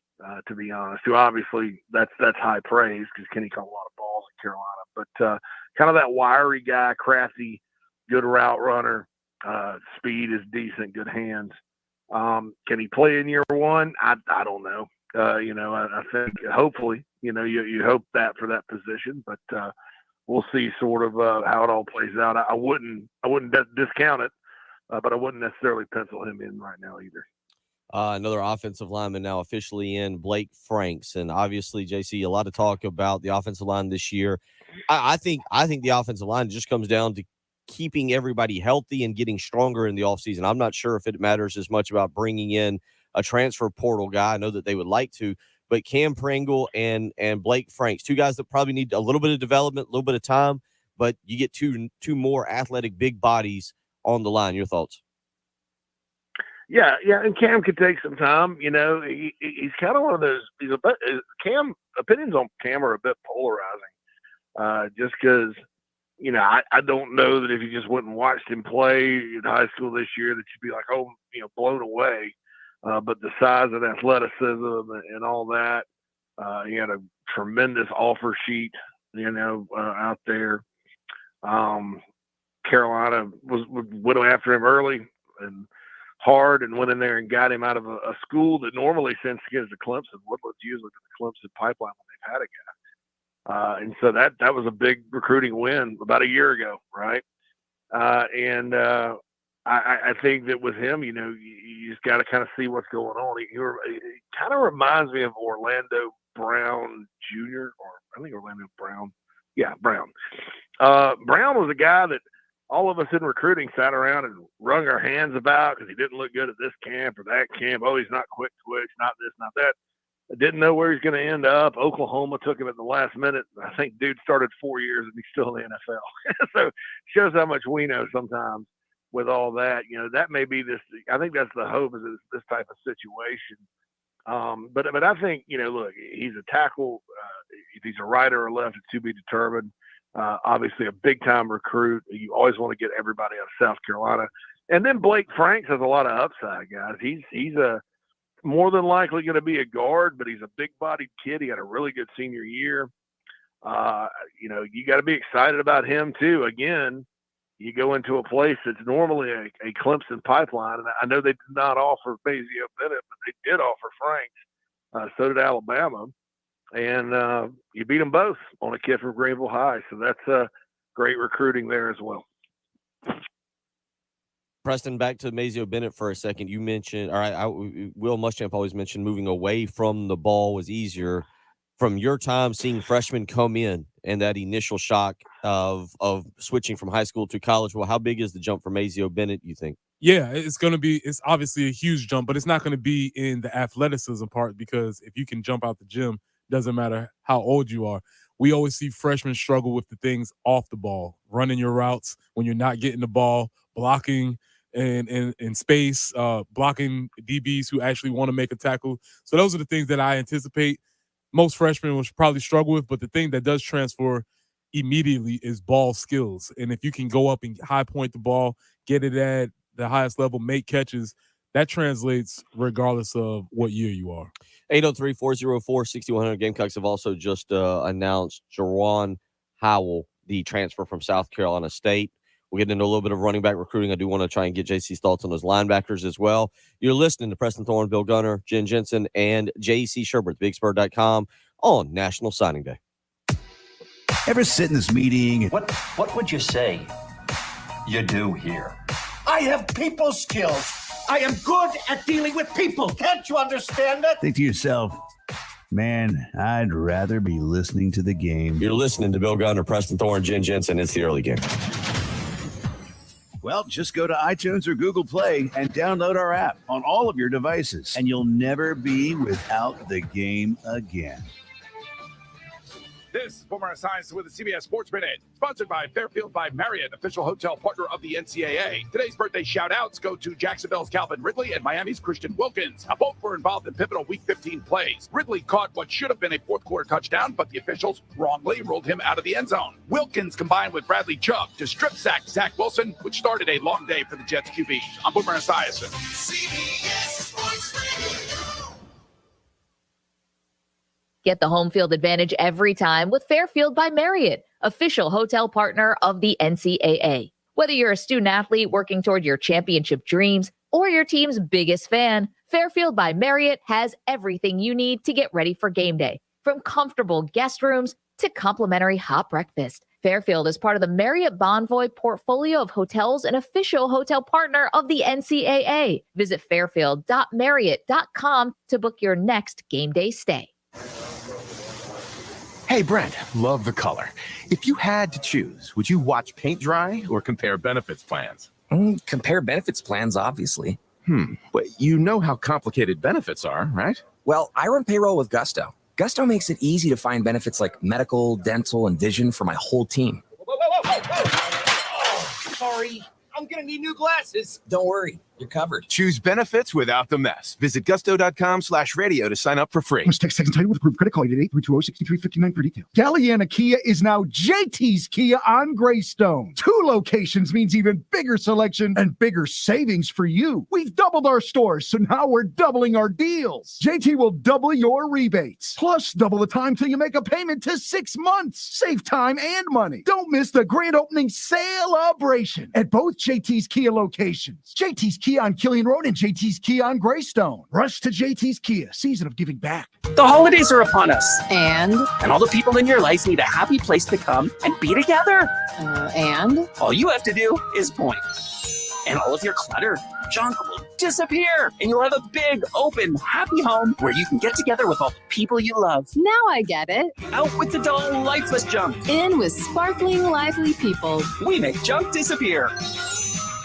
to be honest, who obviously that's high praise because Kenny caught a lot of balls in Carolina. But kind of that wiry guy, crafty, good route runner, speed is decent, good hands. Can he play in year one? I don't know. I think hopefully, you hope that for that position, but we'll see sort of how it all plays out. I wouldn't discount it, but I wouldn't necessarily pencil him in right now either. Another offensive lineman now officially in, Blake Franks. And obviously, JC, a lot of talk about the offensive line this year. I think the offensive line just comes down to keeping everybody healthy and getting stronger in the offseason. I'm not sure if it matters as much about bringing in a transfer portal guy. I know that they would like to, but Cam Pringle and Blake Franks, two guys that probably need a little bit of development, a little bit of time, but you get two more athletic big bodies on the line. Your thoughts? Yeah, and Cam could take some time. He's kind of one of those. Opinions on Cam are a bit polarizing, just because I don't know that if you just went and watched him play in high school this year that you'd be like, blown away. But the size and athleticism and all that, he had a tremendous offer sheet, out there. Carolina went after him early and hard and went in there and got him out of a school that normally sends kids to Clemson. Woodland's usually the Clemson pipeline when they've had a guy. And so that was a big recruiting win about a year ago, right? I think that with him, you just got to kind of see what's going on. He kind of reminds me of Orlando Brown Jr., or I think Orlando Brown. Yeah, Brown. Brown was a guy that all of us in recruiting sat around and wrung our hands about because he didn't look good at this camp or that camp. Oh, he's not quick twitch, not this, not that. I didn't know where he's going to end up. Oklahoma took him at the last minute. I think dude started 4 years and he's still in the NFL. So shows how much we know sometimes with all that. That may be this. I think that's the hope, is this type of situation. But I think, look, he's a tackle. If he's a right or a left, it's to be determined. Obviously a big time recruit. You always want to get everybody out of South Carolina. And then Blake Franks has a lot of upside, guys. He's a more than likely going to be a guard, but he's a big bodied kid. He had a really good senior year. You got to be excited about him too. Again, you go into a place that's normally a Clemson pipeline. And I know they did not offer Mazio Bennett, but they did offer Franks. So did Alabama. And you beat them both on a kid from Greenville High. So that's great recruiting there as well. Preston, back to Mazio Bennett for a second. You mentioned, all right, Will Muschamp always mentioned moving away from the ball was easier. From your time seeing freshmen come in and that initial shock of switching from high school to college, well, how big is the jump for Mazio Bennett, you think? Yeah, it's obviously a huge jump, but it's not going to be in the athleticism part, because if you can jump out the gym, doesn't matter how old you are. We always see freshmen struggle with the things off the ball, running your routes when you're not getting the ball, blocking in space, blocking DBs who actually want to make a tackle. So those are the things that I anticipate most freshmen will probably struggle with. But the thing that does transfer immediately is ball skills. And if you can go up and high point the ball, get it at the highest level, make catches, that translates regardless of what year you are. 803-404-6100. Gamecocks have also just announced Jawan Howell, the transfer from South Carolina State. We'll get into a little bit of running back recruiting. I do want to try and get JC's thoughts on those linebackers as well. You're listening to Preston Thorne, Bill Gunner, Jen Jensen, and JC Sherbert, BigSpur.com on National Signing Day. Ever sit in this meeting? What would you say you do here? I have people skills. I am good at dealing with people. Can't you understand that? Think to yourself, man, I'd rather be listening to the game. You're listening to Bill Gunner, Preston Thorne, Jen Jensen. It's the early game. Well, just go to iTunes or Google Play and download our app on all of your devices, and you'll never be without the game again. This is Boomer Science with the CBS Sports Minute, sponsored by Fairfield by Marriott, official hotel partner of the NCAA. Today's birthday shout-outs go to Jacksonville's Calvin Ridley and Miami's Christian Wilkins. Both were involved in pivotal Week 15 plays. Ridley caught what should have been a fourth-quarter touchdown, but the officials wrongly ruled him out of the end zone. Wilkins combined with Bradley Chubb to strip sack Zach Wilson, which started a long day for the Jets QB. I'm Boomer Esiason. CBS Sports Radio. Get the home field advantage every time with Fairfield by Marriott, official hotel partner of the NCAA. Whether you're a student athlete working toward your championship dreams or your team's biggest fan, Fairfield by Marriott has everything you need to get ready for game day, from comfortable guest rooms to complimentary hot breakfast. Fairfield is part of the Marriott Bonvoy portfolio of hotels and official hotel partner of the NCAA. Visit fairfield.marriott.com to book your next game day stay. Hey, Brent, love the color. If you had to choose, would you watch paint dry or compare benefits plans? Compare benefits plans, obviously. But you know how complicated benefits are, right? Well, I run payroll with Gusto. Gusto makes it easy to find benefits like medical, dental, and vision for my whole team. Sorry, I'm gonna need new glasses. Don't worry, you're covered. Choose benefits without the mess. Visit gusto.com/radio to sign up for free. Must text second title with approved credit call 888-320-6359 for details. Galliana Kia is now JT's Kia on Greystone. 2 locations means even bigger selection and bigger savings for you. We've doubled our stores, so now we're doubling our deals. JT will double your rebates, plus double the time till you make a payment to 6 months. Save time and money. Don't miss the grand opening celebration at both JT's Kia locations. JT's Kia on Killian Road and JT's Kia on Greystone. Rush to JT's Kia, season of giving back. The holidays are upon us. And all the people in your life need a happy place to come and be together. And all you have to do is point. And all of your clutter, junk will disappear. And you'll have a big, open, happy home where you can get together with all the people you love. now I get it. Out with the dull, lifeless junk. In with sparkling, lively people. We make junk disappear.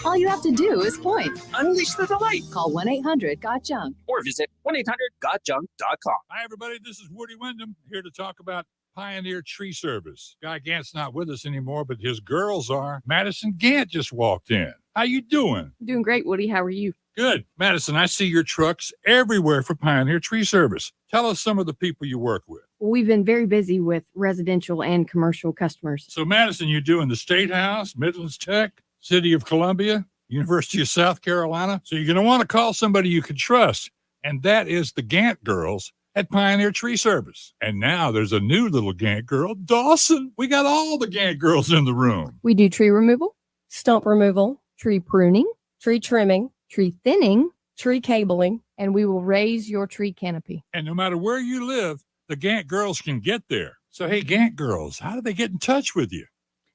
All you have to do is point. Unleash the delight. Call 1-800-GOT-JUNK. Or visit 1-800-GOTJUNK.com. Hi, everybody. This is Woody Wyndham here to talk about Pioneer Tree Service. Guy Gant's not with us anymore, but his girls are. Madison Gant just walked in. How you doing? Doing great, Woody. How are you? Good. Madison, I see your trucks everywhere for Pioneer Tree Service. Tell us some of the people you work with. We've been very busy with residential and commercial customers. So, Madison, you're doing the State House, Midlands Tech, City of Columbia, University of South Carolina. So you're going to want to call somebody you can trust, and that is the Gant girls at Pioneer Tree Service. And now there's a new little Gant girl, Dawson. We got all the Gant girls in the room. We do tree removal, stump removal, tree pruning, tree trimming, tree thinning, tree cabling, and we will raise your tree canopy. And no matter where you live, the Gant girls can get there. So, hey, Gant girls, how do they get in touch with you?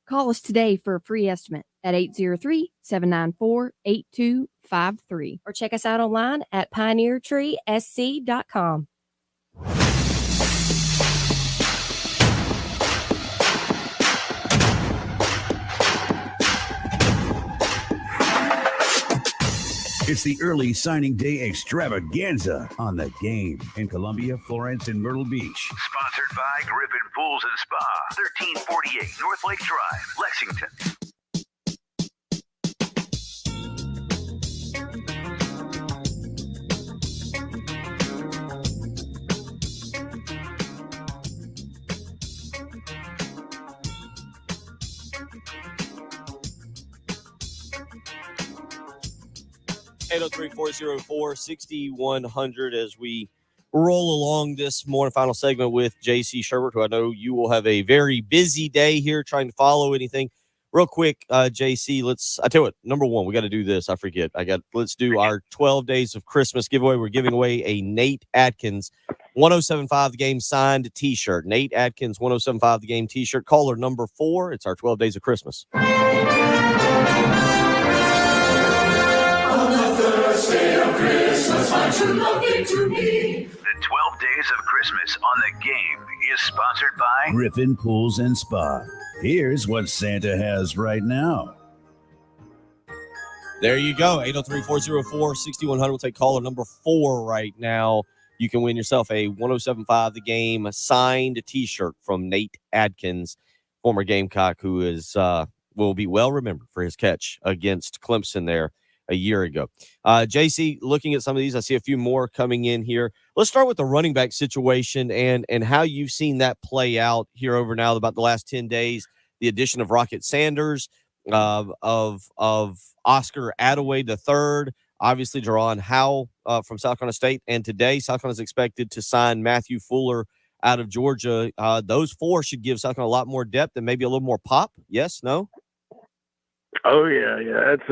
Call us today for a free estimate at 803-794-8253. Or check us out online at pioneertreesc.com. It's the early signing day extravaganza on The Game in Columbia, Florence, and Myrtle Beach. Sponsored by Griffin Pools and Spa, 1348 North Lake Drive, Lexington. (803-404-6100) as we roll along this morning final segment with JC Sherbert, who I know you will have a very busy day here trying to follow anything. Real quick, JC, I tell you what, number one, we got to do this. I forget. Let's do our 12 Days of Christmas giveaway. We're giving away a Nate Atkins 1075 The Game signed t-shirt. Nate Atkins 1075 The Game t-shirt. Caller number 4. It's our 12 Days of Christmas. On the first day of Christmas, my true love gave to me. The 12 Days of Christmas on The Game is sponsored by Griffin Pools and Spa. Here's what Santa has right now. There you go. 803-404-6100. We'll take caller number 4 right now. you can win yourself a 107.5 The Game signed T-shirt from Nate Adkins, former Gamecock, who is will be well remembered for his catch against Clemson there a year ago. JC, looking at some of these, I see a few more coming in here. Let's start with the running back situation and how you've seen that play out here over now about the last 10 days. The addition of Rocket Sanders, of Oscar Attaway III, obviously Jaron Howell from South Carolina State, and today South Carolina is expected to sign Matthew Fuller out of Georgia. Those four should give South Carolina a lot more depth and maybe a little more pop. Yes, no? Oh yeah. It's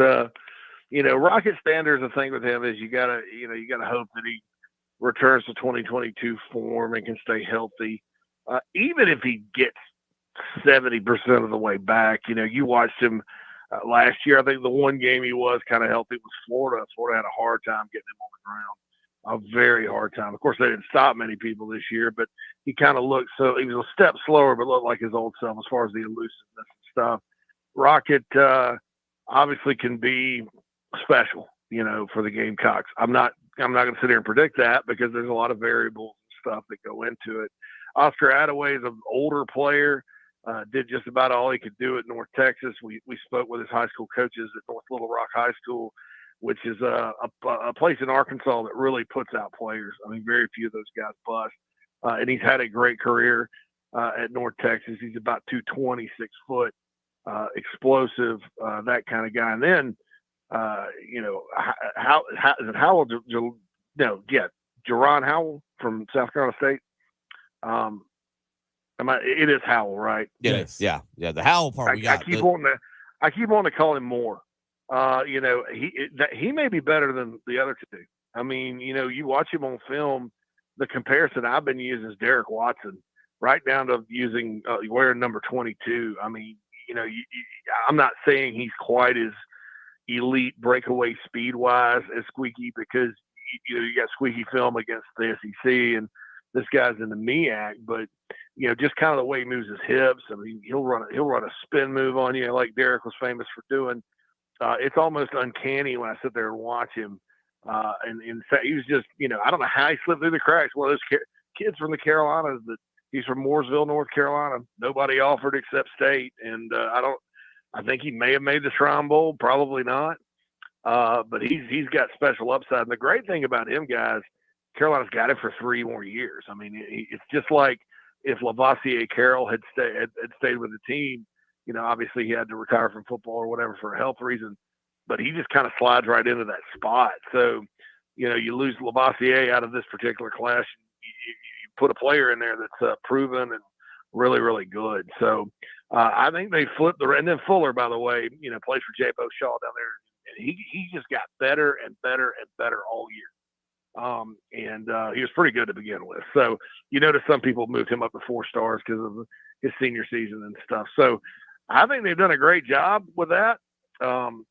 Rocket Sanders. The thing with him is you gotta hope that he returns to 2022 form and can stay healthy. Even if he gets 70% of the way back, you watched him last year. I think the one game he was kind of healthy was Florida. Florida had a hard time getting him on the ground, a very hard time. Of course, they didn't stop many people this year, but he kind of looked so he was a step slower, but looked like his old self as far as the elusiveness and stuff. Rocket obviously can be special, for the Gamecocks. I'm not going to sit here and predict that because there's a lot of variables and stuff that go into it. Oscar Attaway is an older player, did just about all he could do at North Texas. We spoke with his high school coaches at North Little Rock High School, which is a place in Arkansas that really puts out players. I mean, very few of those guys bust. And he's had a great career at North Texas. He's about 220, 6 foot, explosive, that kind of guy. And then, Jaron Howell from South Carolina State. It is Howell, right? Yes. Yeah. The Howell part we got. I keep wanting to call him more. He may be better than the other two. I mean, you watch him on film. The comparison I've been using is Derek Watson, right down to using wearing number 22. I mean, I'm not saying he's quite as elite breakaway speed wise as Squeaky because you got Squeaky film against the SEC and this guy's in the MEAC, but just kind of the way he moves his hips. I mean, he'll run a spin move on you like Derek was famous for doing. It's almost uncanny when I sit there and watch him. And in fact, he was just, I don't know how he slipped through the cracks. One of those kids from the Carolinas that he's from Mooresville, North Carolina. Nobody offered except State, and I think he may have made the Shrine Bowl, probably not. But he's got special upside. And the great thing about him, guys, Carolina's got him for 3 more years. I mean, it's just like if Lavoisier Carroll had stayed with the team, obviously he had to retire from football or whatever for a health reason, but he just kind of slides right into that spot. So, you lose Lavoisier out of this particular class, you put a player in there that's proven and really, really good. So I think they flipped and then Fuller, by the way, plays for J-Bo Shaw down there, and he just got better and better and better all year. And he was pretty good to begin with. So you notice some people moved him up to 4 stars because of his senior season and stuff. So I think they've done a great job with that,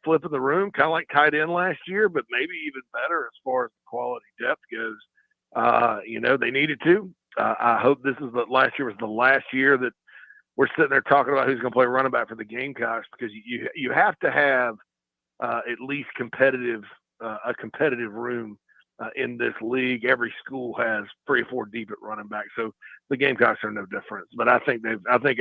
flipping the room, kind of like tight end last year, but maybe even better as far as the quality depth goes. They needed to. I hope last year was the last year that we're sitting there talking about who's going to play running back for the Gamecocks, because you have to have at least a competitive room in this league. Every school has 3 or 4 deep at running back, so the Gamecocks are no different. But I think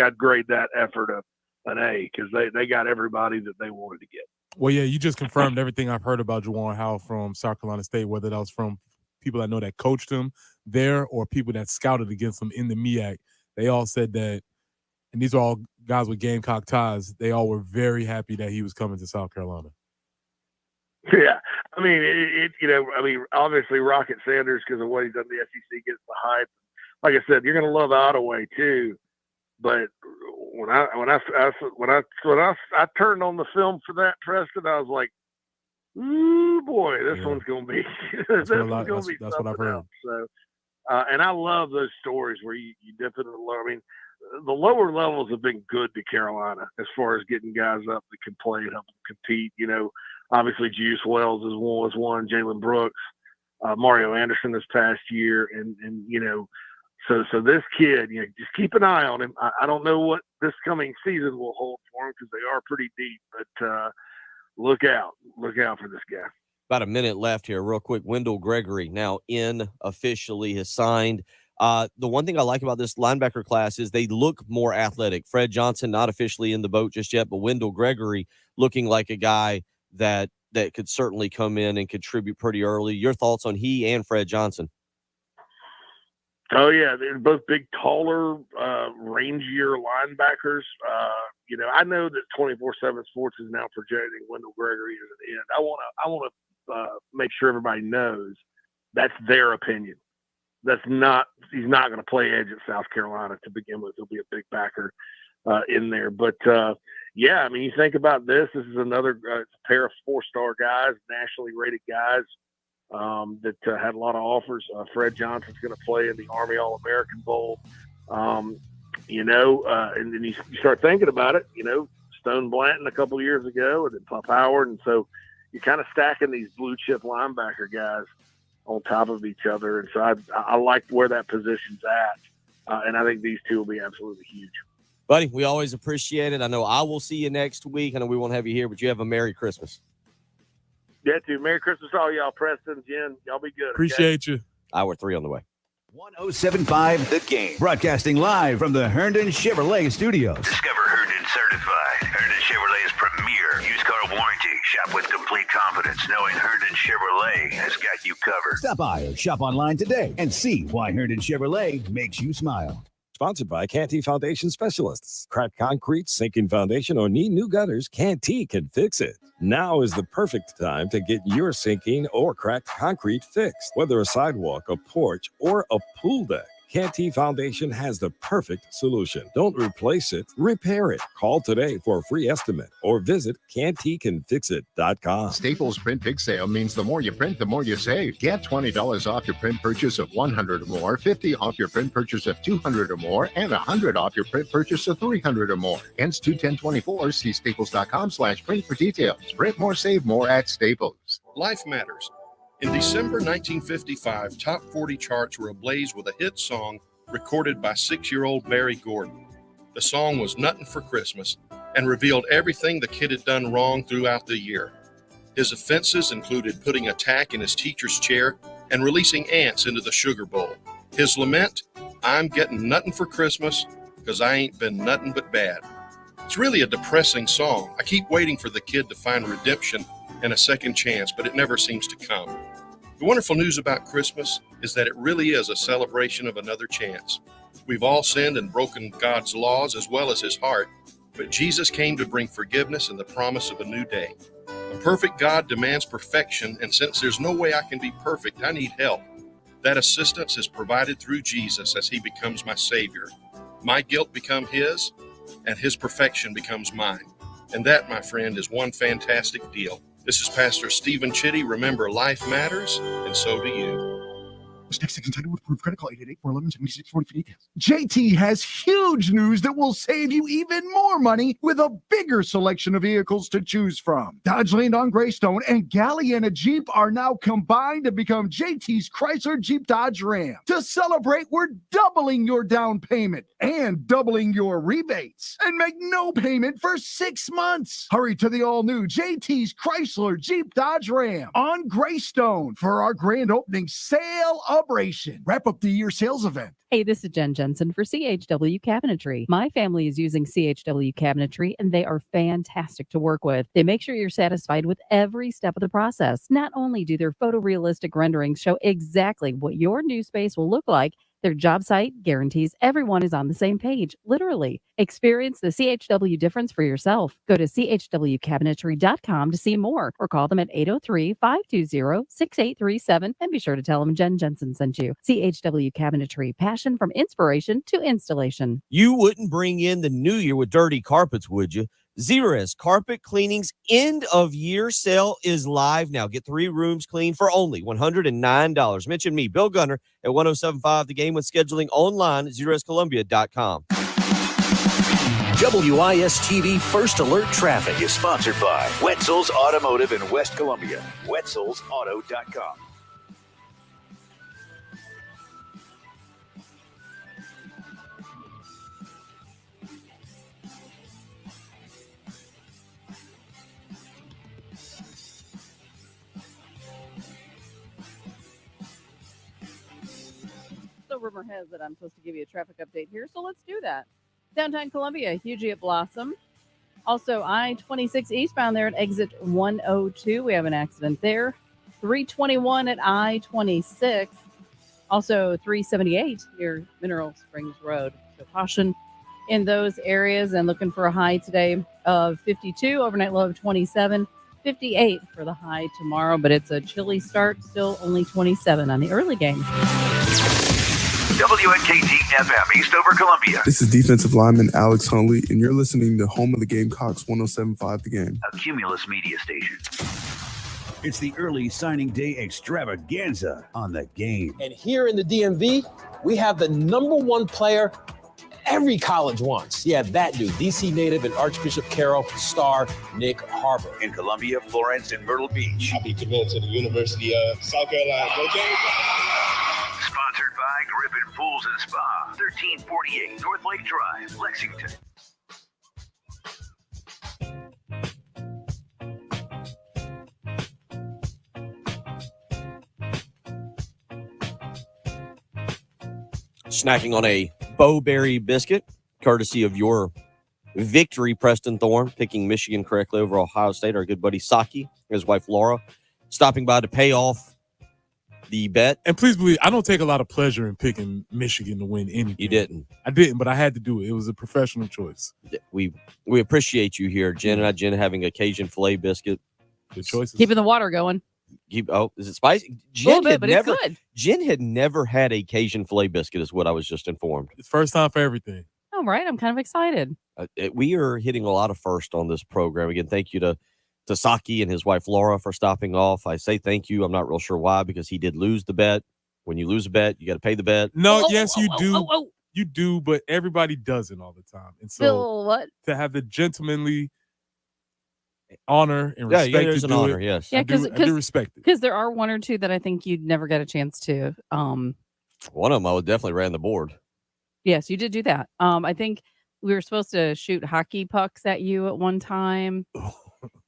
I'd grade that effort an A because they got everybody that they wanted to get. Well, yeah, you just confirmed everything I've heard about Juwan Howell from South Carolina State, whether that was from people I know that coached him there or people that scouted against him in the MEAC. They all said that, and these are all guys with Gamecock ties, they all were very happy that he was coming to South Carolina. Yeah, I mean, obviously Rocket Sanders, because of what he's done in the SEC, gets the hype. Like I said, you're going to love Ottaway too. But when I turned on the film for that, Preston, I was like, "Ooh boy, this one's going to be that's what I've heard." Else. So, and I love those stories where you dip into the lower. I mean, the lower levels have been good to Carolina as far as getting guys up that can play and help them compete. Obviously Juice Wells was one, Jalen Brooks, Mario Anderson this past year, and so this kid, just keep an eye on him. I don't know what this coming season will hold for him because they are pretty deep, but look out for this guy. About a minute left here. Real quick. Wendell Gregory now in officially has signed. The one thing I like about this linebacker class is they look more athletic. Fred Johnson not officially in the boat just yet, but Wendell Gregory looking like a guy that could certainly come in and contribute pretty early. Your thoughts on he and Fred Johnson? Oh yeah, they're both big, taller, rangier linebackers. I know that 24/7 Sports is now projecting Wendell Gregory as an end. I want to make sure everybody knows that's their opinion. He's not going to play edge at South Carolina to begin with. He'll be a big backer in there. But yeah, I mean, you think about this. This is another pair of 4-star guys, nationally rated guys. That had a lot of offers. Fred Johnson's going to play in the Army All-American Bowl, and then you start thinking about it, Stone Blanton a couple of years ago, and then Puff Howard, and so you're kind of stacking these blue-chip linebacker guys on top of each other, and so I like where that position's at, and I think these two will be absolutely huge. Buddy, we always appreciate it. I know I will see you next week. I know we won't have you here, but you have a Merry Christmas. Yeah, dude. Merry Christmas to all y'all, Preston, Jen. Y'all be good. Appreciate you. Hour 3 on the way. 107.5 The Game. Broadcasting live from the Herndon Chevrolet Studios. Discover Herndon Certified. Herndon Chevrolet's premier used car warranty. Shop with complete confidence knowing Herndon Chevrolet has got you covered. Stop by or shop online today and see why Herndon Chevrolet makes you smile. Sponsored by Canty Foundation Specialists. Cracked concrete, sinking foundation, or need new gutters, Canty can fix it. Now is the perfect time to get your sinking or cracked concrete fixed. Whether a sidewalk, a porch, or a pool deck, Canty Foundation has the perfect solution. Don't replace it, repair it. Call today for a free estimate or visit CantyCanFixIt.com. Staples Print Big Sale means the more you print, the more you save. Get $20 off your print purchase of $100 or more, $50 off your print purchase of $200 or more, and $100 off your print purchase of $300 or more. Hence 2/10/24. See staples.com/print for details. Print more, save more at Staples. Life matters. In December 1955, Top 40 charts were ablaze with a hit song recorded by 6-year-old Barry Gordon. The song was Nuttin' for Christmas and revealed everything the kid had done wrong throughout the year. His offenses included putting a tack in his teacher's chair and releasing ants into the sugar bowl. His lament, I'm getting nuttin' for Christmas because I ain't been nuttin' but bad. It's really a depressing song. I keep waiting for the kid to find redemption and a second chance, but it never seems to come. The wonderful news about Christmas is that it really is a celebration of another chance. We've all sinned and broken God's laws as well as his heart, but Jesus came to bring forgiveness and the promise of a new day. A perfect God demands perfection, and since there's no way I can be perfect, I need help. That assistance is provided through Jesus as he becomes my Savior. My guilt becomes his, and his perfection becomes mine. And that, my friend, is one fantastic deal. This is Pastor Stephen Chitty. Remember, life matters, and so do you. Next entitled with proof credit call 888-411-7640 for details. JT has huge news that will save you even more money with a bigger selection of vehicles to choose from. Dodge Land on Greystone and Galliana Jeep are now combined to become JT's Chrysler Jeep Dodge Ram. To celebrate, we're doubling your down payment and doubling your rebates and make no payment for 6 months. Hurry to the all-new JT's Chrysler Jeep Dodge Ram on Greystone for our grand opening sale operation. Wrap up the year sales event. Hey, this is Jen Jensen for CHW Cabinetry. My family is using CHW Cabinetry, and they are fantastic to work with. They make sure you're satisfied with every step of the process. Not only do their photorealistic renderings show exactly what your new space will look like, their job site guarantees everyone is on the same page, literally. Experience the CHW difference for yourself. Go to chwcabinetry.com to see more or call them at 803-520-6837 and be sure to tell them Jen Jensen sent you. CHW Cabinetry, passion from inspiration to installation. You wouldn't bring in the new year with dirty carpets, would you? Zerust Carpet Cleaning's end of year sale is live now. Get 3 rooms clean for only $109. Mention me, Bill Gunner, at 107.5 The Game with scheduling online at ZerustColumbia.com. WIS-TV First Alert Traffic is sponsored by Wetzel's Automotive in West Columbia. Wetzel'sAuto.com. rumor has that I'm supposed to give you a traffic update here, so let's do that. Downtown Columbia, hugely at Blossom. Also, I-26 eastbound there at exit 102. We have an accident there. 321 at I-26. Also, 378 near Mineral Springs Road. So caution in those areas, and looking for a high today of 52, overnight low of 27, 58 for the high tomorrow, but it's a chilly start, still only 27 on the early game. WNKT FM, Eastover, Columbia. This is defensive lineman Alex Hunley, and you're listening to Home of the Gamecocks 107.5 The Game. A Cumulus media station. It's the early signing day extravaganza on The Game. And here in the DMV, we have the number one player every college wants. Yeah, that dude, DC native and Archbishop Carroll star Nick Harbor. In Columbia, Florence, and Myrtle Beach. I'll be committed to the University of South Carolina. Go Gamecock! Sponsored by Griffin Pools and Spa, 1348 North Lake Drive, Lexington. Snacking on a Bowberry biscuit, courtesy of your victory, Preston Thorne, picking Michigan correctly over Ohio State. Our good buddy Saki, his wife Laura, stopping by to pay off the bet. And please believe, I don't take a lot of pleasure in picking Michigan to win anything. You didn't. I didn't, but I had to do it. It was a professional choice. We appreciate you here, Jen and I. Jen having a Cajun filet biscuit. Good choices. Keeping the water going. Is it spicy? A little bit, but it's good. Jen had never had a Cajun filet biscuit, is what I was just informed. It's first time for everything. All right, I'm kind of excited. We are hitting a lot of first on this program. Again, thank you to Saki and his wife Laura for stopping off. I say thank you. I'm not real sure why, because he did lose the bet. When you lose a bet, you got to pay the bet. No, yes, you do. You do, but everybody doesn't all the time. And so Bill, what? To have the gentlemanly honor and respect there's to an do honor, it, yes. Yeah, I do respect it. Because there are one or two that I think you'd never get a chance to. One of them I would definitely ran the board. Yes, you did do that. I think we were supposed to shoot hockey pucks at you at one time.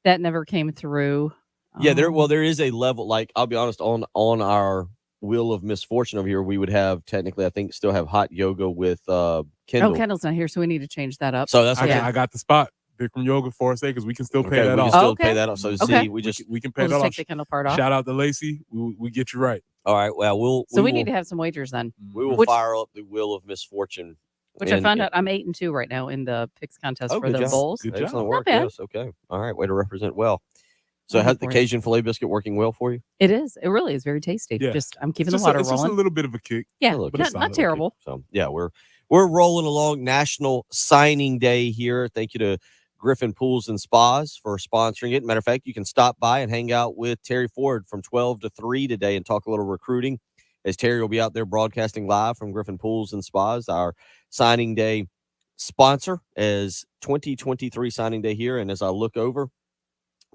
That never came through. Yeah, there is a level, like, I'll be honest, on our wheel of misfortune over here, we would have technically, I think, still have hot yoga with Kendall. Oh, Kendall's not here, so we need to change that up. So that's okay. okay. I got the spot. Bikram Yoga for a second, because we can still pay that we off. can still pay that off. So Okay. see, we can pay We'll that just off. take the Kendall part off. Shout out to Lacey. We get you right. All right. Well, So we need to have some wagers then. We will Which- fire up the wheel of misfortune. Which I found out I'm 8-2 right now in the picks contest for good the job. bowls. Good Not Excellent work. bad. Yes. Okay. All right. Way to represent well. So Looking has the for it. Cajun filet biscuit working well for you? It is. It really is very tasty. Yeah. Just I'm keeping It's the water just rolling. a little bit of a kick. Yeah, Look, not, not terrible. So yeah, we're rolling along. National Signing Day here. Thank you to Griffin Pools and Spas for sponsoring it. Matter of fact, you can stop by and hang out with Terry Ford from 12 to 3 today and talk a little recruiting, as Terry will be out there broadcasting live from Griffin Pools and Spas, our signing day sponsor, as 2023 signing day here. And as I look over,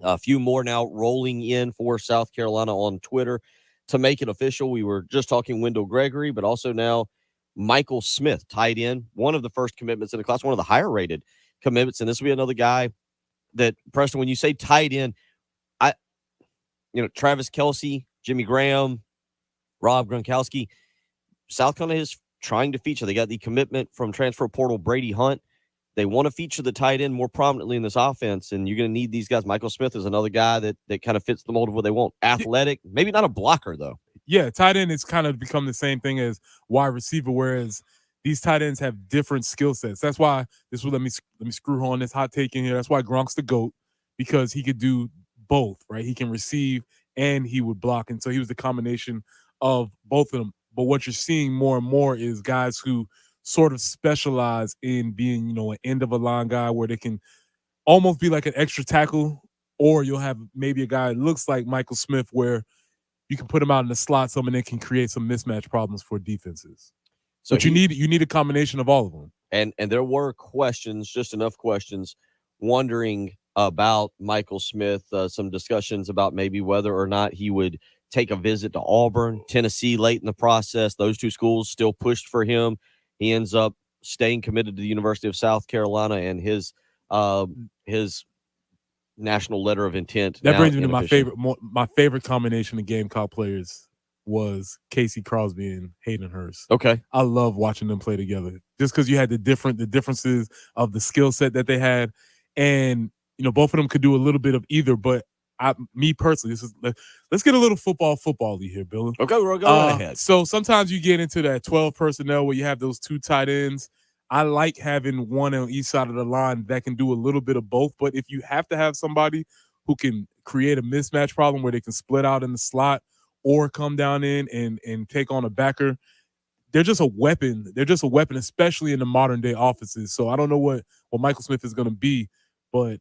a few more now rolling in for South Carolina on Twitter to make it official. We were just talking Wendell Gregory, but also now Michael Smith, tight end, one of the first commitments in the class, one of the higher rated commitments. And this will be another guy that, Preston, when you say tight end, Travis Kelce, Jimmy Graham, Rob Gronkowski, South Carolina is trying to feature. They got the commitment from transfer portal Brady Hunt. They want to feature the tight end more prominently in this offense, and you're going to need these guys. Michael Smith is another guy that kind of fits the mold of what they want. Athletic, maybe not a blocker, though. Yeah, tight end has kind of become the same thing as wide receiver, whereas these tight ends have different skill sets. That's why this will let me screw on this hot take in here. That's why Gronk's the GOAT, because he could do both, right? He can receive and he would block, and so he was the combination of both of them. But what you're seeing more and more is guys who sort of specialize in being, an end of a line guy where they can almost be like an extra tackle, or you'll have maybe a guy that looks like Michael Smith where you can put him out in the slot, someone that can create some mismatch problems for defenses. So but you need a combination of all of them. And there were questions, just enough questions, wondering about Michael Smith, some discussions about maybe whether or not he would take a visit to Auburn, Tennessee late in the process. Those two schools still pushed for him. He ends up staying committed to the University of South Carolina, and his national letter of intent. That brings me to my favorite combination of Gamecock players was Casey Crosby and Hayden Hurst. Okay. I love watching them play together just because you had the differences of the skill set that they had. And, both of them could do a little bit of either, but me personally, let's get a little football-y here, Bill. Okay, we'll go right ahead. So sometimes you get into that 12 personnel where you have those two tight ends. I like having one on each side of the line that can do a little bit of both. But if you have to have somebody who can create a mismatch problem where they can split out in the slot or come down in and take on a backer, they're just a weapon. They're just a weapon, especially in the modern day offenses. So I don't know what Michael Smith is going to be, but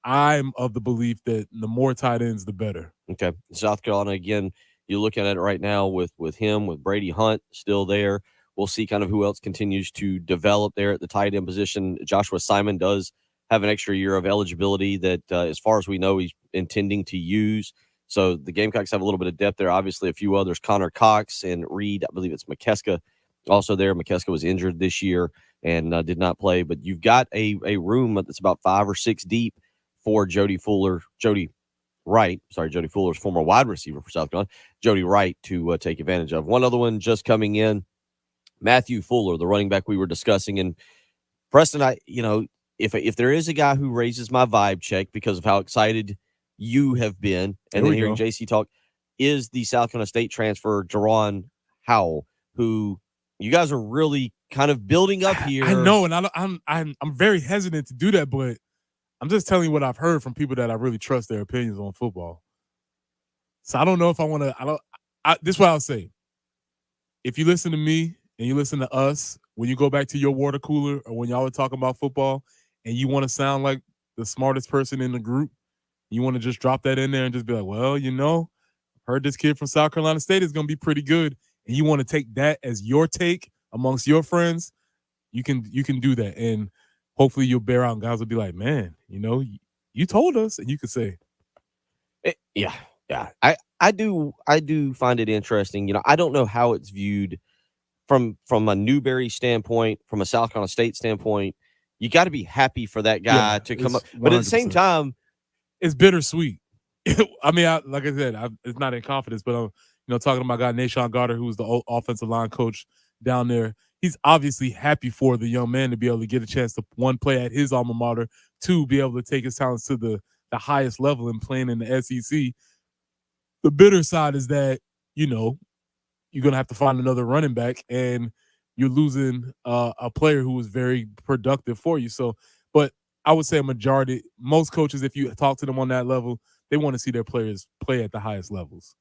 I'm of the belief that the more tight ends, the better. Okay. South Carolina, again, you're looking at it right now with him, with Brady Hunt still there. We'll see kind of who else continues to develop there at the tight end position. Joshua Simon does have an extra year of eligibility that, as far as we know, he's intending to use. So the Gamecocks have a little bit of depth there. Obviously, a few others, Connor Cox and Reed. I believe it's McKeska also there. McKeska was injured this year and did not play. But you've got a room that's about 5 or 6 deep for Jody Wright. Sorry, Jody Fuller's former wide receiver for South Carolina. Jody Wright to take advantage of. One other one just coming in, Matthew Fuller, the running back we were discussing. And Preston, if there is a guy who raises my vibe check because of how excited you have been, and then hearing JC talk, is the South Carolina State transfer, Jaron Howell, who you guys are really kind of building up here. I know, and I'm very hesitant to do that, but I'm just telling you what I've heard from people that I really trust their opinions on football. So I don't know if I want to. This is what I'll say. If you listen to me and you listen to us, when you go back to your water cooler or when y'all are talking about football and you want to sound like the smartest person in the group, you want to just drop that in there and just be like, well, heard this kid from South Carolina State is going to be pretty good. And you want to take that as your take amongst your friends, you can do that. And hopefully you'll bear out and guys will be like, man, you told us, and you could say. Yeah. I do find it interesting. I don't know how it's viewed from a Newberry standpoint, from a South Carolina State standpoint. You got to be happy for that guy to come up. But at the same time, it's bittersweet. I mean, like I said, it's not in confidence, but I'm talking about guy Nashawn Goddard, who was the offensive line coach down there. He's obviously happy for the young man to be able to get a chance to, 1, play at his alma mater, 2, be able to take his talents to the highest level and playing in the SEC. The bitter side is that, you're going to have to find another running back, and you're losing a player who was very productive for you. So, but I would say most coaches, if you talk to them on that level, they want to see their players play at the highest levels.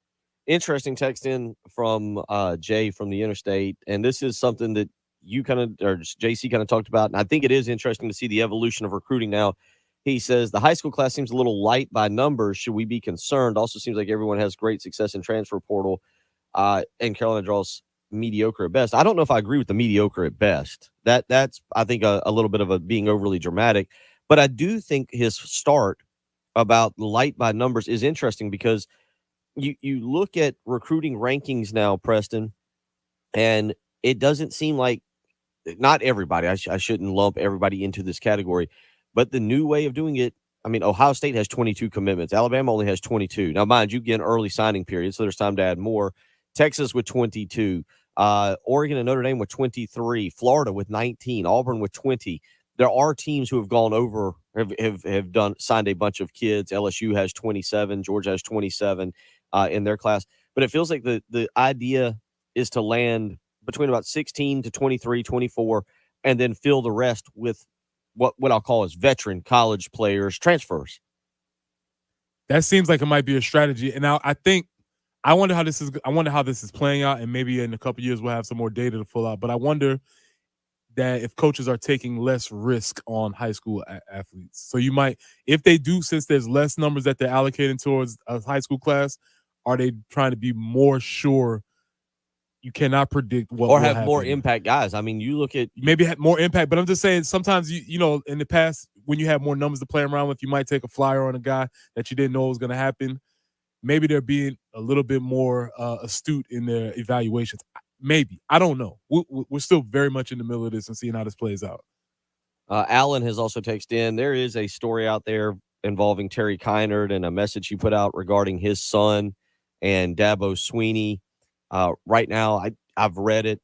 Interesting text in from Jay from the Interstate, and this is something that you JC kind of talked about, and I think it is interesting to see the evolution of recruiting now. He says the high school class seems a little light by numbers. Should we be concerned? Also seems like everyone has great success in transfer portal, and Carolina draws mediocre at best. I don't know if I agree with the mediocre at best. That's I think a little bit of a being overly dramatic, but I do think his start about light by numbers is interesting because you look at recruiting rankings now, Preston, and it doesn't seem like, not everybody, I shouldn't lump everybody into this category, but the new way of doing it, I mean, Ohio State has 22 commitments. Alabama only has 22. Now, mind you, get an early signing period, so there's time to add more. Texas with 22. Oregon and Notre Dame with 23. Florida with 19. Auburn with 20. There are teams who have gone over, have signed a bunch of kids. LSU has 27. Georgia has 27 in their class. But it feels like the idea is to land between about 16 to 23, 24, and then fill the rest with what I'll call as veteran college players, transfers. That seems like it might be a strategy. And now I wonder how this is playing out, and maybe in a couple of years we'll have some more data to fill out. But I wonder that if coaches are taking less risk on high school athletes. So you might, if they do, since there's less numbers that they're allocating towards a high school class, are they trying to be more sure? You cannot predict what or will have happen. more impact guys. I mean, you look at maybe have more impact, but I'm just saying sometimes you know in the past when you have more numbers to play around with, you might take a flyer on a guy that you didn't know was going to happen. Maybe they're being a little bit more astute in their evaluations. Maybe, I don't know. We're still very much in the middle of this and seeing how this plays out. Alan has also texted in. There is a story out there involving Terry Kynard and a message he put out regarding his son and Dabo Sweeney. Right now, I've read it.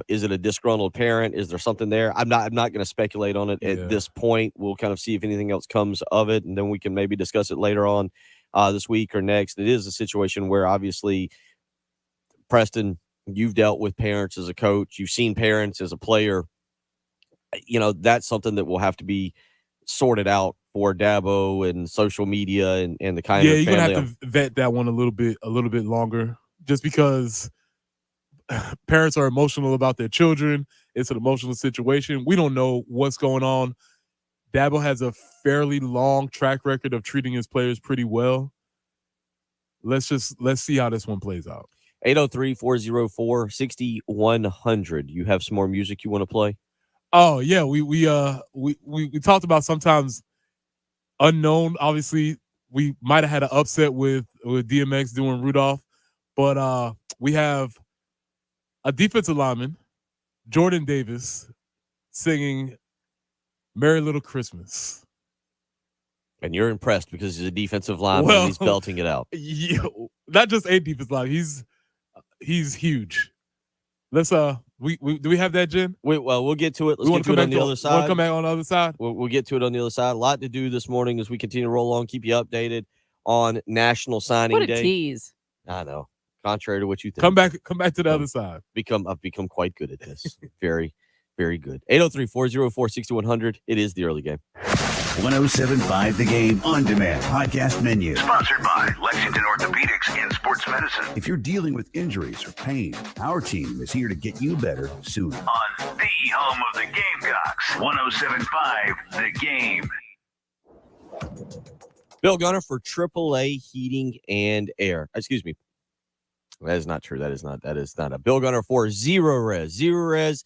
Is it a disgruntled parent? Is there something there? I'm not going to speculate on it at this point. We'll kind of see if anything else comes of it, and then we can maybe discuss it later on this week or next. It is a situation where obviously, Preston, you've dealt with parents as a coach. You've seen parents as a player. That's something that will have to be sorted out for Dabo and social media and the kind of you're family. gonna have to vet that one a little bit longer, just because parents are emotional about their children. It's an emotional situation. We don't know what's going on. Dabo has a fairly long track record of treating his players pretty well. Let's see how this one plays out. 803-404-6100. You have some more music you want to play? Oh yeah, we talked about sometimes unknown. Obviously, we might have had an upset with DMX doing Rudolph, but we have a defensive lineman, Jordan Davis, singing "Merry Little Christmas." And you're impressed because he's a defensive lineman and he's belting it out. Yeah, not just a defensive lineman. He's huge. Let's do we have that, Jen? We'll get to it. Let's get to it on the other side. Want to come back on the other side? We'll get to it on the other side. A lot to do this morning as we continue to roll on. Keep you updated on National Signing Day. What a tease! I know. Contrary to what you think. Come back to the other side. I've become quite good at this. Very, very good. 803-404-6100. It is the early game. 107.5 The Game on demand podcast menu. Sponsored by Lexington Orthopedics and Sports Medicine. If you're dealing with injuries or pain, our team is here to get you better sooner. On the home of the Gamecocks, 107.5 The Game. Bill Gunner for AAA Heating and Air. Excuse me. That is not true. That is not a Bill Gunner for Zero Res. Zero Res,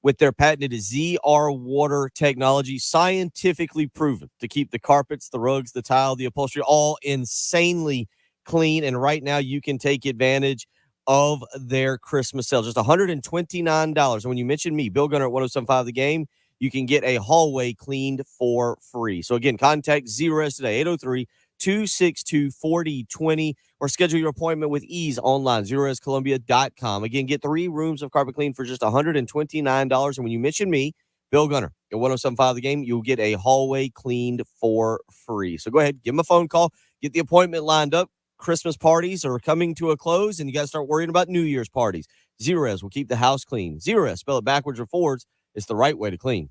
with their patented ZR water technology, scientifically proven to keep the carpets, the rugs, the tile, the upholstery all insanely clean. And right now you can take advantage of their Christmas sale. Just $129. And when you mention me, Bill Gunner at 107.5 The Game, you can get a hallway cleaned for free. So again, contact Zero Res today, 803-262-4020, or schedule your appointment with ease online, zerorescolumbia.com. Again, get 3 rooms of carpet clean for just $129. And when you mention me, Bill Gunner, at 107.5 The Game, you'll get a hallway cleaned for free. So go ahead, give him a phone call, get the appointment lined up. Christmas parties are coming to a close, and you got to start worrying about New Year's parties. Zero Res will keep the house clean. Zero Res, spell it backwards or forwards. It's the right way to clean.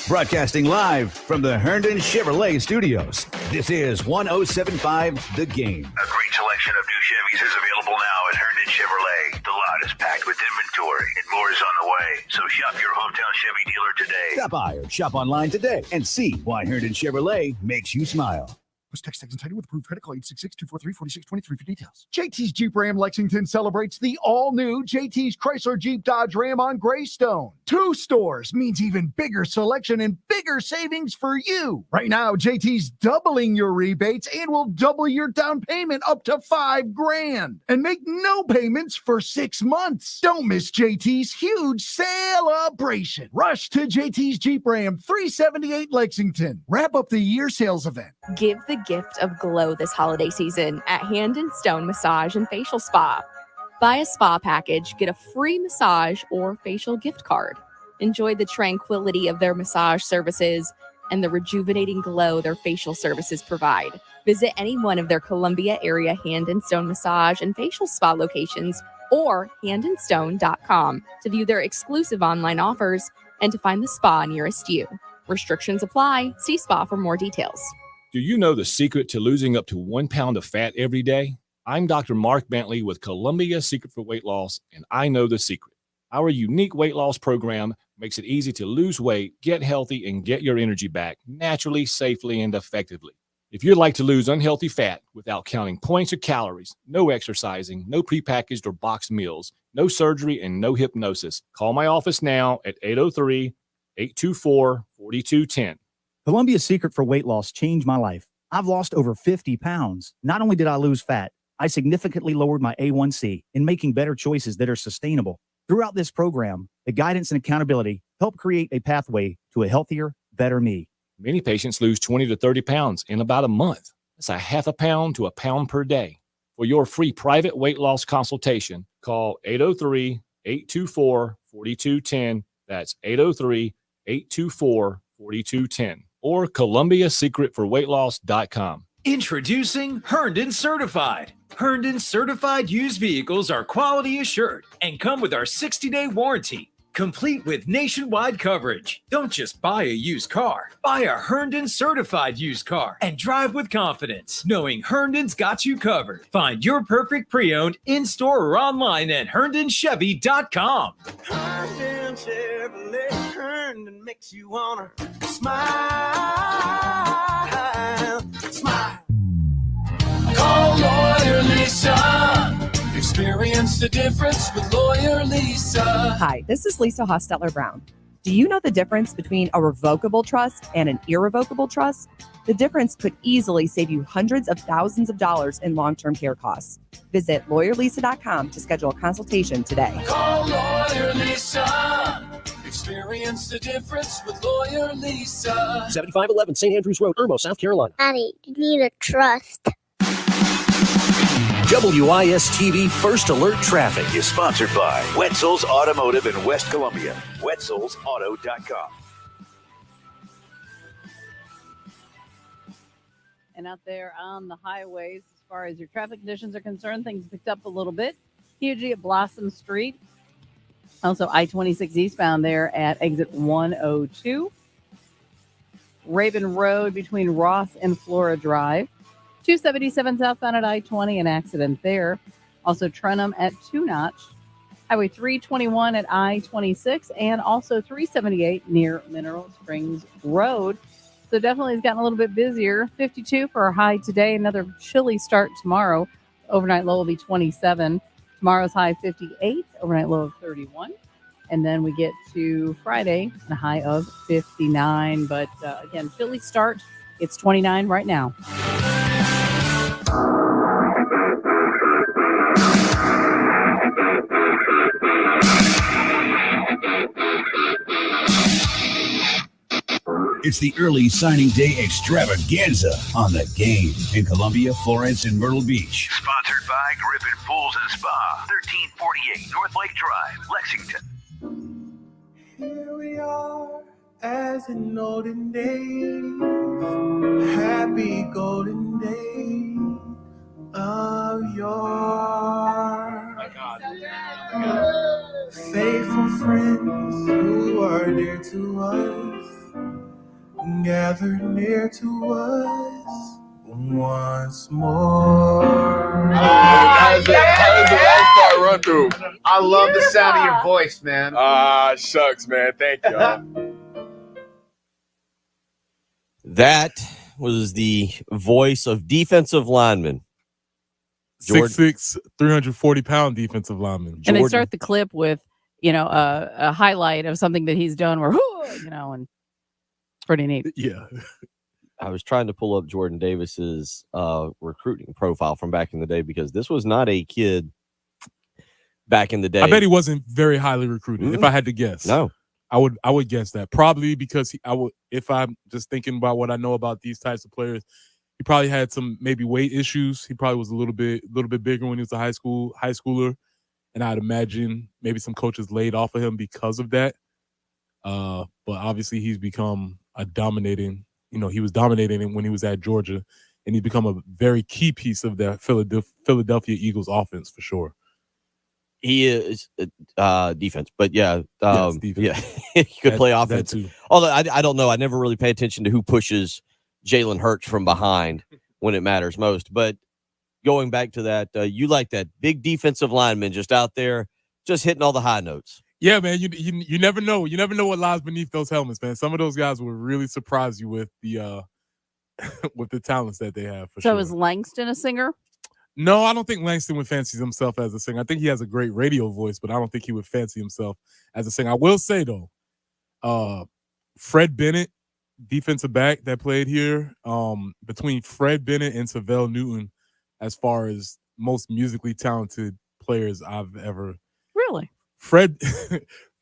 Broadcasting live from the Herndon Chevrolet Studios. This is 107.5 The Game. A great selection of new Chevys is available now at Herndon Chevrolet. The lot is packed with inventory and more is on the way. So shop your hometown Chevy dealer today. Stop by or shop online today and see why Herndon Chevrolet makes you smile. Post text and title with approved credit call 866-243-4623 for details. JT's Jeep Ram Lexington celebrates the all-new JT's Chrysler Jeep Dodge Ram on Greystone. 2 stores means even bigger selection and bigger savings for you. Right now, JT's doubling your rebates and will double your down payment up to $5,000 and make no payments for 6 months. Don't miss JT's huge celebration. Rush to JT's Jeep Ram 378 Lexington. Wrap up the year sales event. Give the gift of glow this holiday season at Hand and Stone Massage and Facial Spa. Buy a spa package, get a free massage or facial gift card. Enjoy the tranquility of their massage services and the rejuvenating glow their facial services provide. Visit any one of their Columbia area Hand and Stone Massage and Facial Spa locations or handandstone.com to view their exclusive online offers and to find the spa nearest you. Restrictions apply. See spa for more details. Do you know the secret to losing up to 1 pound of fat every day? I'm Dr. Mark Bentley with Columbia Secret for Weight Loss, and I know the secret. Our unique weight loss program makes it easy to lose weight, get healthy, and get your energy back naturally, safely, and effectively. If you'd like to lose unhealthy fat without counting points or calories, no exercising, no prepackaged or boxed meals, no surgery, and no hypnosis, call my office now at 803-824-4210. Columbia's Secret for Weight Loss changed my life. I've lost over 50 pounds. Not only did I lose fat, I significantly lowered my A1C in making better choices that are sustainable. Throughout this program, the guidance and accountability help create a pathway to a healthier, better me. Many patients lose 20 to 30 pounds in about a month. That's a half a pound to a pound per day. For your free private weight loss consultation, call 803-824-4210. That's 803-824-4210 or ColumbiaSecretForWeightLoss.com. Introducing Herndon Certified. Herndon Certified used vehicles are quality assured and come with our 60-day warranty, complete with nationwide coverage. Don't just buy a used car. Buy a Herndon Certified used car and drive with confidence, knowing Herndon's got you covered. Find your perfect pre-owned in-store or online at HerndonChevy.com. Herndon Chevrolet, Herndon makes you wanna smile, smile. Call Lawyer Lisa. Experience the difference with Lawyer Lisa. Hi, this is Lisa Hostetler-Brown. Do you know the difference between a revocable trust and an irrevocable trust? The difference could easily save you hundreds of thousands of dollars in long-term care costs. Visit lawyerlisa.com to schedule a consultation today. Call Lawyer Lisa. Experience the difference with Lawyer Lisa. 7511 St. Andrews Road, Irmo, South Carolina. Daddy, you need a trust. WIS-TV First Alert Traffic is sponsored by Wetzel's Automotive in West Columbia. Wetzel'sAuto.com. And out there on the highways, as far as your traffic conditions are concerned, things picked up a little bit. Hugely at Blossom Street. Also, I-26 eastbound there at exit 102. Raven Road between Ross and Flora Drive. 277 southbound at I-20, an accident there. Also, Trenum at 2 Notch. Highway 321 at I-26, and also 378 near Mineral Springs Road. So definitely it's gotten a little bit busier. 52 for our high today. Another chilly start tomorrow. Overnight low will be 27. Tomorrow's high 58. Overnight low of 31. And then we get to Friday, a high of 59. But again, chilly start. It's 29 right now. It's the early signing day extravaganza on the Game in Columbia, Florence, and Myrtle Beach. Sponsored by Griffin Pools and Spa, 1348 North Lake Drive, Lexington. Here we are, as in olden days, happy golden days of yore. Faithful friends who are dear to us, gather near to us once more. How does the last part run through? I love the sound of your voice, man. Shucks, man. Thank you. That was the voice of defensive lineman. 6'6", 340-pound defensive lineman. And they start the clip with, a highlight of something that he's done where, and pretty neat. Yeah. I was trying to pull up Jordan Davis's recruiting profile from back in the day because this was not a kid back in the day. I bet he wasn't very highly recruited, if I had to guess. No. I would guess that. Probably because if I'm just thinking about what I know about these types of players, he probably had some maybe weight issues. He probably was a little bit bigger when he was a high schooler. And I'd imagine maybe some coaches laid off of him because of that. But obviously he's become a dominating, he was dominating when he was at Georgia, and he's become a very key piece of that Philadelphia Eagles offense for sure. He is defense, but yeah, defense. Yeah, he could play offense. Although I don't know, I never really pay attention to who pushes Jalen Hurts from behind when it matters most. But going back to that, you like that big defensive lineman just out there, just hitting all the high notes. Yeah, man, you never know. You never know what lies beneath those helmets, man. Some of those guys will really surprise you with the with the talents that they have. For So sure. is Langston a singer? No, I don't think Langston would fancy himself as a singer. I think he has a great radio voice, but I don't think he would fancy himself as a singer. I will say, though, Fred Bennett, defensive back that played here, between Fred Bennett and Savell Newton, as far as most musically talented players I've ever. Really? Fred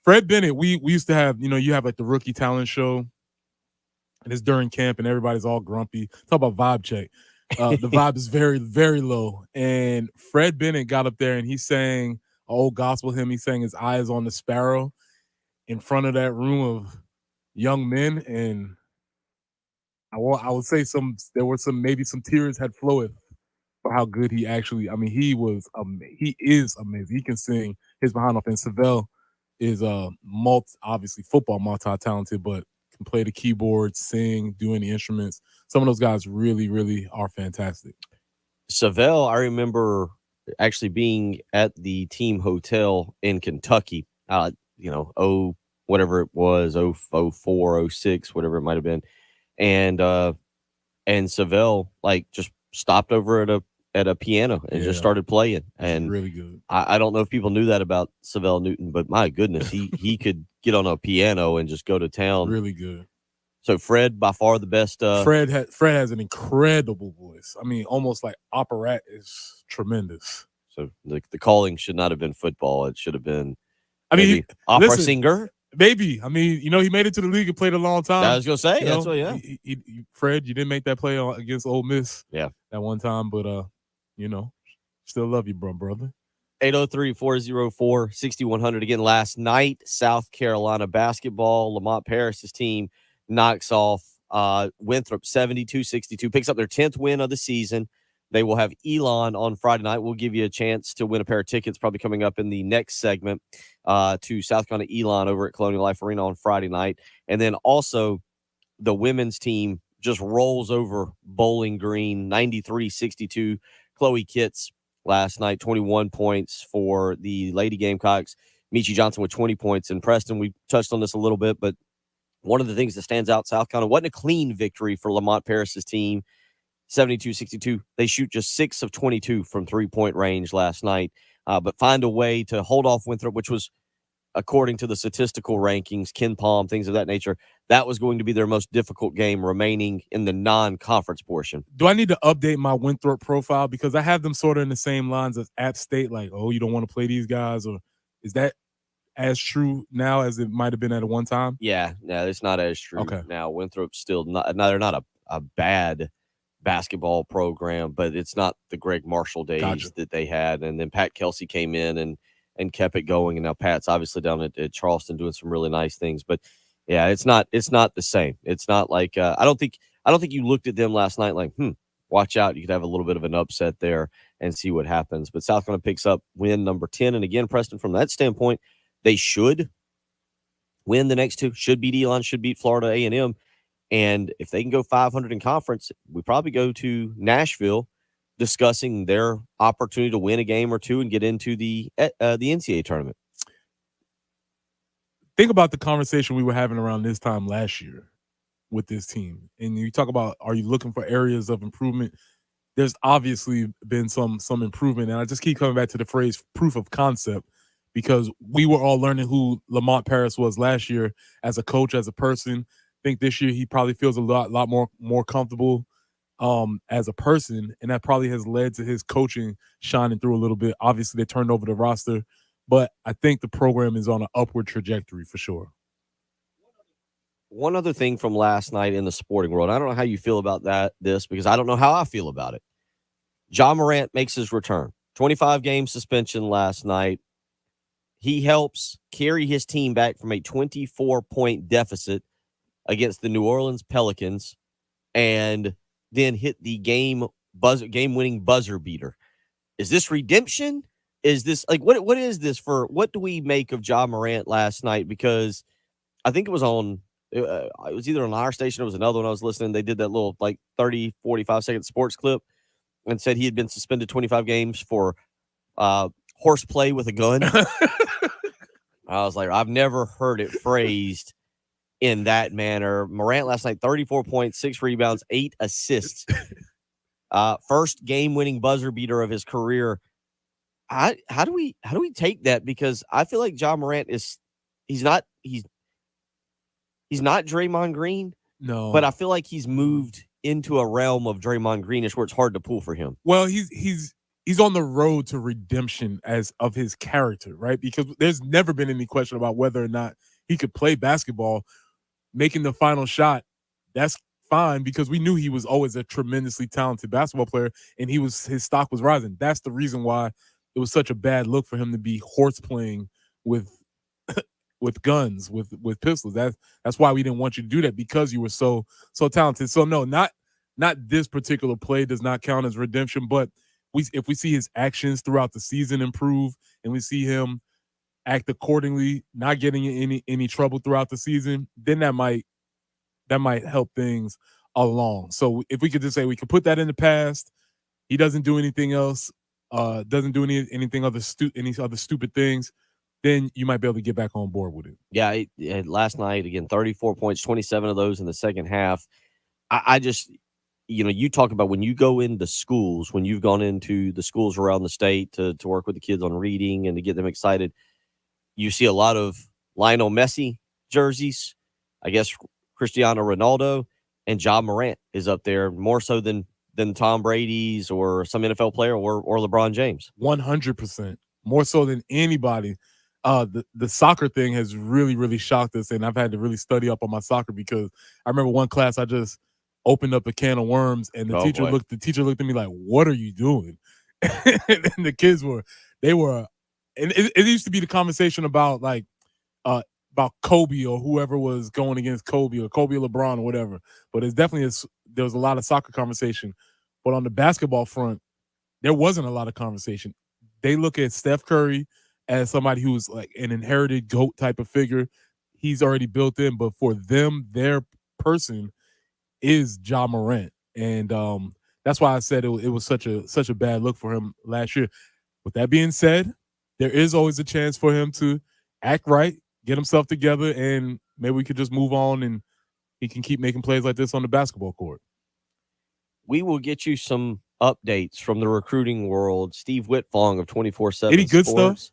Bennett, we used to have, you have like the rookie talent show, and it's during camp, and everybody's all grumpy. Talk about vibe check. The vibe is very, very low. And Fred Bennett got up there and he sang an old gospel hymn. He sang "His Eyes on the Sparrow" in front of that room of young men. And I would say there were maybe some tears had flowed for how good he actually. I mean, he is amazing. He can sing his behind off. And Savell is obviously football multi-talented, but can play the keyboard, sing, do any instruments. Some of those guys really, really are fantastic. Savell, I remember actually being at the team hotel in Kentucky, whatever it was, 04, 06, whatever it might have been. And Savell just stopped over at a piano and just started playing. And really good. I don't know if people knew that about Savell Newton, but my goodness, he could get on a piano and just go to town. Really good. So Fred, by far the best. Fred has an incredible voice. I mean, almost like opera is tremendous. So the calling should not have been football. It should have been, opera singer. Maybe. I mean, he made it to the league and played a long time. I was going to say, that's what, yeah. Fred, you didn't make that play against Ole Miss. Yeah. That one time, but, still love you, brother. 803-404-6100. Again, last night, South Carolina basketball, Lamont Paris's team knocks off Winthrop 72-62, picks up their 10th win of the season. They will have Elon on Friday night. We'll give you a chance to win a pair of tickets probably coming up in the next segment to South Carolina Elon over at Colonial Life Arena on Friday night. And then also the women's team just rolls over Bowling Green 93-62. Chloe Kitts last night, 21 points for the Lady Gamecocks. Michi Johnson with 20 points. And Preston, we touched on this a little bit, but one of the things that stands out, South Carolina wasn't a clean victory for Lamont Paris's team. 72-62. They shoot just 6 of 22 from three-point range last night, but find a way to hold off Winthrop, which was, according to the statistical rankings, Ken Palm, things of that nature, that was going to be their most difficult game remaining in the non-conference portion. Do I need to update my Winthrop profile? Because I have them sort of in the same lines as App State, like, oh, you don't want to play these guys? Or is that as true now as it might have been at one time? Yeah, no, it's not as true. Okay. Now, Winthrop's still not, they're not a bad basketball program, but it's not the Greg Marshall days that they had. And then Pat Kelsey came in and kept it going. And now Pat's obviously down at Charleston doing some really nice things. But yeah, it's not the same. It's not like I don't think you looked at them last night like, watch out, you could have a little bit of an upset there and see what happens. But South Carolina picks up win number 10. And again, Preston, from that standpoint, they should win the next two, should beat Elon, should beat Florida A&M. And if they can go 500 in conference, we probably go to Nashville discussing their opportunity to win a game or two and get into the NCAA tournament. Think about the conversation we were having around this time last year with this team. And you talk about, are you looking for areas of improvement? There's obviously been some improvement. And I just keep coming back to the phrase proof of concept, because we were all learning who Lamont Paris was last year as a coach, as a person. I think this year he probably feels a lot more comfortable as a person, and that probably has led to his coaching shining through a little bit. Obviously, they turned over the roster, but I think the program is on an upward trajectory for sure. One other thing from last night in the sporting world, I don't know how you feel about this, because I don't know how I feel about it. Ja Morant makes his return. 25-game suspension last night. He helps carry his team back from a 24-point deficit against the New Orleans Pelicans, and then hit the game-winning buzzer beater. Is this redemption? Is this what is this for? What do we make of Ja Morant last night? Because I think it was either on our station or it was another one I was listening. They did that little 30, 45-second sports clip and said he had been suspended 25 games for horseplay with a gun. I was like, I've never heard it phrased in that manner. Morant last night, 34 points, 6 rebounds, 8 assists. First game-winning buzzer beater of his career. How do we take that? Because I feel like Ja Morant he's not Draymond Green. No, but I feel like he's moved into a realm of Draymond Greenish where it's hard to pull for him. Well, he's on the road to redemption as of his character, right? Because there's never been any question about whether or not he could play basketball. Making the final shot, that's fine because we knew he was always a tremendously talented basketball player, and his stock was rising. That's the reason why it was such a bad look for him to be horse playing with guns, with pistols. That's why we didn't want you to do that, because you were so talented. So no, not this particular play does not count as redemption, but if we see his actions throughout the season improve and we see him act accordingly, not getting in any trouble throughout the season, then that might help things along. So if we could just say we could put that in the past, he doesn't do anything else, doesn't do any other stupid things, then you might be able to get back on board with it. Yeah, last night, again, 34 points, 27 of those in the second half. I just, you talk about when you go into schools, when you've gone into the schools around the state to work with the kids on reading and to get them excited, you see a lot of Lionel Messi jerseys, I guess Cristiano Ronaldo, and Ja Morant is up there more so than Tom Brady's or some NFL player or LeBron James. 100%. More so than anybody. The soccer thing has really, really shocked us, and I've had to really study up on my soccer because I remember one class I just opened up a can of worms, and the teacher looked at me like, "What are you doing?" And the kids were, and it used to be the conversation about about Kobe or whoever was going against Kobe or LeBron or whatever. But it's definitely there was a lot of soccer conversation, but on the basketball front, there wasn't a lot of conversation. They look at Steph Curry as somebody who's like an inherited GOAT type of figure. He's already built in, but for them, their person is Ja Morant. And that's why I said it was such a bad look for him last year. With that being said, there is always a chance for him to act right, get himself together, and maybe we could just move on and he can keep making plays like this on the basketball court. We will get you some updates from the recruiting world. Steve Whitfong of 24/7 Any good Sports. stuff?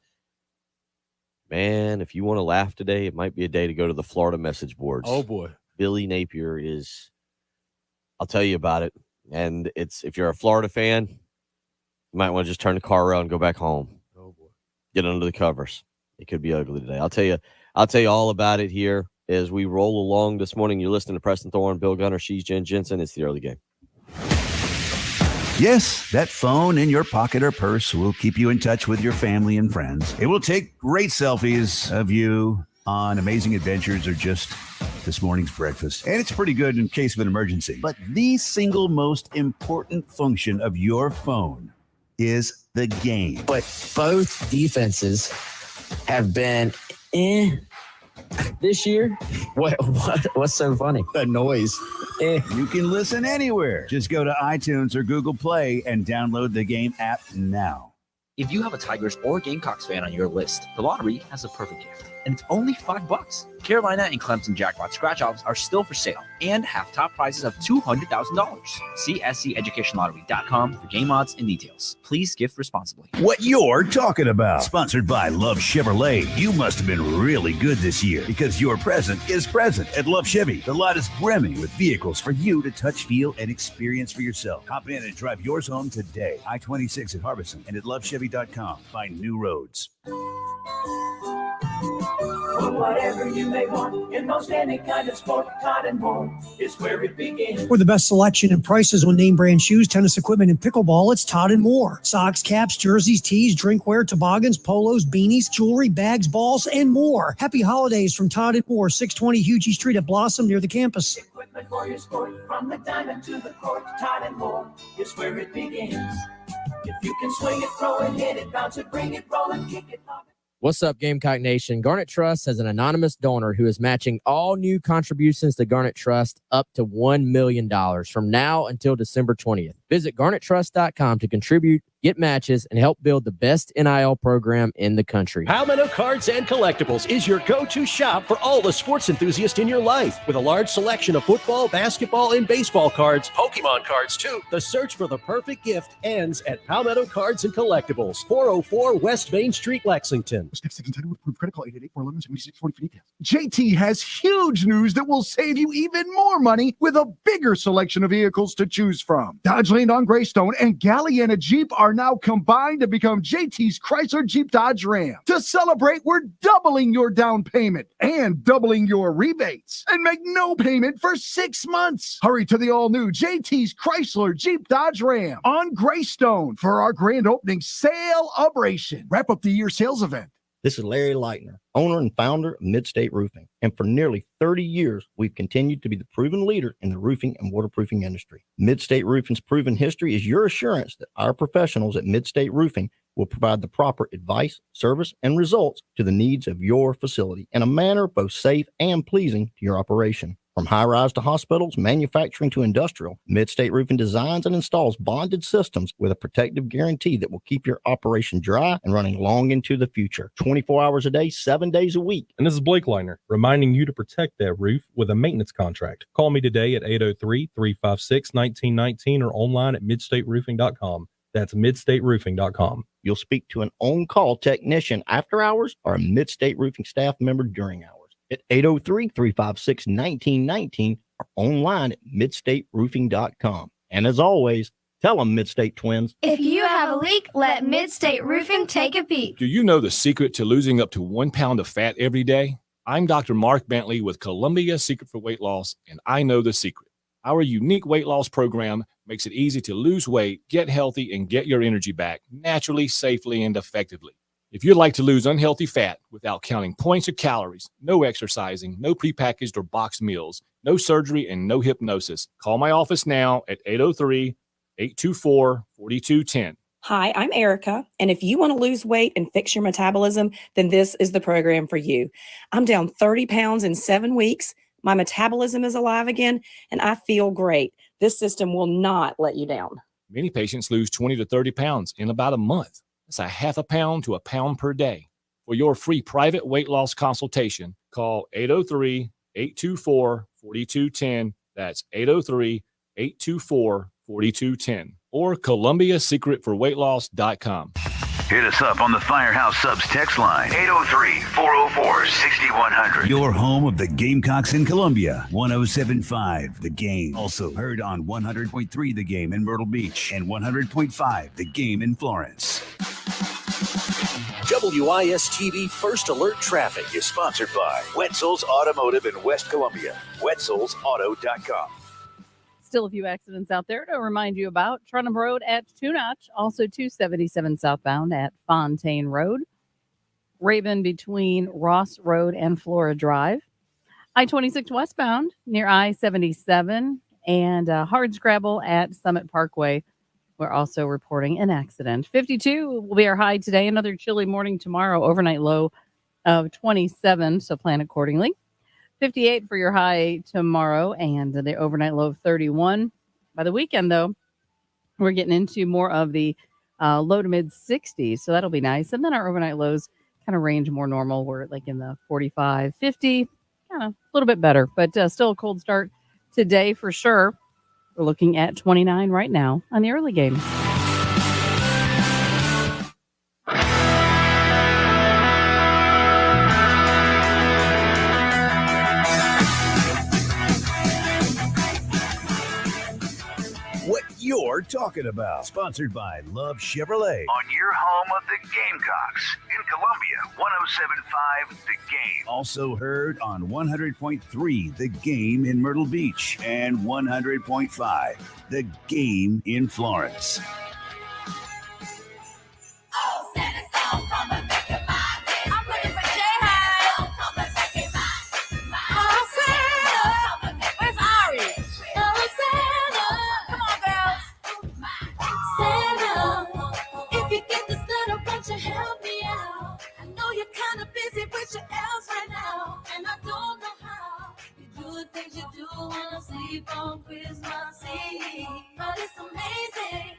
Man, if you want to laugh today, it might be a day to go to the Florida message boards. Oh, boy. Billy Napier I'll tell you about it. And if you're a Florida fan, you might want to just turn the car around and go back home. Oh, boy. Get under the covers. It could be ugly today. I'll tell you all about it here as we roll along this morning. You're listening to Preston Thorne, Bill Gunner, she's Jen Jensen. It's the early game. Yes, that phone in your pocket or purse will keep you in touch with your family and friends. It will take great selfies of you on amazing adventures or just this morning's breakfast. And it's pretty good in case of an emergency. But the single most important function of your phone is the game. But both defenses have been this year. What's so funny? The noise. You can listen anywhere. Just go to iTunes or Google Play and download the Game app now. If you have a Tigers or Gamecocks fan on your list, the lottery has a perfect gift, and it's only $5. Carolina and Clemson jackpot scratch-offs are still for sale and have top prizes of $200,000. See SCEducationLottery.com for game odds and details. Please gift responsibly. What you're talking about. Sponsored by Love Chevrolet. You must have been really good this year because your present is present at Love Chevy. The lot is brimming with vehicles for you to touch, feel, and experience for yourself. Hop in and drive yours home today. I-26 at Harbison and at lovechevy.com. Find new roads. For whatever you may want in most any kind of sport, Todd and More is where it begins. For the best selection and prices on name brand shoes, tennis equipment, and pickleball, it's Todd and More. Socks, caps, jerseys, tees, drinkware, toboggans, polos, beanies, jewelry, bags, balls, and more. Happy holidays from Todd and More, 620 Hugie Street at Blossom near the campus. Equipment for your sport, from the diamond to the court, Todd and More is where it begins. If you can swing it, throw it, hit it, bounce it, bring it, roll it, kick it, pop it. What's up, Gamecock Nation? Garnet Trust has an anonymous donor who is matching all new contributions to Garnet Trust up to $1 million from now until December 20th. Visit garnettrust.com to contribute, get matches, and help build the best NIL program in the country. Palmetto Cards and Collectibles is your go-to shop for all the sports enthusiasts in your life. With a large selection of football, basketball, and baseball cards, Pokemon cards too. The search for the perfect gift ends at Palmetto Cards and Collectibles, 404 West Main Street, Lexington. Critical 888-411-7640 for details. JT has huge news that will save you even more money with a bigger selection of vehicles to choose from. Dodge Brand on Greystone and Galliana Jeep are now combined to become JT's Chrysler Jeep Dodge Ram. To celebrate, we're doubling your down payment and doubling your rebates. And make no payment for 6 months. Hurry to the all-new JT's Chrysler Jeep Dodge Ram on Greystone for our grand opening sale-abration. Wrap up the year sales event. This is Larry Leitner, owner and founder of Midstate Roofing. And for nearly 30 years, we've continued to be the proven leader in the roofing and waterproofing industry. Midstate Roofing's proven history is your assurance that our professionals at Midstate Roofing will provide the proper advice, service, and results to the needs of your facility in a manner both safe and pleasing to your operation. From high-rise to hospitals, manufacturing to industrial, Midstate Roofing designs and installs bonded systems with a protective guarantee that will keep your operation dry and running long into the future. 24 hours a day, 7 days a week. And this is Blake Leitner, reminding you to protect that roof with a maintenance contract. Call me today at 803-356-1919 or online at midstateroofing.com. That's midstateroofing.com. You'll speak to an on-call technician after hours or a Midstate Roofing staff member during hours at 803-356-1919 or online at midstateroofing.com. And as always, tell them Midstate Twins. If you have a leak, let Midstate Roofing take a peek. Do you know the secret to losing up to 1 pound of fat every day? I'm Dr. Mark Bentley with Columbia Secret for Weight Loss, and I know the secret. Our unique weight loss program makes it easy to lose weight, get healthy, and get your energy back naturally, safely, and effectively. If you'd like to lose unhealthy fat without counting points or calories, no exercising, no prepackaged or boxed meals, no surgery, and no hypnosis, call my office now at 803-824-4210. Hi, I'm Erica, and if you want to lose weight and fix your metabolism, then this is the program for you. I'm down 30 pounds in 7 weeks. My metabolism is alive again, and I feel great. This system will not let you down. Many patients lose 20 to 30 pounds in about a month. That's a half a pound to a pound per day. For your free private weight loss consultation, call 803-824-4210. That's 803-824-4210 or ColumbiaSecretForWeightLoss.com. Hit us up on the Firehouse Subs text line, 803-404-6100. Your home of the Gamecocks in Columbia, 107.5 The Game. Also heard on 100.3 The Game in Myrtle Beach and 100.5 The Game in Florence. WIS-TV First Alert Traffic Is sponsored by Wetzel's Automotive in West Columbia. Wetzel'sAuto.com. Still a few accidents out there to remind you about. Trunham Road at Two Notch, also 277 southbound at Fontaine Road. Raven between Ross Road and Flora Drive. I-26 westbound near I-77 and hard scrabble at Summit Parkway. We're also reporting an accident. 52 will be our high today. Another chilly morning tomorrow. Overnight low of 27, so plan accordingly. 58 for your high tomorrow and the overnight low of 31. By the weekend, though, we're getting into more of the low to mid 60s, so that'll be nice. And then our overnight lows kind of range more normal. We're like in the 45, 50, kind of a little bit better, but still a cold start today for sure. We're looking at 29 right now on the early game. What you're talking about. Sponsored by Love Chevrolet. On your home of the Gamecocks in Columbia, 107.5 The Game. Also heard on 100.3 The Game in Myrtle Beach and 100.5 The Game in Florence. Help me out. I know you're kind of busy with your else right now, and I don't know how you do the things you do when I sleep on Christmas Eve. But it's amazing,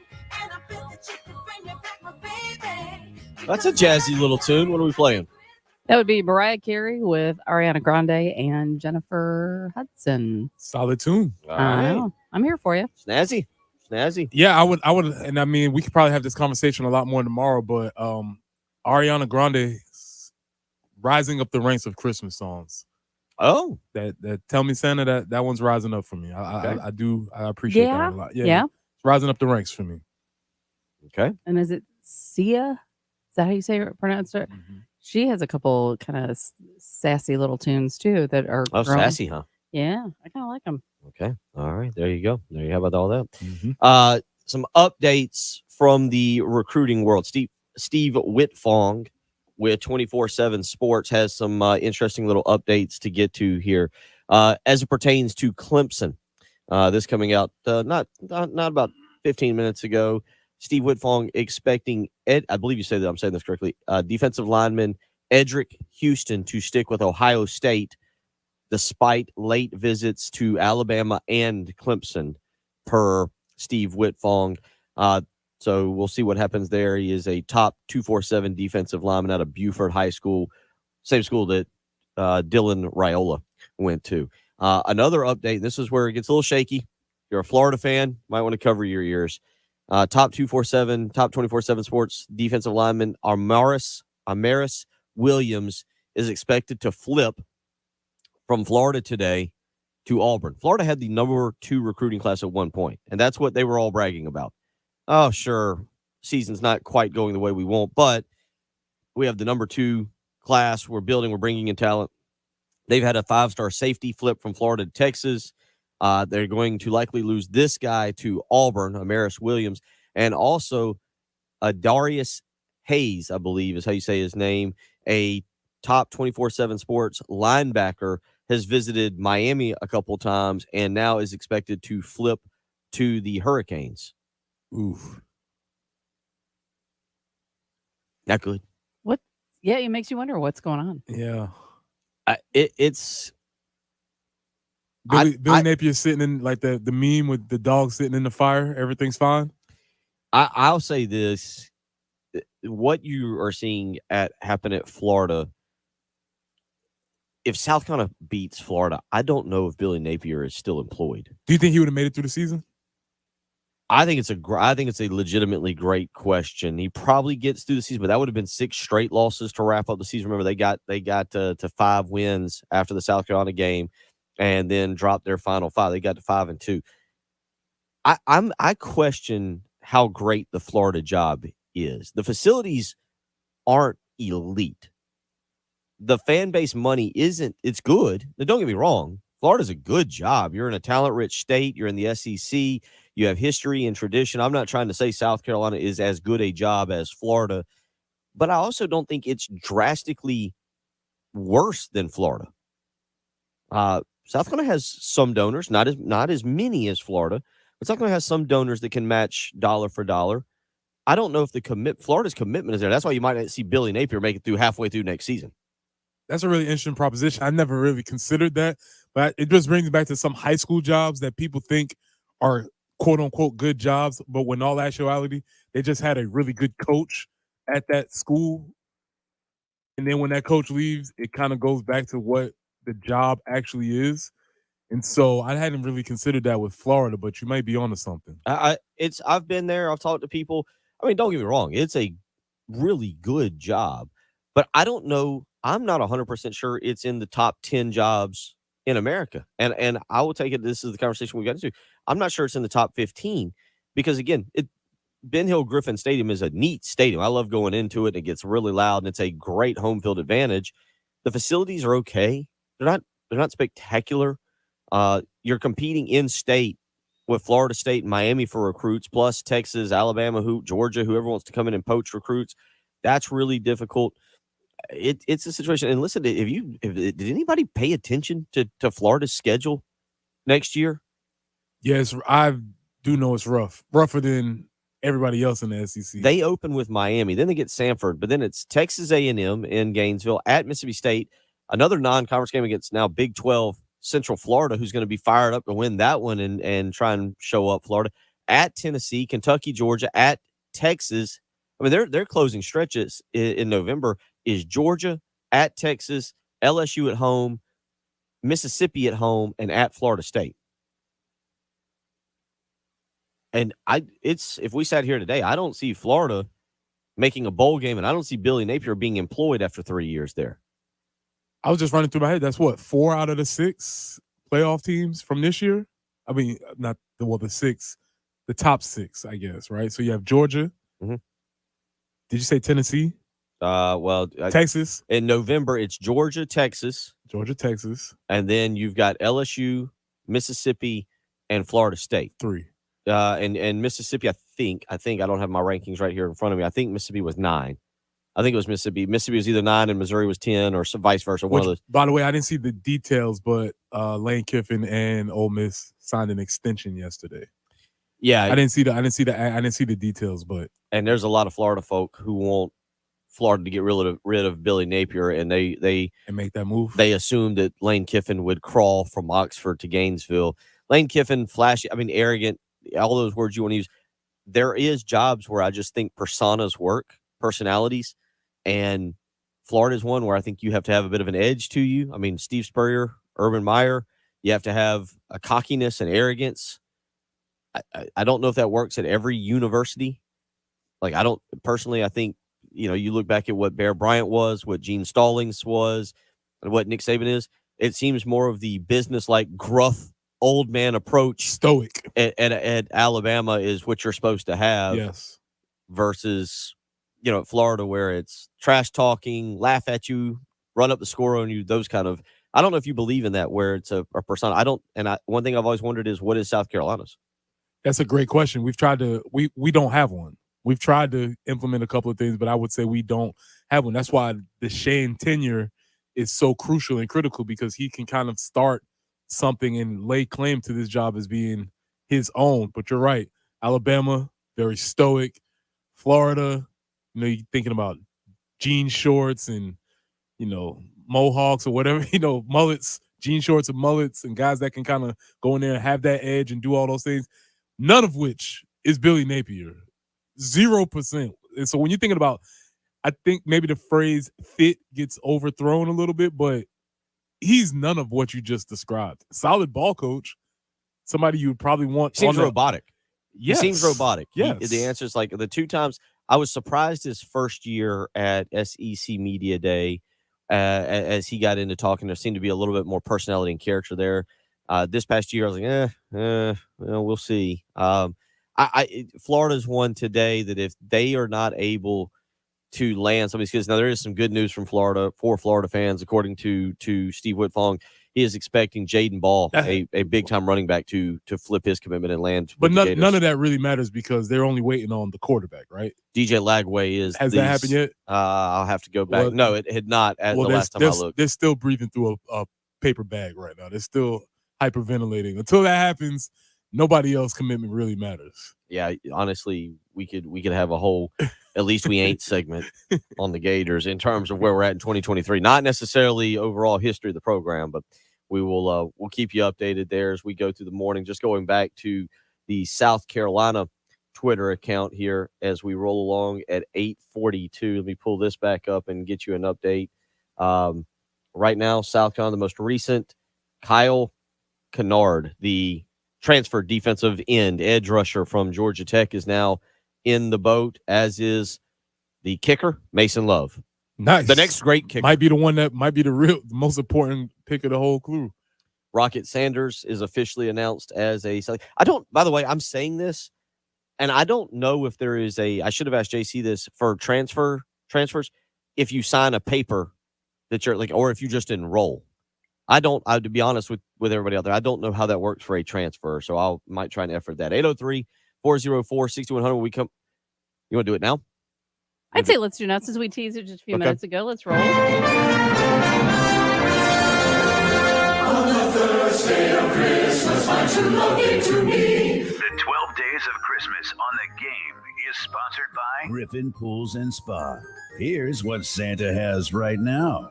and I bet that you can bring me back my baby. That's a jazzy little tune. What are we playing? That would be Mariah Carey with Ariana Grande and Jennifer Hudson. Solid tune. I know. I'm here for you. Snazzy. Yeah, I would, and I mean, we could probably have this conversation a lot more tomorrow, but Ariana Grande rising up the ranks of Christmas songs. Oh, that Tell Me Santa, that one's rising up for me. I appreciate that a lot. Yeah. rising up the ranks for me. Okay. And is it Sia? Is that how you say it, pronounce it? She has a couple kind of sassy little tunes too that are Oh, growing. sassy, huh? Yeah, I kind of like them. Okay. All right. There you go. There you have about all that. Some updates from the recruiting world. Steve Whitfong with 24/7 Sports has some interesting little updates to get to here as it pertains to Clemson. This coming out not about 15 minutes ago. Steve Whitfong expecting I believe you say that I'm saying this correctly. Defensive lineman Edric Houston to stick with Ohio State despite late visits to Alabama and Clemson, per Steve Whitfong. So we'll see what happens there. He is a top 247 defensive lineman out of Buford High School, same school that Dylan Raiola went to. Another update, this is where it gets a little shaky. You're a Florida fan, might want to cover your ears. Top 247, top 24/7 Sports defensive lineman Amaris Williams is expected to flip from Florida today to Auburn. Florida had the number 2 recruiting class at one point, and that's what they were all bragging about. Oh, sure, season's not quite going the way we want, but we have the number 2 class. We're building, we're bringing in talent. They've had a 5-star safety flip from Florida to Texas. They're going to likely lose this guy to Auburn, Amaris Williams, and also Darius Hayes, I believe is how you say his name, a top 24/7 Sports linebacker, has visited Miami a couple times and now is expected to flip to the Hurricanes. Oof. Not good. What? Yeah, it makes you wonder what's going on. Yeah. It's Billy Napier sitting in like the meme with the dog sitting in the fire. Everything's fine. I'll say this. What you are seeing happen at Florida, if South Carolina beats Florida, I don't know if Billy Napier is still employed. Do you think he would have made it through the season? I think it's a legitimately great question. He probably gets through the season, but that would have been 6 straight losses to wrap up the season. Remember, they got to 5 wins after the South Carolina game, and then dropped their final 5. They got to 5-2. I question how great the Florida job is. The facilities aren't elite. The fan base money isn't. It's good. Now, don't get me wrong. Florida's a good job. You're in a talent-rich state. You're in the SEC. You have history and tradition. I'm not trying to say South Carolina is as good a job as Florida, but I also don't think it's drastically worse than Florida. South Carolina has some donors, not as many as Florida, but South Carolina has some donors that can match dollar for dollar. I don't know if Florida's commitment is there. That's why you might see Billy Napier make it through halfway through next season. That's a really interesting proposition. I never really considered that, but it just brings me back to some high school jobs that people think are quote unquote good jobs, but when all actuality, they just had a really good coach at that school. And then when that coach leaves, it kind of goes back to what the job actually is. And so I hadn't really considered that with Florida, but you might be onto something. I've been there. I've talked to people. I mean, don't get me wrong. It's a really good job, but I don't know. I'm not 100% sure it's in the top 10 jobs in America. And I will take it. This is the conversation we got into. I'm not sure it's in the top 15 because, again, Ben Hill Griffin Stadium is a neat stadium. I love going into it. It gets really loud, and it's a great home field advantage. The facilities are okay. They're not spectacular. You're competing in state with Florida State and Miami for recruits, plus Texas, Alabama, Georgia, whoever wants to come in and poach recruits. That's really difficult. It's a situation. And listen, did anybody pay attention to Florida's schedule next year? Yes, I do know it's rougher than everybody else in the SEC. They open with Miami, then they get Samford, but then it's Texas A&M in Gainesville, at Mississippi State, another non-conference game against now Big 12 Central Florida, who's going to be fired up to win that one and try and show up Florida, at Tennessee, Kentucky, Georgia, at Texas. I mean, their closing stretches in November is Georgia, at Texas, LSU at home, Mississippi at home, and at Florida State. And if we sat here today, I don't see Florida making a bowl game, and I don't see Billy Napier being employed after 3 years there. I was just running through my head. That's what, 4 out of the 6 playoff teams from this year? I mean, not the 6 the top 6, I guess, right? So you have Georgia. Mhm. Did you say Tennessee? Texas. In November, it's Georgia, Texas, Texas, and then you've got LSU, Mississippi, and Florida State. 3. And Mississippi, I think I don't have my rankings right here in front of me. I think Mississippi was 9. I think it was Mississippi. Mississippi was either 9 and Missouri was 10, or vice versa. One of those. By the way, I didn't see the details, but Lane Kiffin and Ole Miss signed an extension yesterday. Yeah, I didn't see the details, but and there's a lot of Florida folk who want Florida to get rid of Billy Napier, and they make that move. They assumed that Lane Kiffin would crawl from Oxford to Gainesville. Lane Kiffin, flashy, arrogant, all those words you want to use. There is jobs where I just think personas work, personalities, and Florida is one where I think you have to have a bit of an edge to you. I mean, Steve Spurrier, Urban Meyer, you have to have a cockiness and arrogance. I don't know if that works at every university. Like, I don't personally, I think, you look back at what Bear Bryant was, what Gene Stallings was, and what Nick Saban is. It seems more of the business-like, gruff, old man approach. Stoic. At Alabama is what you're supposed to have. Yes. Versus, at Florida, where it's trash talking, laugh at you, run up the score on you, those kind of. I don't know if you believe in that, where it's a persona. I don't. And one thing I've always wondered is, what is South Carolina's? That's a great question. We've tried to. We don't have one. We've tried to implement a couple of things, but I would say we don't have one. That's why the Shane tenure is so crucial and critical, because he can kind of start something and lay claim to this job as being his own. But you're right. Alabama, very stoic. Florida, you're thinking about jean shorts and, mohawks or whatever, mullets, jean shorts and mullets, and guys that can kind of go in there and have that edge and do all those things, none of which is Billy Napier. 0%. And so when you're thinking about, I think maybe the phrase fit gets overthrown a little bit, but he's none of what you just described. Solid ball coach, somebody you would probably want. Seems robotic. Yes. He seems robotic. Yes. The answer is, like, the 2 times I was surprised his first year at SEC Media Day, as he got into talking, there seemed to be a little bit more personality and character there. This past year, I was like, we'll see. Florida's one today that if they are not able to land somebody's kids, now there is some good news from Florida for Florida fans, according to Steve Whitfong. He is expecting Jaden Ball, a big time running back, to flip his commitment and land. But none of that really matters, because they're only waiting on the quarterback, right? DJ Lagway has that happened yet? I'll have to go back. No, it had not. The last time I looked, they're still breathing through a paper bag right now. They're still hyperventilating. Until that happens, nobody else commitment really matters. Yeah, honestly, we could have a whole at least we ain't segment on the Gators in terms of where we're at in 2023. Not necessarily overall history of the program, but we will we'll keep you updated there as we go through the morning. Just going back to the South Carolina Twitter account here as we roll along at 8:42. Let me pull this back up and get you an update. Right now, South Carolina, the most recent, Kyle Kennard, the transfer defensive end, edge rusher from Georgia Tech, is now in the boat, as is the kicker, Mason Love. Nice. The next great kicker. Might be the one that might be the most important pick of the whole crew. Rocket Sanders is officially announced as a – by the way, I'm saying this, and I don't know if there is I should have asked JC this for transfers, if you sign a paper that you're like, or if you just enroll. To be honest with everybody out there, I don't know how that works for a transfer, so I might try and effort that. 803-404-6100. We come. You want to do it now? I'd say let's do now, since we teased it just a few minutes ago. Let's roll. On the first day of Christmas, my true love gave to me. The 12 Days of Christmas on the Game is sponsored by Griffin Pools and Spa. Here's what Santa has right now.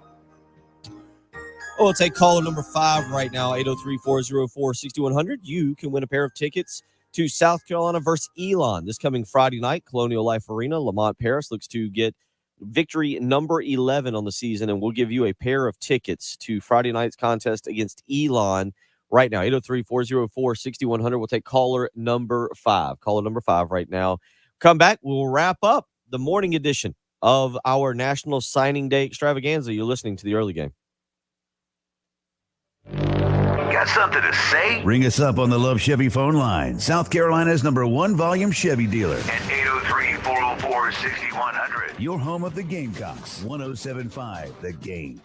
Oh, we'll take caller number 5 right now, 803-404-6100. You can win a pair of tickets to South Carolina versus Elon this coming Friday night. Colonial Life Arena, Lamont Paris looks to get victory number 11 on the season, and we'll give you a pair of tickets to Friday night's contest against Elon right now. 803-404-6100. We'll take caller number 5. Caller number 5 right now. Come back. We'll wrap up the morning edition of our National Signing Day extravaganza. You're listening to the early game. Got Got something to say? Ring us up on the Love Chevy phone line. South Carolina's #1 volume Chevy dealer. At 803-404-6100. Your home of the Gamecocks. 107.5 The Game.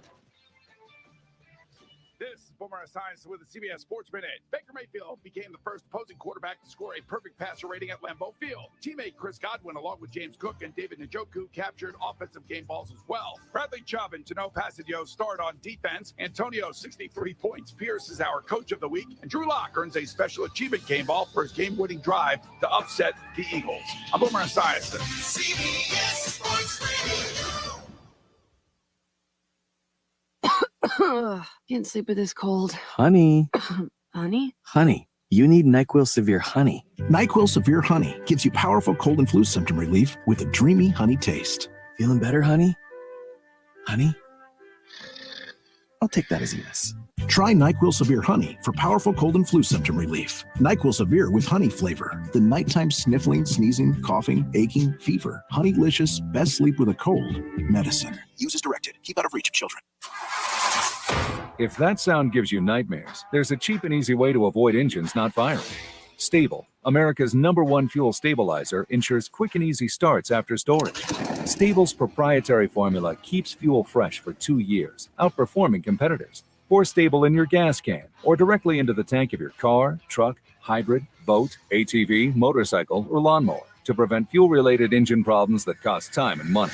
This is Boomer Science with the CBS Sports Minute. Baker Mayfield became the first opposing quarterback to score a perfect passer rating at Lambeau Field. Teammate Chris Godwin, along with James Cook and David Njoku, captured offensive game balls as well. Bradley Chubb and Tano Passadio start on defense. Antonio, 63 points. Pierce is our coach of the week. And Drew Lock earns a special achievement game ball for his game-winning drive to upset the Eagles. I'm Boomer Science. CBS Sports Radio. Can't sleep with this cold. Honey. Honey? Honey, you need NyQuil Severe Honey. NyQuil Severe Honey gives you powerful cold and flu symptom relief with a dreamy honey taste. Feeling better, honey? Honey? I'll take that as a yes. Try NyQuil Severe Honey for powerful cold and flu symptom relief. NyQuil Severe with honey flavor. The nighttime sniffling, sneezing, coughing, aching, fever. Honeylicious, best sleep with a cold medicine. Use as directed. Keep out of reach of children. If that sound gives you nightmares, there's a cheap and easy way to avoid engines not firing. Stable, America's #1 fuel stabilizer, ensures quick and easy starts after storage. Stable's proprietary formula keeps fuel fresh for 2 years, outperforming competitors. Pour Stable in your gas can or directly into the tank of your car, truck, hybrid, boat, ATV, motorcycle, or lawnmower to prevent fuel-related engine problems that cost time and money.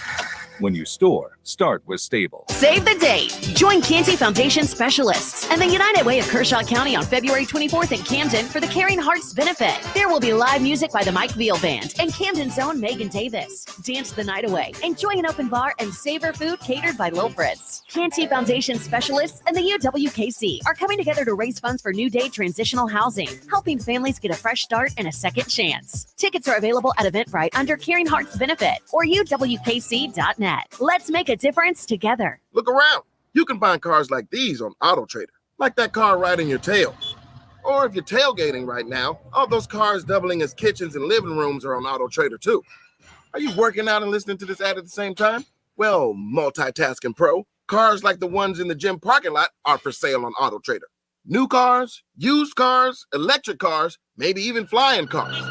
When you store, start with Stable. Save the date. Join Canty Foundation Specialists and the United Way of Kershaw County on February 24th in Camden for the Caring Hearts Benefit. There will be live music by the Mike Veal Band and Camden's own Megan Davis. Dance the night away, enjoy an open bar, and savor food catered by Lil Fritz. Canty Foundation Specialists and the UWKC are coming together to raise funds for New Day Transitional Housing, helping families get a fresh start and a second chance. Tickets are available at Eventbrite under Caring Hearts Benefit or UWKC.net. Let's make a difference together. Look around. You can find cars like these on AutoTrader, like that car riding your tail. Or if you're tailgating right now, all those cars doubling as kitchens and living rooms are on AutoTrader too. Are you working out and listening to this ad at the same time? Well, multitasking pro, cars like the ones in the gym parking lot are for sale on AutoTrader. New cars, used cars, electric cars, maybe even flying cars.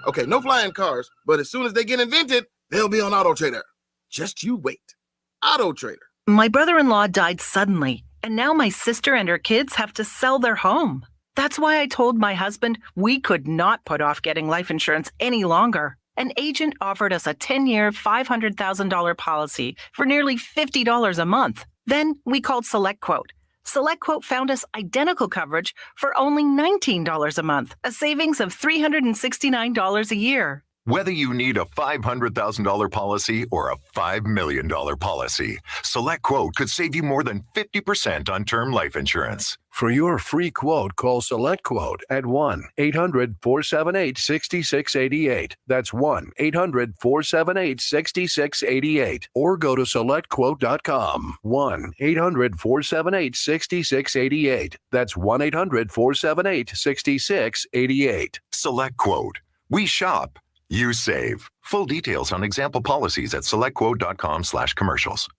Okay, no flying cars, but as soon as they get invented, they'll be on AutoTrader. Just you wait. AutoTrader. My brother-in-law died suddenly, and now my sister and her kids have to sell their home. That's why I told my husband we could not put off getting life insurance any longer. An agent offered us a 10-year, $500,000 policy for nearly $50 a month. Then we called SelectQuote. SelectQuote found us identical coverage for only $19 a month, a savings of $369 a year. Whether you need a $500,000 policy or a $5 million policy, SelectQuote could save you more than 50% on term life insurance. For your free quote, call SelectQuote at 1-800-478-6688. That's 1-800-478-6688. Or go to SelectQuote.com. 1-800-478-6688. That's 1-800-478-6688. SelectQuote. We shop. You save. Full details on example policies at selectquote.com/commercials.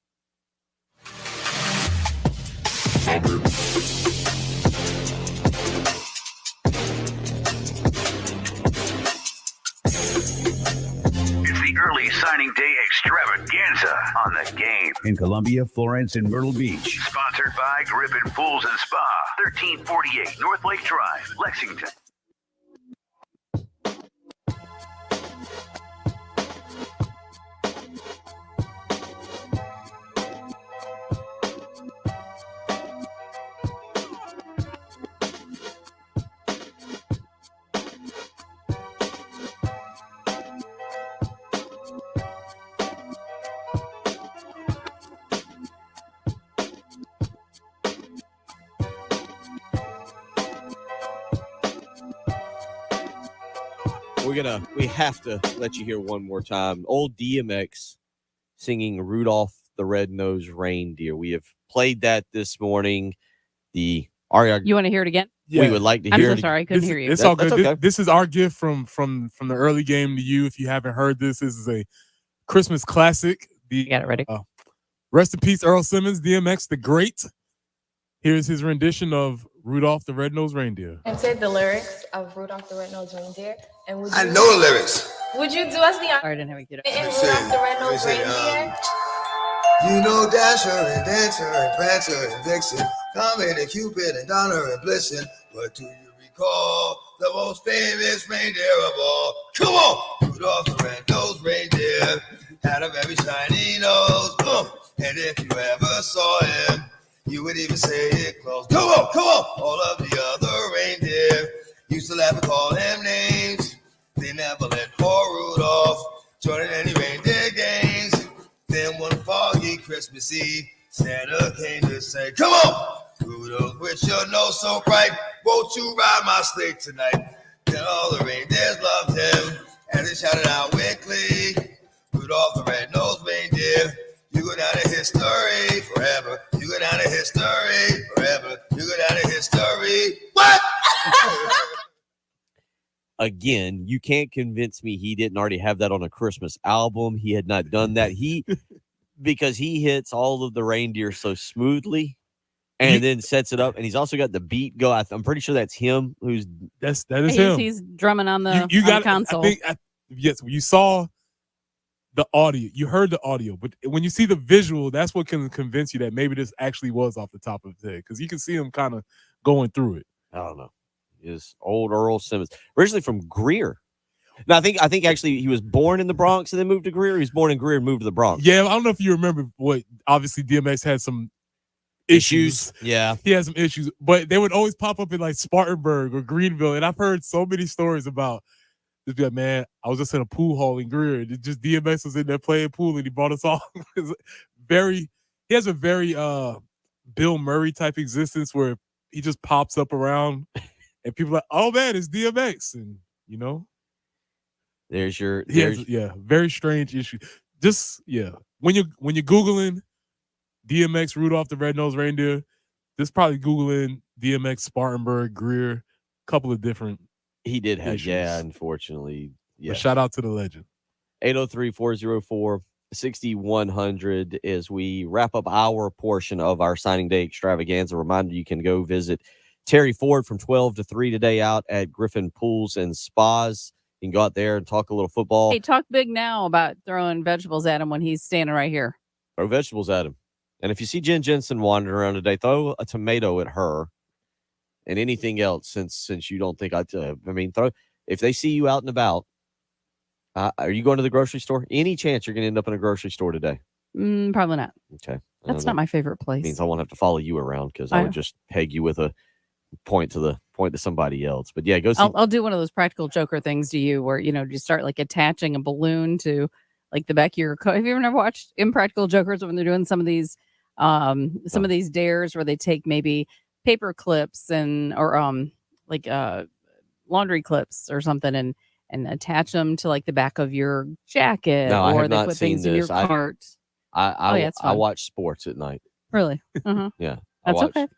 It's the early signing day extravaganza on the Game. In Columbia, Florence, and Myrtle Beach. Sponsored by Griffin Pools and Spa, 1348 North Lake Drive, Lexington. We have to let you hear one more time. Old DMX singing Rudolph the Red-Nosed Reindeer. We have played that this morning. You want to hear it again? We would like to hear it. I'm so sorry, I couldn't hear you. It's all good. Okay. This is our gift from the early game to you. If you haven't heard this is a Christmas classic. You got it ready. Rest in peace, Earl Simmons, DMX the Great. Here's his rendition of Rudolph the Red-Nosed Reindeer. And say the lyrics of Rudolph the Red-Nosed Reindeer. And would you, I know the lyrics. Would you do us the honor? Sorry, I didn't have a good. In Rudolph the Red-Nosed Reindeer. You know Dasher and Dancer and Prancer and Vixen, Comet and Cupid and Donner and Blitzen. But do you recall the most famous reindeer of all? Come on! Rudolph the Red-Nosed Reindeer had a very shiny nose. And if you ever saw him, you would even say it close. Come on, come on! All of the other reindeer used to laugh and call him names. They never let poor Rudolph join in any reindeer games. Then one foggy Christmas Eve, Santa came to say, come on, Rudolph, with your nose so bright, won't you ride my sleigh tonight? Then all the reindeers loved him, and they shouted out with glee, Rudolph the Red-Nosed Reindeer, you go down in history forever. You go down in history forever. You go down in history. What? Again, you can't convince me he didn't already have that on a Christmas album. He had not done that. Because he hits all of the reindeer so smoothly and then sets it up. And he's also got the beat go. I'm pretty sure that's him. That is him. He's drumming on the, you on got the console. Yes, you saw the audio. You heard the audio. But when you see the visual, that's what can convince you that maybe this actually was off the top of his head. Because you can see him kind of going through it. I don't know. Is old Earl Simmons, originally from Greer. No, I think actually he was born in the Bronx and then moved to Greer. He was born in Greer and moved to the Bronx. Yeah, I don't know if you remember what. Obviously, DMX had some issues. Yeah, he had some issues, but they would always pop up in like Spartanburg or Greenville, and I've heard so many stories about just be like, man, I was just in a pool hall in Greer, and just DMX was in there playing pool, and he brought us all. He has a very Bill Murray type existence where he just pops up around. And people are like, oh man, it's DMX, and you know, there's very strange issue. Just when you're googling DMX Rudolph the Red-Nosed Reindeer, just probably googling DMX Spartanburg Greer, a couple of different. He did have issues. Unfortunately, But shout out to the legend. 803-404-6100 as we wrap up our portion of our signing day extravaganza. Reminder: you can go visit Terry Ford from 12 to 3 today out at Griffin Pools and Spas. You can go out there and talk a little football. Hey, talk big now about throwing vegetables at him when he's standing right here. Throw vegetables at him. And if you see Jen Jensen wandering around today, throw a tomato at her and anything else since you don't think throw. If they see you out and about, are you going to the grocery store? Any chance you're going to end up in a grocery store today? Probably not. Okay. That's not my favorite place. Means I won't have to follow you around because I would just peg you with a point to somebody else. But yeah, go see. I'll do one of those practical joker things to you where, you start like attaching a balloon to like the back of your coat. Have you ever watched Impractical Jokers when they're doing some of these of these dares where they take maybe paper clips or laundry clips or something and attach them to like the back of your jacket, or they put things in your cart. I watch sports at night. Really? Uh-huh. Yeah. That's okay.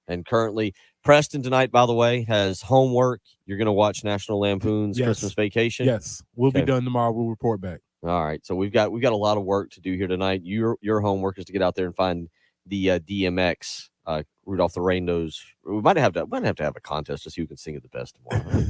And currently, Preston tonight, by the way, has homework. You're going to watch National Lampoon's Christmas Vacation. Yes, we'll be done tomorrow. We'll report back. All right, so we've got a lot of work to do here tonight. Your homework is to get out there and find the DMX Rudolph the Red-Nosed. We might have to have a contest to see who can sing it the best tomorrow.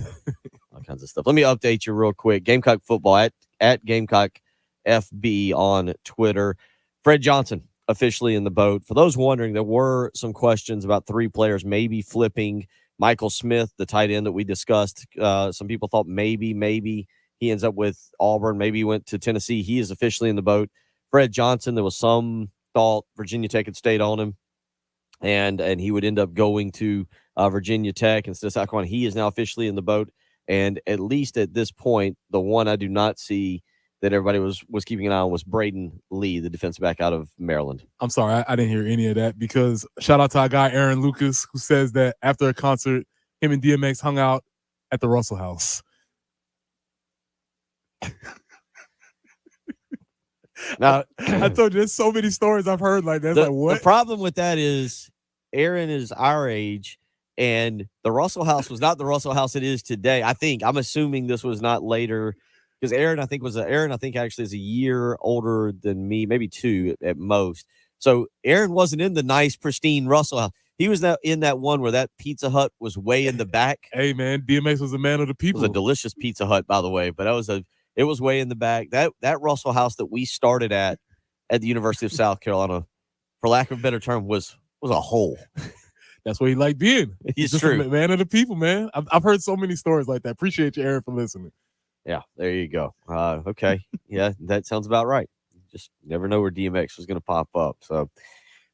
All kinds of stuff. Let me update you real quick. Gamecock football at Gamecock FB on Twitter. Fred Johnson officially in the boat. For those wondering, there were some questions about 3 players maybe flipping. Michael Smith, the tight end that we discussed. Some people thought maybe he ends up with Auburn. Maybe he went to Tennessee. He is officially in the boat. Fred Johnson, there was some thought Virginia Tech had stayed on him, and he would end up going to Virginia Tech instead of South Carolina. He is now officially in the boat, and at least at this point, the one I do not see that everybody was keeping an eye on was Braden Lee, the defensive back out of Maryland. I'm sorry, I didn't hear any of that because shout out to our guy Aaron Lucas, who says that after a concert, him and DMX hung out at the Russell House. Now, I told you there's so many stories I've heard like that. Like, what? The problem with that is Aaron is our age, and the Russell House was not the Russell House it is today. I'm assuming this was not later because Aaron actually is a year older than me, maybe 2 at most. So Aaron wasn't in the nice, pristine Russell House. He was in that one where that Pizza Hut was way in the back. Hey man, DMX was a man of the It people. was a delicious Pizza Hut, by the way, but it was way in the back. That Russell House that we started at the University of South Carolina, for lack of a better term, was a hole. That's where he liked being. He's just true. a man of the people, man. I've heard so many stories like that. Appreciate you, Aaron, for listening. Yeah, there you go. Okay. Yeah, that sounds about right. Just never know where DMX was going to pop up. So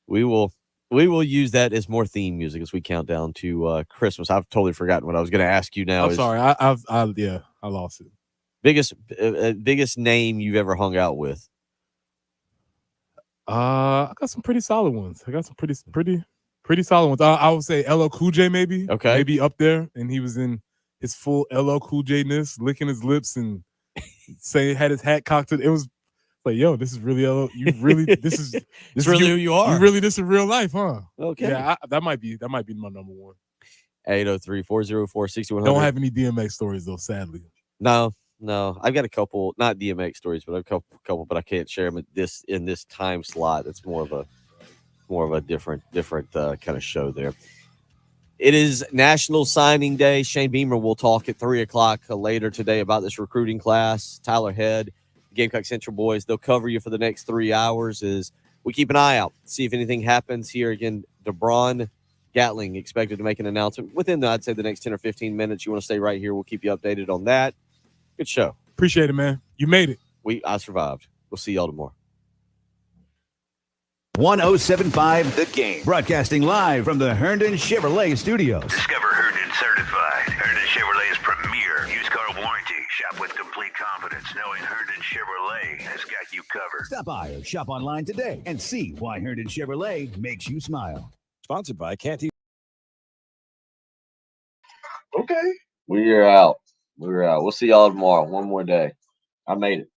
we will use that as more theme music as we count down to Christmas. I've totally forgotten what I was going to ask you now. I'm sorry. I lost it. Biggest name you've ever hung out with? I got some pretty solid ones. I got some pretty solid ones. I would say LL Cool J maybe. Okay. Maybe up there. And he was in his full LL Cool J-ness, licking his lips and had his hat cocked. It was like, yo, this is really LL. You really, this is really who you are. You really this in real life, huh? Okay. Yeah, that might be my number one. 803-404-6100. Don't have any DMX stories though, sadly. No. I've got a couple, not DMX stories, but a couple, but I can't share them in this time slot. It's more of a different kind of show there. It is National Signing Day. Shane Beamer will talk at 3:00 later today about this recruiting class. Tyler Head, Gamecock Central boys, they'll cover you for the next 3 hours as we keep an eye out, see if anything happens here. Again, DeBron Gatling expected to make an announcement within, I'd say, the next 10 or 15 minutes. You want to stay right here. We'll keep you updated on that. Good show. Appreciate it, man. You made it. I survived. We'll see y'all tomorrow. 1075 The Game. Broadcasting live from the Herndon Chevrolet Studios. Discover Herndon Certified. Herndon Chevrolet's premier used car warranty. Shop with complete confidence knowing Herndon Chevrolet has got you covered. Stop by or shop online today and see why Herndon Chevrolet makes you smile. Sponsored by Canty. Okay. We're out. We'll see y'all tomorrow. One more day. I made it.